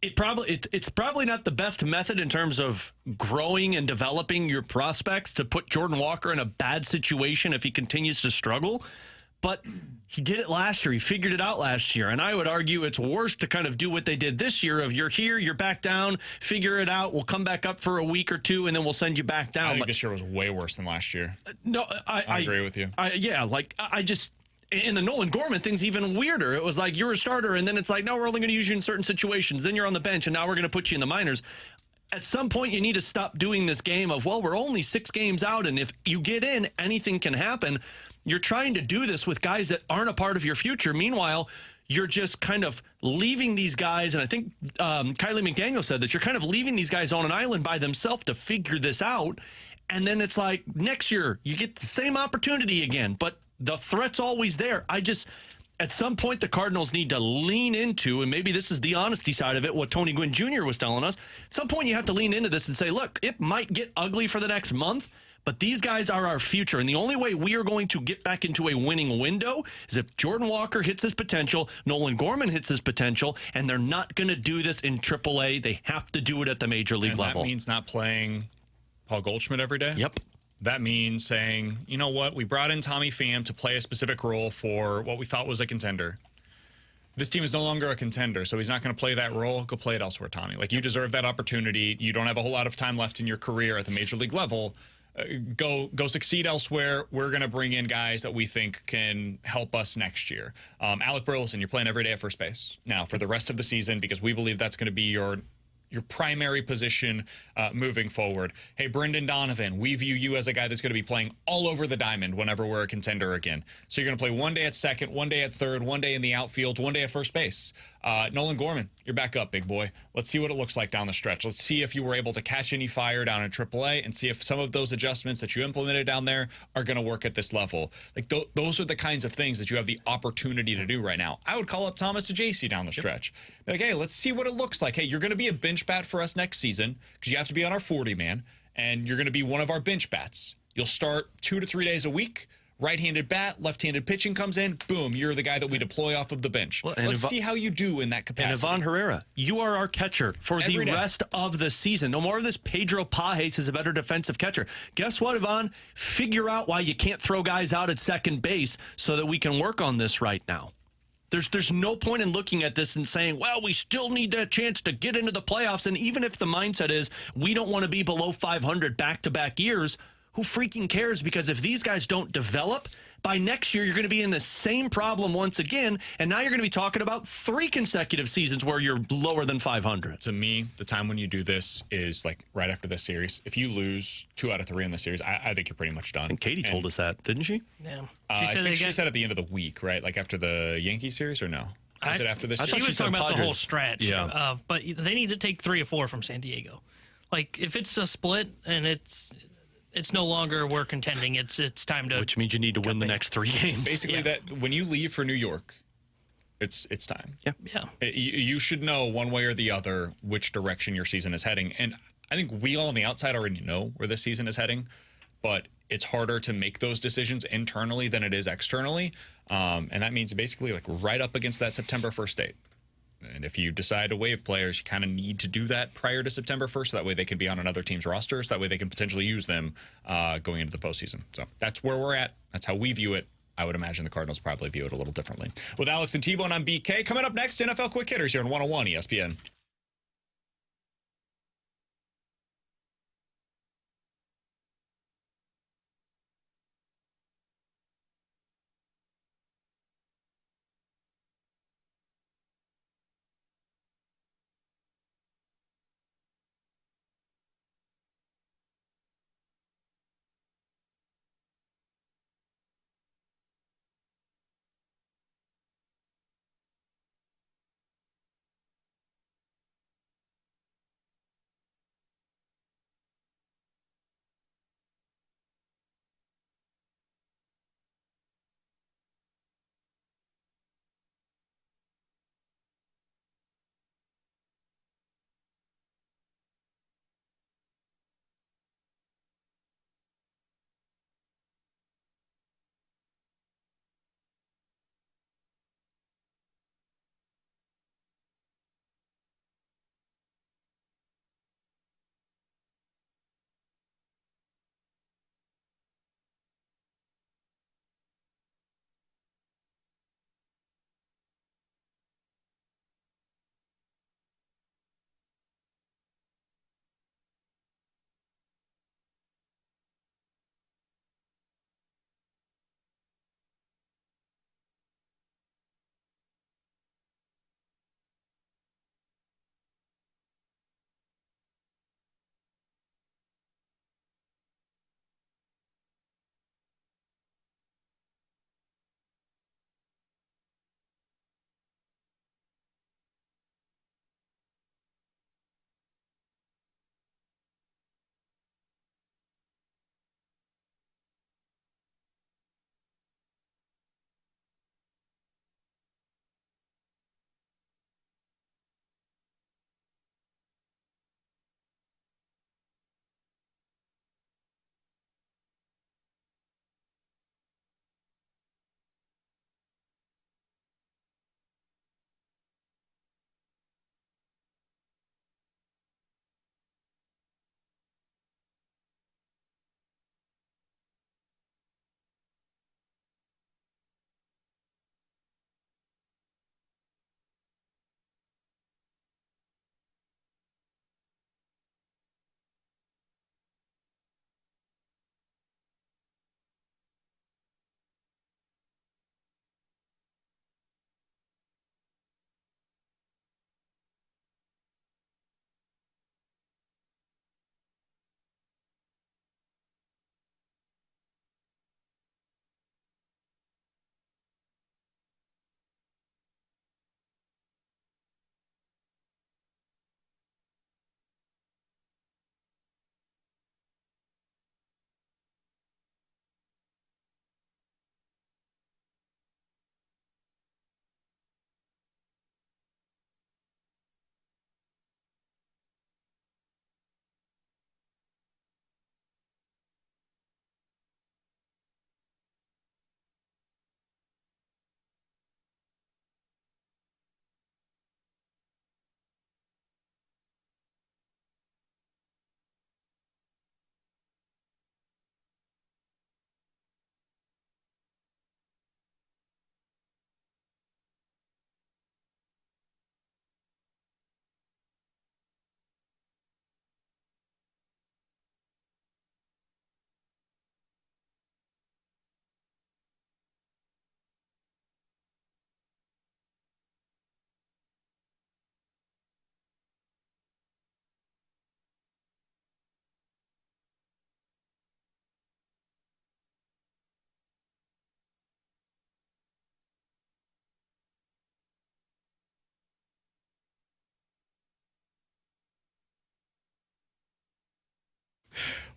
it's probably not the best method in terms of growing and developing your prospects to put Jordan Walker in a bad situation if he continues to struggle. But he did it last year. He figured it out last year. And I would argue it's worse to kind of do what they did this year of you're here, you're back down, figure it out. We'll come back up for a week or two, and then we'll send you back down. I think this year was way worse than last year. No, I agree with you. In the Nolan Gorman thing's even weirder. It was like you're a starter, and then it's like, no, we're only going to use you in certain situations. Then you're on the bench, and now we're going to put you in the minors. At some point, you need to stop doing this game of, well, we're only 6 games out, and if you get in, anything can happen. You're trying to do this with guys that aren't a part of your future. Meanwhile, you're just kind of leaving these guys, and I think Kylie McDaniel said that you're kind of leaving these guys on an island by themselves to figure this out. And then it's like next year, you get the same opportunity again, but the threat's always there. At some point, the Cardinals need to lean into, and maybe this is the honesty side of it, what Tony Gwynn Jr. was telling us. At some point, you have to lean into this and say, look, it might get ugly for the next month, but these guys are our future. And the only way we are going to get back into a winning window is if Jordan Walker hits his potential, Nolan Gorman hits his potential, and they're not going to do this in AAA. They have to do it at the major league level. That means not playing Paul Goldschmidt every day? Yep. That means saying, you know what, we brought in Tommy Pham to play a specific role for what we thought was a contender. This team is no longer a contender, so he's not going to play that role. Go play it elsewhere, Tommy. Like, you deserve that opportunity. You don't have a whole lot of time left in your career at the major league level. Go succeed elsewhere. We're going to bring in guys that we think can help us next year. Alec Burleson, you're playing every day at first base now for the rest of the season because we believe that's going to be your primary position moving forward. Hey, Brendan Donovan, we view you as a guy that's going to be playing all over the diamond whenever we're a contender again. So you're going to play one day at second, one day at third, one day in the outfield, one day at first base. Nolan Gorman, you're back up, big boy. Let's see what it looks like down the stretch. Let's see if you were able to catch any fire down in AAA and see if some of those adjustments that you implemented down there are going to work at this level. Like, those are the kinds of things that you have the opportunity to do right now. I would call up Thomas DeJacy down the stretch. Like, hey, let's see what it looks like. Hey, you're going to be a bench bat for us next season because you have to be on our 40-man, and you're going to be one of our bench bats. You'll start 2 to 3 days a week. Right-handed bat, left-handed pitching comes in, boom, you're the guy that we deploy off of the bench. Well, let's see how you do in that capacity. And Ivan Herrera, you are our catcher for the rest of the season. No more of this Pedro Pajes is a better defensive catcher. Guess what, Ivan? Figure out why you can't throw guys out at second base so that we can work on this right now. There's no point in looking at this and saying, well, we still need a chance to get into the playoffs. And even if the mindset is we don't want to be below 500 back-to-back years, who freaking cares? Because if these guys don't develop, by next year, you're going to be in the same problem once again. And now you're going to be talking about 3 consecutive seasons where you're lower than 500. To me, the time when you do this is like right after this series. If you lose 2 out of 3 in the series, I think you're pretty much done. And Katie told us that, didn't she? Yeah. She said at the end of the week, right? Like after the Yankees series or no? Was it after this series? She was talking about the whole stretch. Yeah. But they need to take 3 or 4 from San Diego. Like, if it's a split and it's no longer we're contending. It's time to. Which means you need to win the next 3 games. Basically, that when you leave for New York, it's time. Yeah. You should know one way or the other which direction your season is heading, and I think we all on the outside already know where this season is heading, but it's harder to make those decisions internally than it is externally, and that means basically like right up against that September 1st date. And if you decide to waive players, you kind of need to do that prior to September 1st. So that way they can be on another team's roster. So that way they can potentially use them going into the postseason. So that's where we're at. That's how we view it. I would imagine the Cardinals probably view it a little differently. With Alex and T-Bone on BK. Coming up next, NFL Quick Hitters here on 101 ESPN.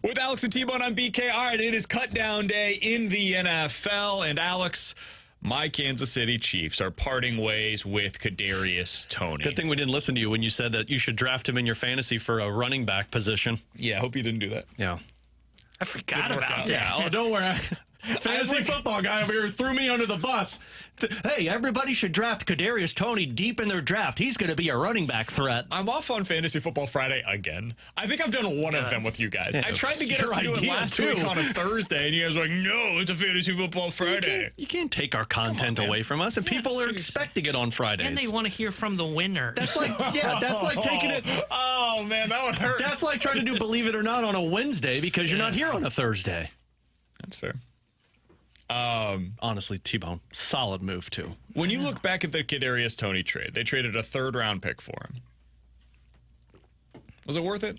With Alex and T-Bone on BK. All right, it is cut down day in the NFL. And Alex, my Kansas City Chiefs are parting ways with Kadarius Toney. Good thing we didn't listen to you when you said that you should draft him in your fantasy for a running back position. Yeah, I hope you didn't do that. Yeah. I forgot about that. Yeah. Oh, don't worry. Fantasy football guy over here threw me under the bus. Hey, everybody should draft Kadarius Toney deep in their draft. He's going to be a running back threat. I'm off on Fantasy Football Friday again. I think I've done one of them with you guys. I tried to get us to do it last week on a Thursday, and you guys were like, no, it's a Fantasy Football Friday. You can't take our content away from us, and people are expecting it on Fridays. And they want to hear from the winner. That's like, that's like taking it. Oh, man, that would hurt. That's like trying to do Believe It or Not on a Wednesday because you're not here on a Thursday. That's fair. Honestly, T-Bone, solid move too. When you look back at the Kadarius Toney trade, they traded a 3rd-round pick for him. Was it worth it?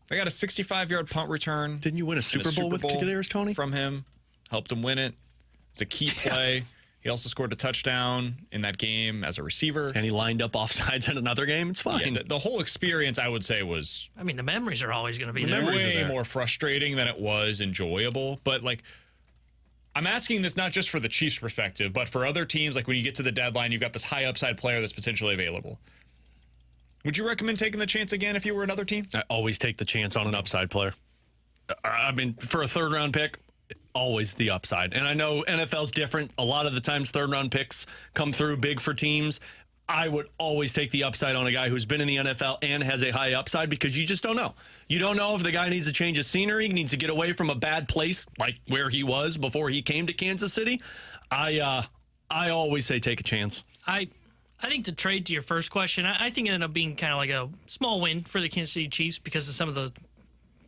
They got a 65-yard punt return. Didn't you win a Super Bowl with Kadarius Toney? From him. Helped him win it. It's a key play. He also scored a touchdown in that game as a receiver. And he lined up offsides in another game. It's fine. Yeah, the whole experience, I would say, was... I mean, the memories are always going to be there. Way more frustrating than it was enjoyable. But, like... I'm asking this not just for the Chiefs' perspective, but for other teams, like when you get to the deadline, you've got this high upside player that's potentially available. Would you recommend taking the chance again if you were another team? I always take the chance on an upside player. I mean, for a 3rd-round pick, always the upside. And I know NFL's different. A lot of the times 3rd-round picks come through big for teams. I would always take the upside on a guy who's been in the NFL and has a high upside because you just don't know. You don't know if the guy needs to change his scenery, needs to get away from a bad place like where he was before he came to Kansas City. I always say take a chance. I think to trade to your first question, I think it ended up being kind of like a small win for the Kansas City Chiefs because of some of the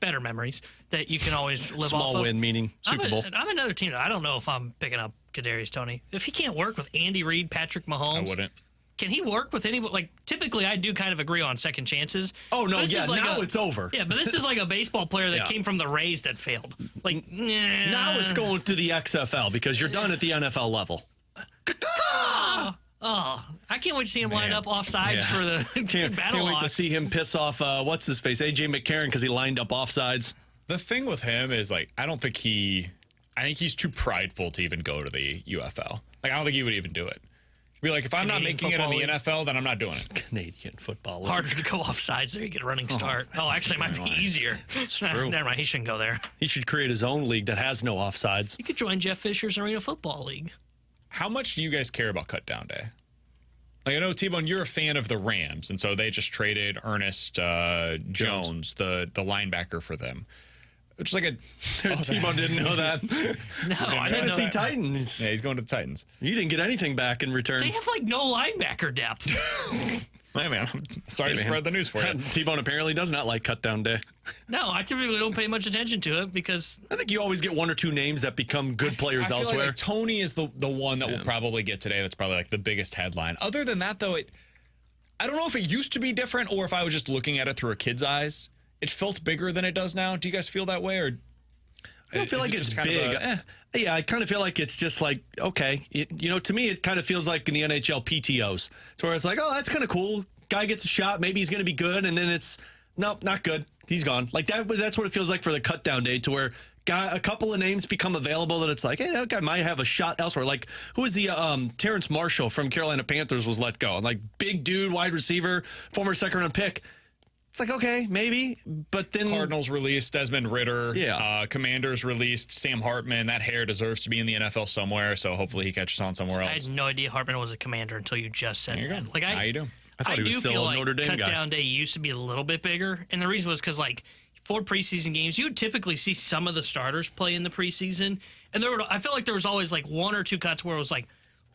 better memories that you can always live off of. Small win meaning Super Bowl. I'm another team that I don't know if I'm picking up Kadarius Toney. If he can't work with Andy Reid, Patrick Mahomes. I wouldn't. Can he work with anybody? Like, typically, I do kind of agree on second chances. Oh, no, yeah, like now it's over. Yeah, but this is like a baseball player that came from the Rays that failed. Like, now it's going to the XFL because you're done at the NFL level. Oh, I can't wait to see him line up offsides for the can't wait to see him piss off, what's his face, AJ McCarron, because he lined up offsides. The thing with him is, like, I think he's too prideful to even go to the UFL. Like, I don't think he would even do it. Be like, if I'm not making it in the NFL, then I'm not doing it. Canadian football. Harder to go offsides there. You get a running start. Oh, actually, it might be easier. It's true. Never mind. He shouldn't go there. He should create his own league that has no offsides. You could join Jeff Fisher's Arena Football League. How much do you guys care about cut down day? Like, I know, T-Bone, you're a fan of the Rams, and so they just traded Ernest Jones, the linebacker, for them. Which is like T-Bone didn't know that. No, I Tennessee know that. Titans. Yeah, he's going to the Titans. You didn't get anything back in return. They have like no linebacker depth. Hey, man, I'm sorry to spread the news for you. T-Bone apparently does not like cut down day. No, I typically don't pay much attention to it because I think you always get one or two names that become good players I feel elsewhere. Like Tony is the one that we'll probably get today. That's probably like the biggest headline. Other than that, though, I don't know if it used to be different or if I was just looking at it through a kid's eyes. It felt bigger than it does now. Do you guys feel that way, or? I don't feel like it's big. Yeah, I kind of feel like it's just like, okay. To me, it kind of feels like in the NHL PTOs. It's where it's like, oh, that's kind of cool. Guy gets a shot. Maybe he's going to be good. And then it's, nope, not good. He's gone. Like that's what it feels like for the cut down day, to where a couple of names become available that it's like, hey, that guy might have a shot elsewhere. Like, who was the Terrence Marshall from Carolina Panthers was let go. And like, big dude, wide receiver, former second-round pick. It's like, okay, maybe, but then... Cardinals released Desmond Ridder. Yeah. Commanders released Sam Hartman. That hair deserves to be in the NFL somewhere, so hopefully he catches on somewhere else. I had no idea Hartman was a Commander until you just said that. Like, How you doing? I thought he was still a Notre Dame guy. Cut down day used to be a little bit bigger, and the reason was because, like, for preseason games, you would typically see some of the starters play in the preseason, and I felt like there was always, like, one or two cuts where it was like,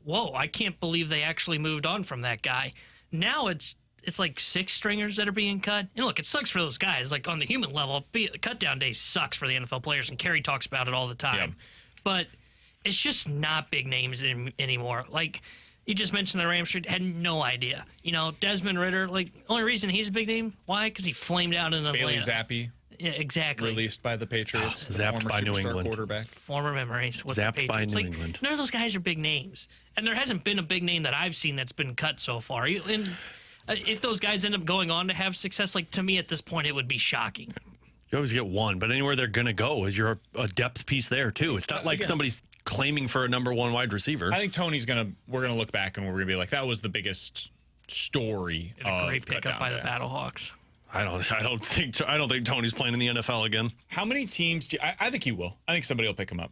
whoa, I can't believe they actually moved on from that guy. Now it's like six stringers that are being cut. And look, it sucks for those guys. Like, on the human level, cut down day sucks for the NFL players, and Kerry talks about it all the time. Yeah. But it's just not big names anymore. Like, you just mentioned the Rams, had no idea. Desmond Ridder, like, only reason he's a big name, why? Because he flamed out in Atlanta. Bailey Zappi. Yeah, exactly. Released by the Patriots. Zapped by New England. Quarterback. Former memories with Zapped the Patriots. by New England. None of those guys are big names. And there hasn't been a big name that I've seen that's been cut so far. And if those guys end up going on to have success, like, to me at this point, it would be shocking. You always get one, but anywhere they're going to go is you're a depth piece there, too. It's not like somebody's claiming for a number one wide receiver. I think we're going to look back and we're going to be like, that was the biggest story. A great pickup by the Battlehawks. I don't think Tony's playing in the NFL again. How many teams I think he will. I think somebody will pick him up.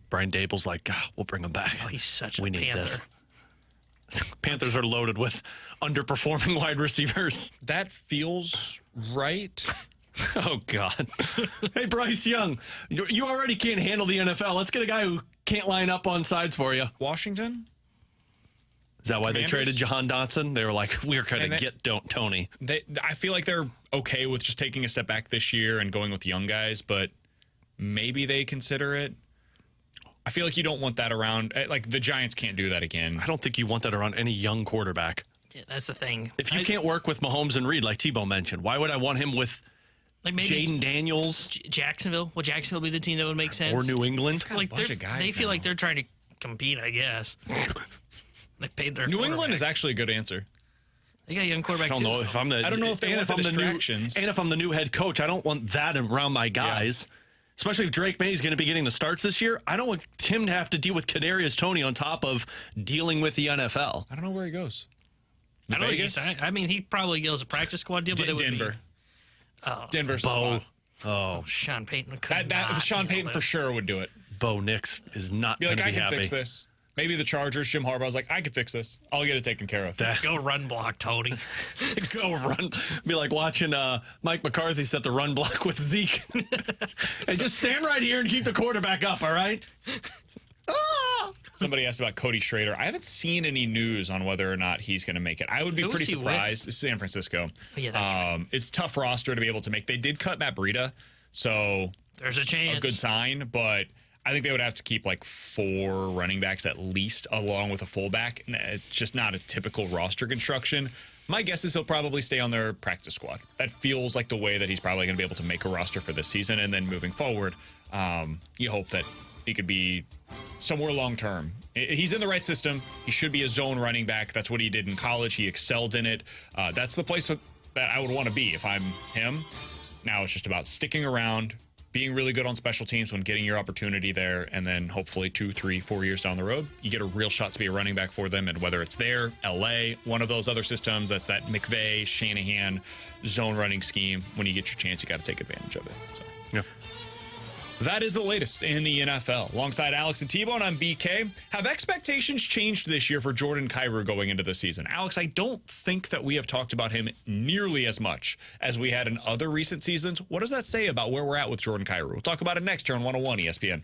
Brian Dable's like, we'll bring him back. Oh, he's such a We need Panther. this. Panthers are loaded with underperforming wide receivers. That feels right. Oh, God. Hey, Bryce Young, you already can't handle the NFL. Let's get a guy who can't line up on sides for you. Washington? Is that why Commanders? they traded Jahan Dotson? They were like, we're going to get Tony. I feel like they're okay with just taking a step back this year and going with young guys, but maybe they consider it. I feel like you don't want that around. Like, the Giants can't do that again. I don't think you want that around any young quarterback. Yeah, that's the thing. If you can't work with Mahomes and Reed, like Tebow mentioned, why would I want him with Jaden Daniels? Jacksonville? Will Jacksonville be the team that would make sense? Or New England? Like, they feel like they're trying to compete, I guess. They paid their New England is actually a good answer. They got a young quarterback, I don't know if I'm the. I don't know if they want the distractions. And if I'm the new head coach, I don't want that around my guys. Yeah. Especially if Drake May's going to be getting the starts this year. I don't want him to have to deal with Kadarius Toney on top of dealing with the NFL. I don't know where he goes. I don't know. I mean, he probably goes a practice squad deal, but it would Denver. Denver's Bo. spot. Oh, Sean Payton. Sean Payton for sure would do it. Bo Nix is not be going like, to be I happy. can fix this. Maybe the Chargers, Jim Harbaugh's like, I could fix this. I'll get it taken care of. Go run block, Tony. Go run. Be like watching Mike McCarthy set the run block with Zeke. And just stand right here and keep the quarterback up, all right? Somebody asked about Cody Schrader. I haven't seen any news on whether or not he's going to make it. I would be pretty surprised. San Francisco. Oh, yeah, that's right. It's a tough roster to be able to make. They did cut Matt Breida, so there's a chance. A good sign, but I think they would have to keep like 4 running backs at least, along with a fullback. It's just not a typical roster construction. My guess is he'll probably stay on their practice squad. That feels like the way that he's probably going to be able to make a roster for this season. And then moving forward, you hope that he could be somewhere long term. He's in the right system. He should be a zone running back. That's what he did in college. He excelled in it. That's the place that I would want to be if I'm him. Now it's just about sticking around, being really good on special teams when getting your opportunity there, and then hopefully 2, 3, 4 years down the road, you get a real shot to be a running back for them. And whether it's there, LA, one of those other systems, that's that McVay, Shanahan zone running scheme. When you get your chance, you got to take advantage of it. So, yeah. That is the latest in the NFL. Alongside Alex and T-Bone, I'm BK. Have expectations changed this year for Jordan Kyrou going into the season? Alex, I don't think that we have talked about him nearly as much as we had in other recent seasons. What does that say about where we're at with Jordan Kyrou? We'll talk about it next here on 101 ESPN.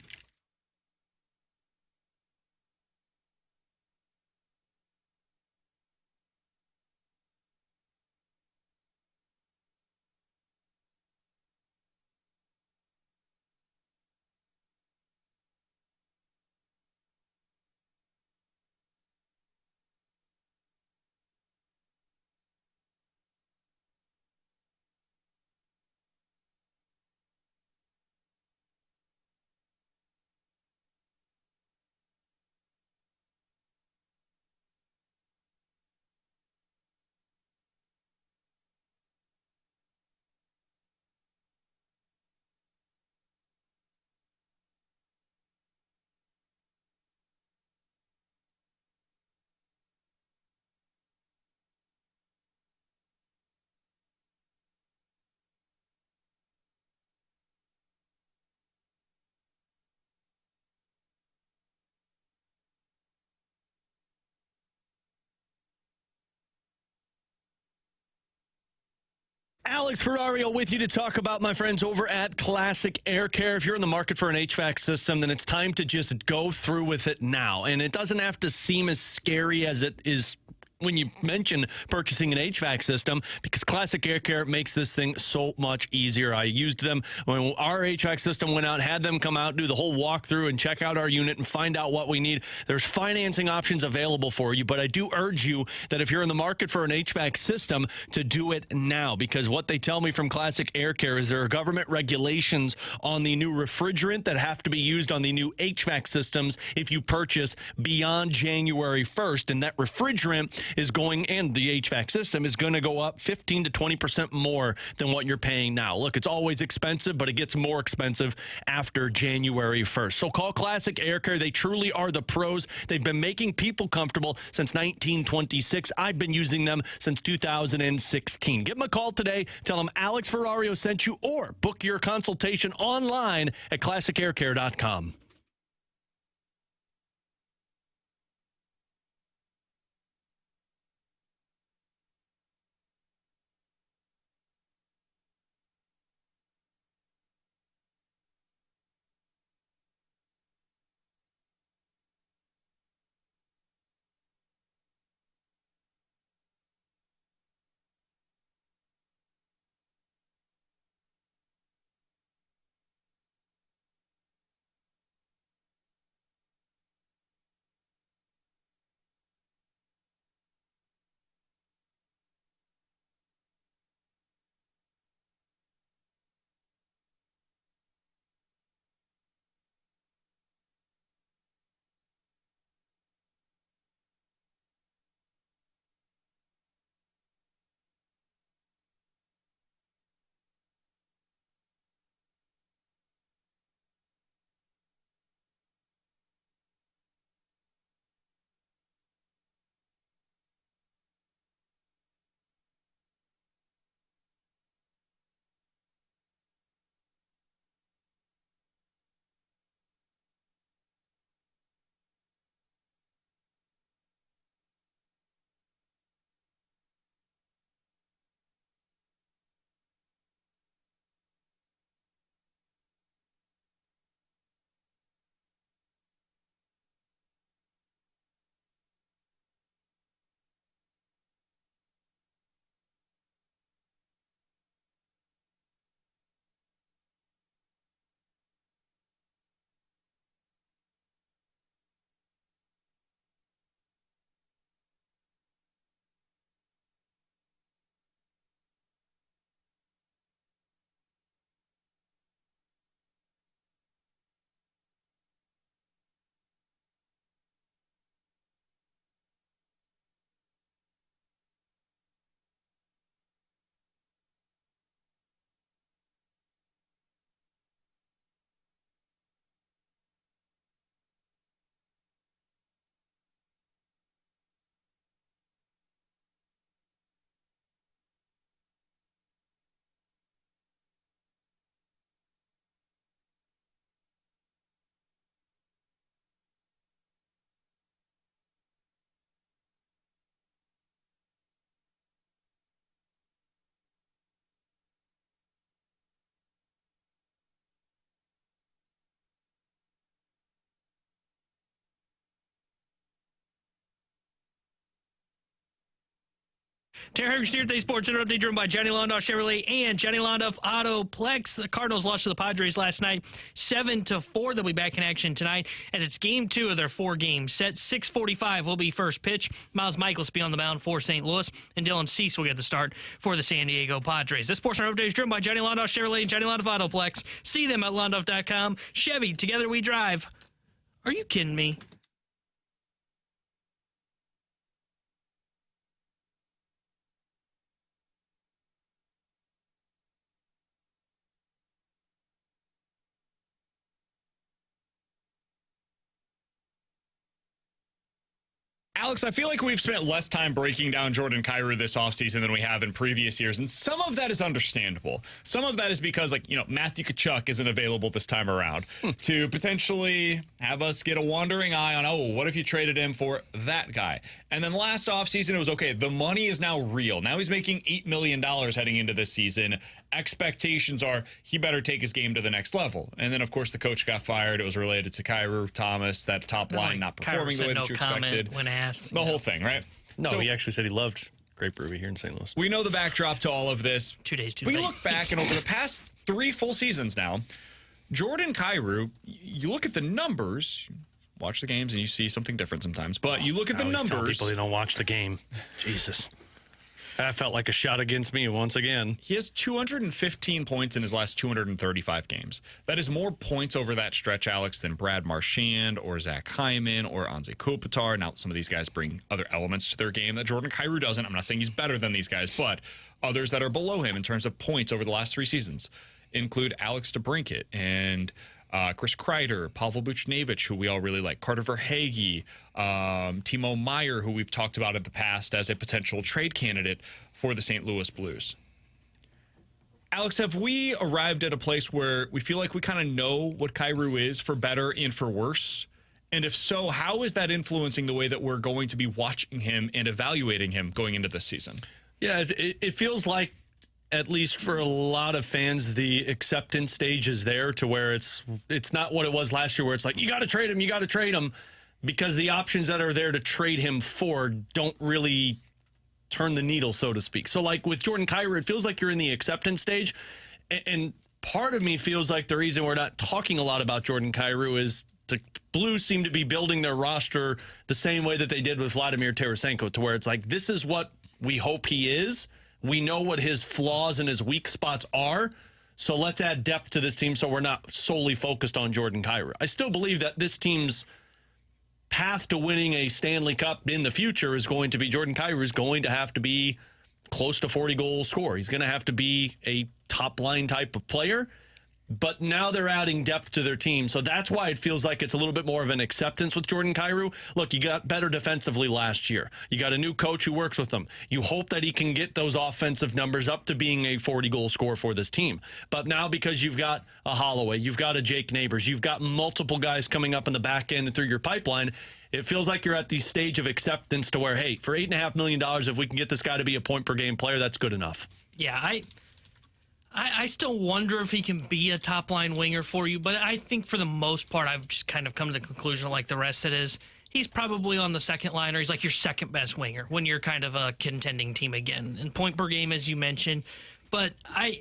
Alex Ferrario with you to talk about my friends over at Classic Air Care. If you're in the market for an HVAC system, then it's time to just go through with it now. And it doesn't have to seem as scary as it is when you mention purchasing an HVAC system, because Classic Air Care makes this thing so much easier. I used them when our HVAC system went out, had them come out, do the whole walkthrough and check out our unit and find out what we need. There's financing options available for you, but I do urge you that if you're in the market for an HVAC system, to do it now, because what they tell me from Classic Air Care is there are government regulations on the new refrigerant that have to be used on the new HVAC systems if you purchase beyond January 1st, and that refrigerant is going, and the HVAC system is going to go up 15 to 20% more than what you're paying now. Look, it's always expensive, but it gets more expensive after January 1st. So call Classic Air Care. They truly are the pros. They've been making people comfortable since 1926. I've been using them since 2016. Give them a call today. Tell them Alex Ferrario sent you, or book your consultation online at classicaircare.com. Terry Steer Sports Center update driven by Johnny Londoff Chevrolet and Johnny Londoff Autoplex. The Cardinals lost to the Padres last night, 7-4. They'll be back in action tonight as it's game 2 of their 4-game set. 6:45 will be first pitch. Miles Michaels will be on the mound for St. Louis, and Dylan Cease will get the start for the San Diego Padres. This Sports Center update is driven by Johnny Londoff Chevrolet and Johnny Londoff Autoplex. See them at londoff.com. Chevy, together we drive. Are you kidding me? Alex, I feel like we've spent less time breaking down Jordan Kyrou this offseason than we have in previous years, and some of that is understandable. Some of that is because, Matthew Tkachuk isn't available this time around to potentially have us get a wandering eye on, what if you traded him for that guy? And then last offseason, it was, okay, the money is now real. Now he's making $8 million heading into this season. Expectations are he better take his game to the next level. And then, of course, the coach got fired. It was related to Kyrou, Thomas, that top line not performing the way that you expected. When asked. The whole thing, right? No, he actually said he loved Grape Brewery here in St. Louis. We know the backdrop to all of this. 2 days too late. late. We look back, and over the past 3 full seasons now, Jordan Kyrou, you look at the numbers, watch the games, and you see something different sometimes. But you look at the numbers. Tell people they don't watch the game. Jesus. That felt like a shot against me once again. He has 215 points in his last 235 games. That is more points over that stretch, Alex, than Brad Marchand or Zach Hyman or Anze Kopitar. Now, some of these guys bring other elements to their game that Jordan Kyrou doesn't. I'm not saying he's better than these guys, but others that are below him in terms of points over the last 3 seasons include Alex DeBrincat and Chris Kreider, Pavel Buchnevich, who we all really like, Carter Verhaeghe, Timo Meier, who we've talked about in the past as a potential trade candidate for the St. Louis Blues. Alex, have we arrived at a place where we feel like we kind of know what Kyrou is, for better and for worse? And if so, how is that influencing the way that we're going to be watching him and evaluating him going into this season? Yeah, it feels like, at least for a lot of fans, the acceptance stage is there to where it's not what it was last year, where it's like, you got to trade him, because the options that are there to trade him for don't really turn the needle, so to speak. So like with Jordan Kyrou, it feels like you're in the acceptance stage. And part of me feels like the reason we're not talking a lot about Jordan Kyrou is the Blues seem to be building their roster the same way that they did with Vladimir Tarasenko, to where it's like, this is what we hope he is. We know what his flaws and his weak spots are, so let's add depth to this team so we're not solely focused on Jordan Kyrou. I still believe that this team's path to winning a Stanley Cup in the future is going to be Jordan Kyrou is going to have to be close to 40-goal scorer. He's going to have to be a top-line type of player. But now they're adding depth to their team, so that's why it feels like it's a little bit more of an acceptance with Jordan Kyrou. Look, you got better defensively last year. You got a new coach who works with them. You hope that he can get those offensive numbers up to being a 40-goal scorer for this team. But now, because you've got a Holloway, you've got a Jake Neighbors, you've got multiple guys coming up in the back end and through your pipeline, it feels like you're at the stage of acceptance to where, hey, for $8.5 million, if we can get this guy to be a point-per-game player, that's good enough. Yeah, I still wonder if he can be a top-line winger for you, but I think for the most part, I've just kind of come to the conclusion, like the rest of it is, he's probably on the second line, or he's like your second-best winger when you're kind of a contending team again. And point per game, as you mentioned. But I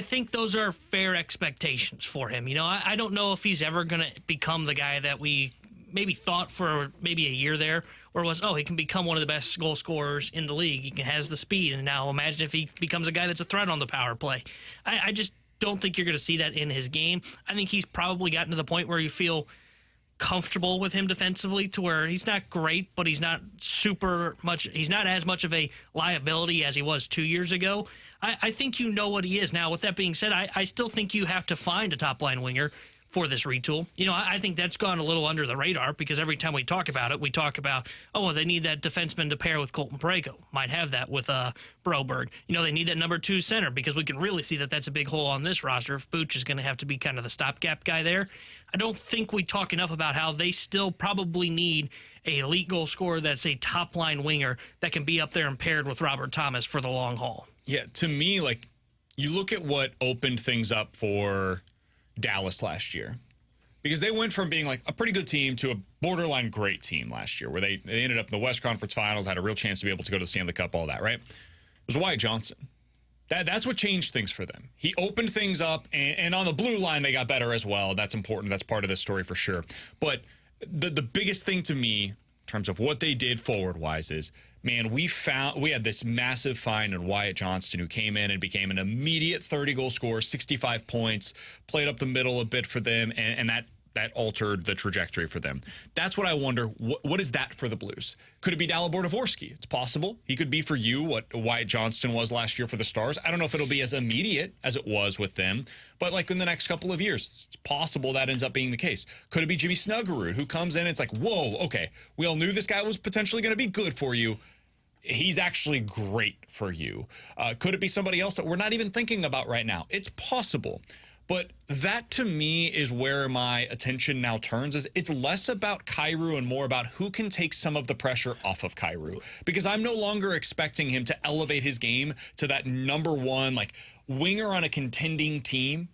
think those are fair expectations for him. You know, I don't know if he's ever going to become the guy that we maybe thought for maybe a year there, where it was, he can become one of the best goal scorers in the league. He has the speed, and now imagine if he becomes a guy that's a threat on the power play. I just don't think you're going to see that in his game. I think he's probably gotten to the point where you feel comfortable with him defensively, to where he's not great, but he's not he's not as much of a liability as he was 2 years ago. I think you know what he is. Now, with that being said, I still think you have to find a top-line winger for this retool. You know, I think that's gone a little under the radar, because every time we talk about it, we talk about, they need that defenseman to pair with Colton Parayko. Might have that with Broberg. You know, they need that number 2 center, because we can really see that that's a big hole on this roster if Booch is going to have to be kind of the stopgap guy there. I don't think we talk enough about how they still probably need a elite goal scorer that's a top-line winger that can be up there and paired with Robert Thomas for the long haul. Yeah, to me, like, you look at what opened things up for Dallas last year, because they went from being like a pretty good team to a borderline great team last year, where they ended up in the West Conference Finals, had a real chance to be able to go to the Stanley Cup, all that, right? It was Wyatt Johnson. That's what changed things for them. He opened things up, and on the blue line, they got better as well. That's important. That's part of this story for sure. But the biggest thing to me, in terms of what they did forward-wise, is, man, we had this massive find in Wyatt Johnston, who came in and became an immediate 30-goal scorer, 65 points, played up the middle a bit for them, and that altered the trajectory for them. That's what I wonder. What is that for the Blues? Could it be Dalibor Dvorsky? It's possible. He could be for you what Wyatt Johnston was last year for the Stars. I don't know if it'll be as immediate as it was with them, but like in the next couple of years, it's possible that ends up being the case. Could it be Jimmy Snuggerud, who comes in and it's like, whoa, okay, we all knew this guy was potentially going to be good for you. He's actually great for you. Could it be somebody else that we're not even thinking about right now? It's possible. But that, to me, is where my attention now turns. Is it's less about Kyrou and more about who can take some of the pressure off of Kyrou. Because I'm no longer expecting him to elevate his game to that number 1, like, winger on a contending team.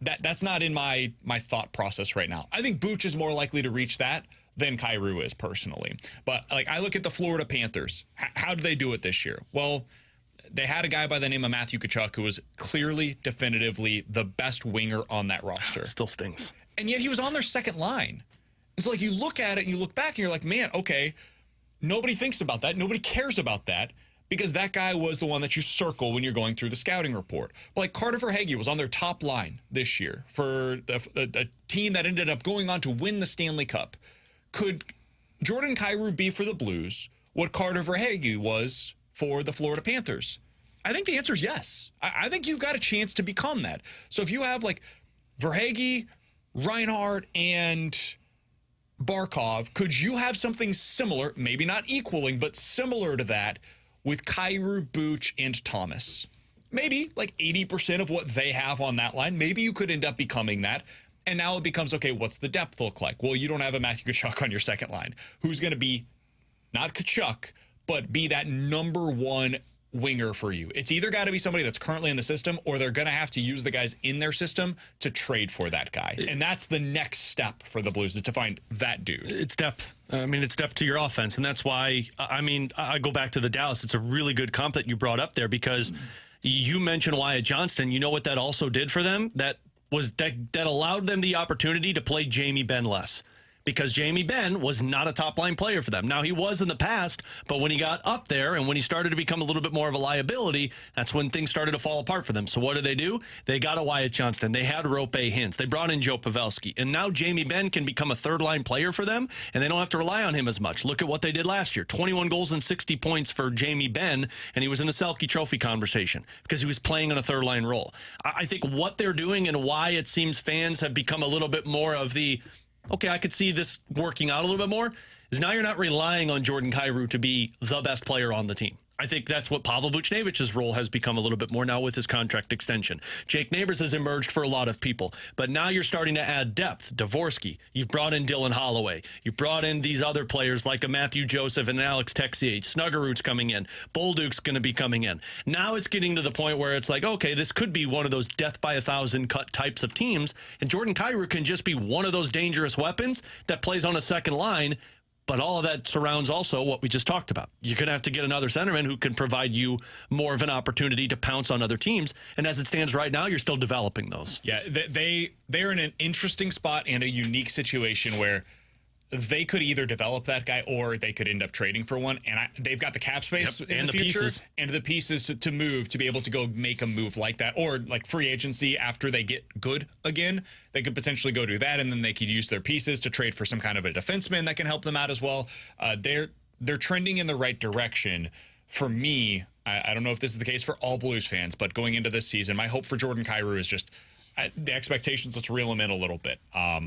That's not in my thought process right now. I think Booch is more likely to reach that than Kyrou is, personally. But, like, I look at the Florida Panthers. How did they do it this year? Well, they had a guy by the name of Matthew Tkachuk who was clearly, definitively the best winger on that roster. Still stings. And yet he was on their second line. And so, like, you look at it and you look back and you're like, man, okay, nobody thinks about that. Nobody cares about that. because that guy was the one that you circle when you're going through the scouting report. But like Carter Verhaeghe was on their top line this year for a team that ended up going on to win the Stanley Cup. Could Jordan Kyrou be for the Blues what Carter Verhaeghe was for the Florida Panthers? I think the answer is yes. I think you've got a chance to become that. So if you have like Verhaeghe, Reinhart, and Barkov, could you have something similar, maybe not equaling, but similar to that with Kyrou, Booch, and Thomas? Maybe like 80% of what they have on that line. Maybe you could end up becoming that. And now it becomes, okay, what's the depth look like? Well, you don't have a Matthew Tkachuk on your second line. Who's going to be, not Tkachuk, but be that number one winger for you? It's either got to be somebody that's currently in the system, or they're going to have to use the guys in their system to trade for that guy. And that's the next step for the Blues, is to find that dude. It's depth. I mean, it's depth to your offense. And that's why, I mean, I go back to the Dallas. It's a really good comp that you brought up there, because you mentioned Wyatt Johnston. You know what that also did for them? That allowed them the opportunity to play Jamie Benn less, because Jamie Benn was not a top-line player for them. Now, he was in the past, but when he got up there and when he started to become a little bit more of a liability, that's when things started to fall apart for them. So what do? They got a Wyatt Johnston. They had Rope Hintz. They brought in Joe Pavelski. And now Jamie Benn can become a third-line player for them, and they don't have to rely on him as much. Look at what they did last year. 21 goals and 60 points for Jamie Benn, and he was in the Selke Trophy conversation because he was playing on a third-line role. I think what they're doing and why it seems fans have become a little bit more of the, okay, I could see this working out a little bit more, is now you're not relying on Jordan Kyrou to be the best player on the team. I think that's what Pavel Buchnevich's role has become a little bit more now with his contract extension. Jake Neighbors has emerged for a lot of people, but now you're starting to add depth. Dvorsky, you've brought in Dylan Holloway. You brought in these other players like a Matthew Joseph and Alex Texier. Snuggerud's coming in. Bolduc's going to be coming in. Now it's getting to the point where it's like, okay, this could be one of those death by 1,000 cut types of teams, and Jordan Kyrou can just be one of those dangerous weapons that plays on a second line. But all of that surrounds also what we just talked about. You're going to have to get another centerman who can provide you more of an opportunity to pounce on other teams. And as it stands right now, you're still developing those. Yeah, they're in an interesting spot and a unique situation where they could either develop that guy or they could end up trading for one. And they've got the cap space in the future pieces. And the pieces to move to be able to go make a move like that, or like free agency after they get good again. They could potentially go do that, and then they could use their pieces to trade for some kind of a defenseman that can help them out as well. They're trending in the right direction. For me, I don't know if this is the case for all Blues fans, but going into this season, my hope for Jordan Kyrou is just the expectations. Let's reel them in a little bit.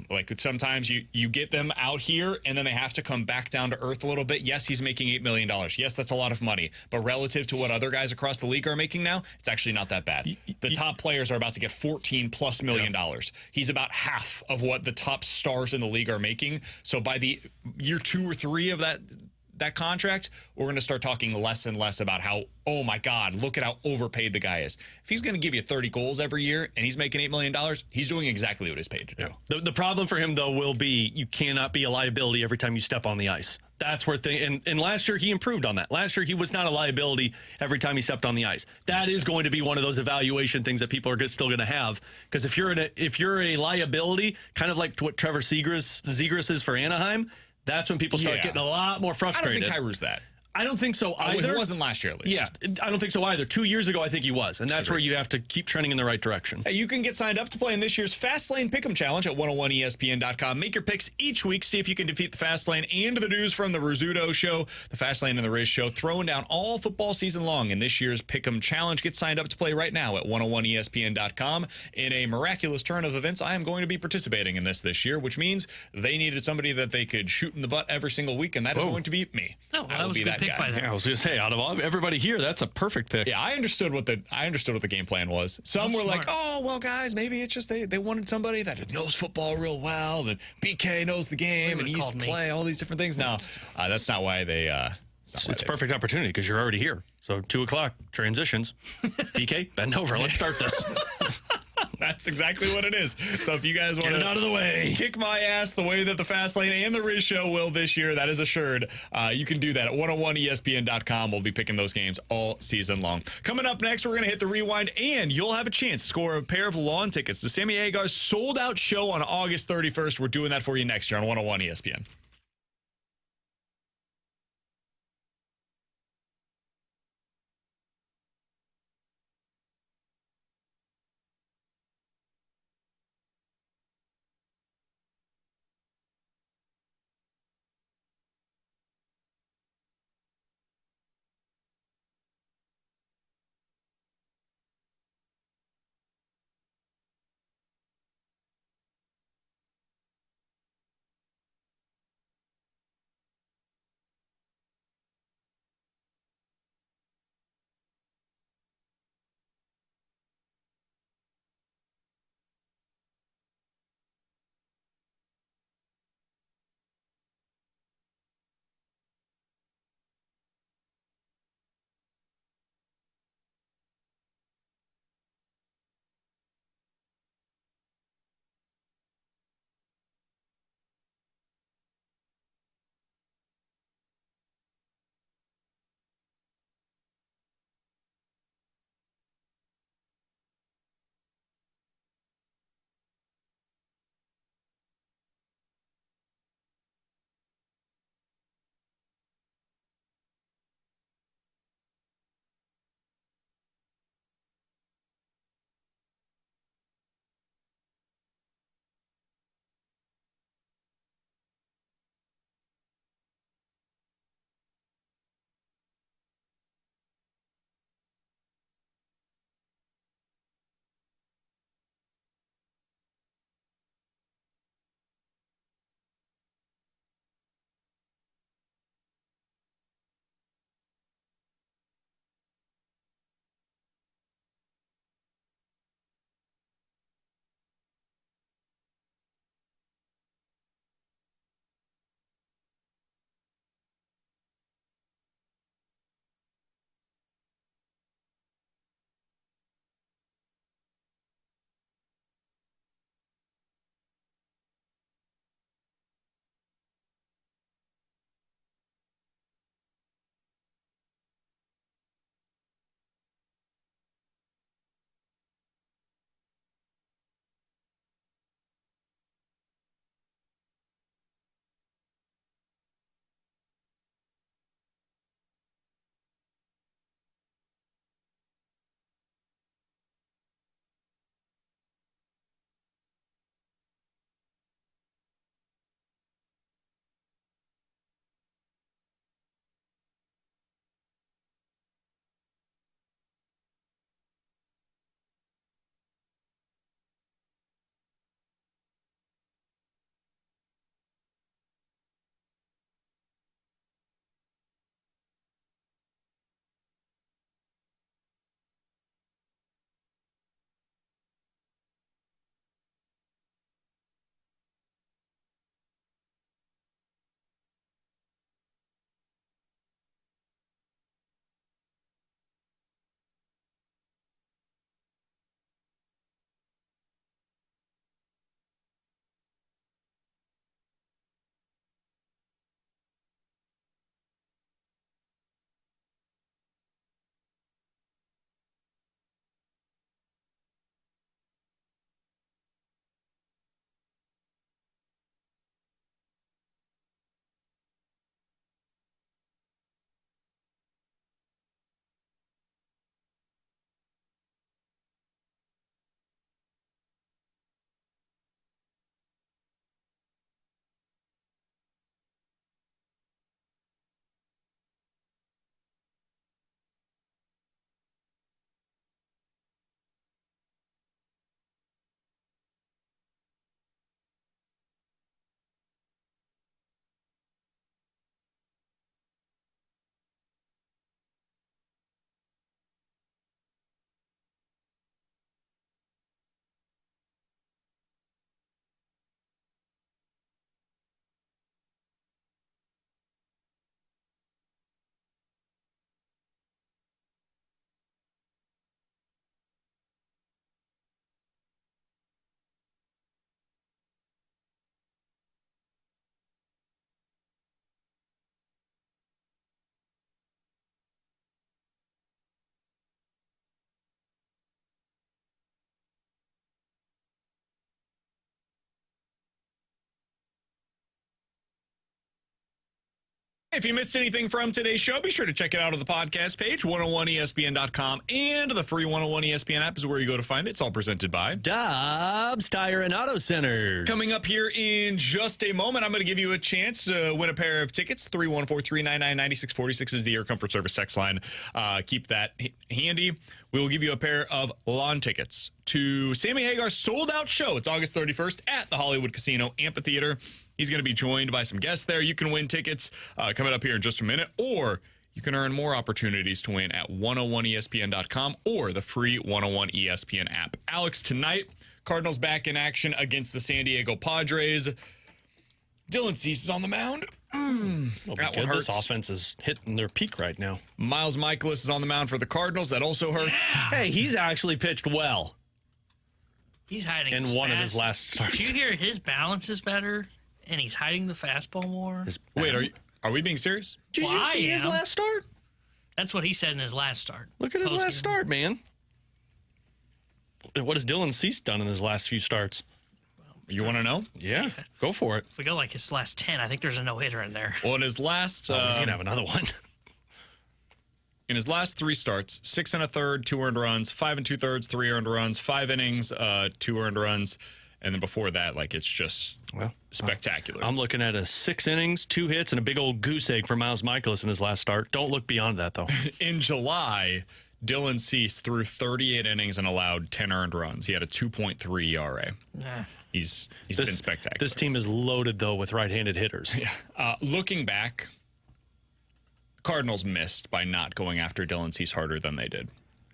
Like sometimes you get them out here and then they have to come back down to earth a little bit. Yes, he's making $8 million. Yes, that's a lot of money. But relative to what other guys across the league are making now, it's actually not that bad. The top players are about to get $14+ million. He's about half of what the top stars in the league are making. So by the year 2 or 3 of that contract, we're going to start talking less and less about how, oh my God, look at how overpaid the guy is. If he's going to give you 30 goals every year and he's making $8 million, he's doing exactly what he's paid to do. The problem for him, though, will be you cannot be a liability every time you step on the ice. That's where and last year he improved on that. Last year he was not a liability every time he stepped on the ice. That is going to be one of those evaluation things that people are still going to have, because if you're a liability, kind of like what Trevor Zegras is for Anaheim, that's when people start getting a lot more frustrated. I don't think Kyrou's that. I don't think so either. He wasn't last year, at least. Yeah, I don't think so either. 2 years ago, I think he was, and that's where you have to keep trending in the right direction. Hey, you can get signed up to play in this year's Fastlane Pick'em Challenge at 101ESPN.com. Make your picks each week. See if you can defeat the Fastlane and the news from the Rizzuto Show, the Fastlane and the Riz Show, throwing down all football season long in this year's Pick'em Challenge. Get signed up to play right now at 101ESPN.com. In a miraculous turn of events, I am going to be participating in this year, which means they needed somebody that they could shoot in the butt every single week, and that is going to be me. Oh, well, that was a good pick by them. I was just say, out of all, everybody here, that's a perfect pick. Yeah, I understood what the game plan was. Some were like, oh, well, guys, maybe it's just they wanted somebody that knows football real well, and BK knows the game, and he used to play all these different things. No, that's not why they... It's a perfect opportunity because you're already here. So 2 o'clock, transitions. BK, bend over. Let's start this. That's exactly what it is. So if you guys want to out of the way, kick my ass the way that the Fastlane and the Riz Show will this year, that is assured. You can do that at 101ESPN.com. We'll be picking those games all season long. Coming up next, we're going to hit the rewind, and you'll have a chance to score a pair of lawn tickets to Sammy Hagar's sold-out show on August 31st. We're doing that for you next year on 101 ESPN. If you missed anything from today's show, be sure to check it out on the podcast page, 101ESPN.com, and the free 101 ESPN app is where you go to find it. It's all presented by Dobbs Tire and Auto Centers. Coming up here in just a moment, I'm going to give you a chance to win a pair of tickets. 314-399-9646 is the Air Comfort Service text line. Keep that handy. We will give you a pair of lawn tickets to Sammy Hagar's sold-out show. It's August 31st at the Hollywood Casino Amphitheater. He's going to be joined by some guests there. You can win tickets coming up here in just a minute, or you can earn more opportunities to win at 101ESPN.com or the free 101 ESPN app. Alex, tonight, Cardinals back in action against the San Diego Padres. Dylan Cease is on the mound. That one hurts. This offense is hitting their peak right now. Miles Mikolas is on the mound for the Cardinals. That also hurts. Yeah. Hey, he's actually pitched well. He's hiding in one of his last starts. Did you hear his balance is better? And he's hiding the fastball more. Wait, are we being serious? Did you see his last start? That's what he said in his last start. Look at his last start, man. What has Dylan Cease done in his last few starts? You want to know? Yeah, go for it. If we go like his last 10, I think there's a no-hitter in there. Well, in his last... he's going to have another one. In his last 3 starts, 6 1/3, 2 earned runs, 5 2/3, 3 earned runs, 5 innings, 2 earned runs. And then before that, it's just spectacular. I'm looking at a 6 innings, 2 hits, and a big old goose egg for Miles Mikolas in his last start. Don't look beyond that, though. In July, Dylan Cease threw 38 innings and allowed 10 earned runs. He had a 2.3 ERA. Nah. He's been spectacular. This team is loaded, though, with right-handed hitters. Yeah. Looking back, Cardinals missed by not going after Dylan Cease harder than they did.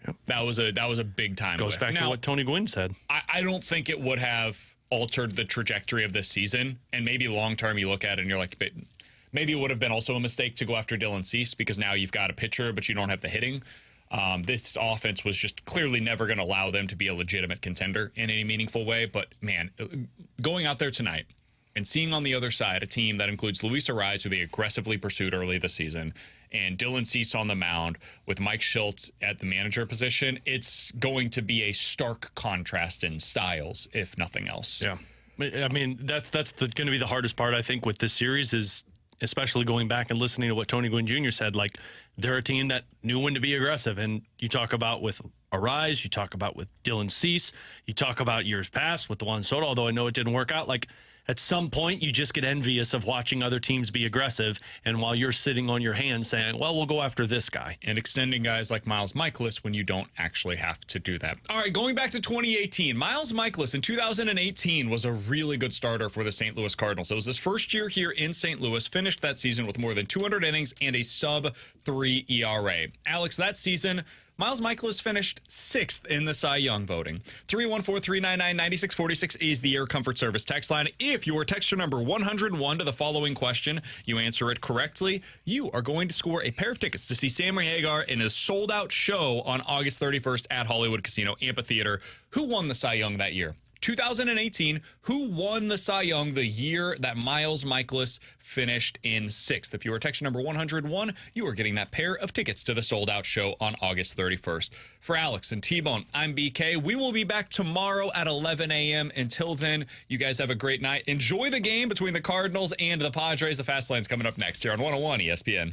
Yep. That was a big time. Goes back to what Tony Gwynn said. I don't think it would have altered the trajectory of this season. And maybe long term you look at it and you're like, maybe it would have been also a mistake to go after Dylan Cease because now you've got a pitcher, but you don't have the hitting. This offense was just clearly never going to allow them to be a legitimate contender in any meaningful way. But man, going out there tonight and seeing on the other side a team that includes Luis Arraez, who they aggressively pursued early this season, and Dylan Cease on the mound with Mike Schultz at the manager position, it's going to be a stark contrast in styles, if nothing else. Yeah. I mean, that's going to be the hardest part, I think, with this series is especially going back and listening to what Tony Gwynn Jr. said. They're a team that knew when to be aggressive. And you talk about with Arraez, you talk about with Dylan Cease, you talk about years past with the Juan Soto, although I know it didn't work out. At some point, you just get envious of watching other teams be aggressive, and while you're sitting on your hands saying, well, we'll go after this guy. And extending guys like Miles Mikolas when you don't actually have to do that. All right, going back to 2018, Miles Mikolas in 2018 was a really good starter for the St. Louis Cardinals. It was his first year here in St. Louis, finished that season with more than 200 innings and a sub-3 ERA. Alex, that season, Miles Mikolas finished 6th in the Cy Young voting. 314-399-9646 is the Air Comfort Service text line. If you are texture number 101 to the following question, you answer it correctly, you are going to score a pair of tickets to see Sammy Hagar in his sold-out show on August 31st at Hollywood Casino Amphitheater. Who won the Cy Young that year? 2018, who won the Cy Young the year that Miles Mikolas finished in 6th? If you were text number 101, you are getting that pair of tickets to the sold-out show on August 31st. For Alex and T-Bone, I'm BK. We will be back tomorrow at 11 a.m. Until then, you guys have a great night. Enjoy the game between the Cardinals and the Padres. The Fast Line's coming up next here on 101 ESPN.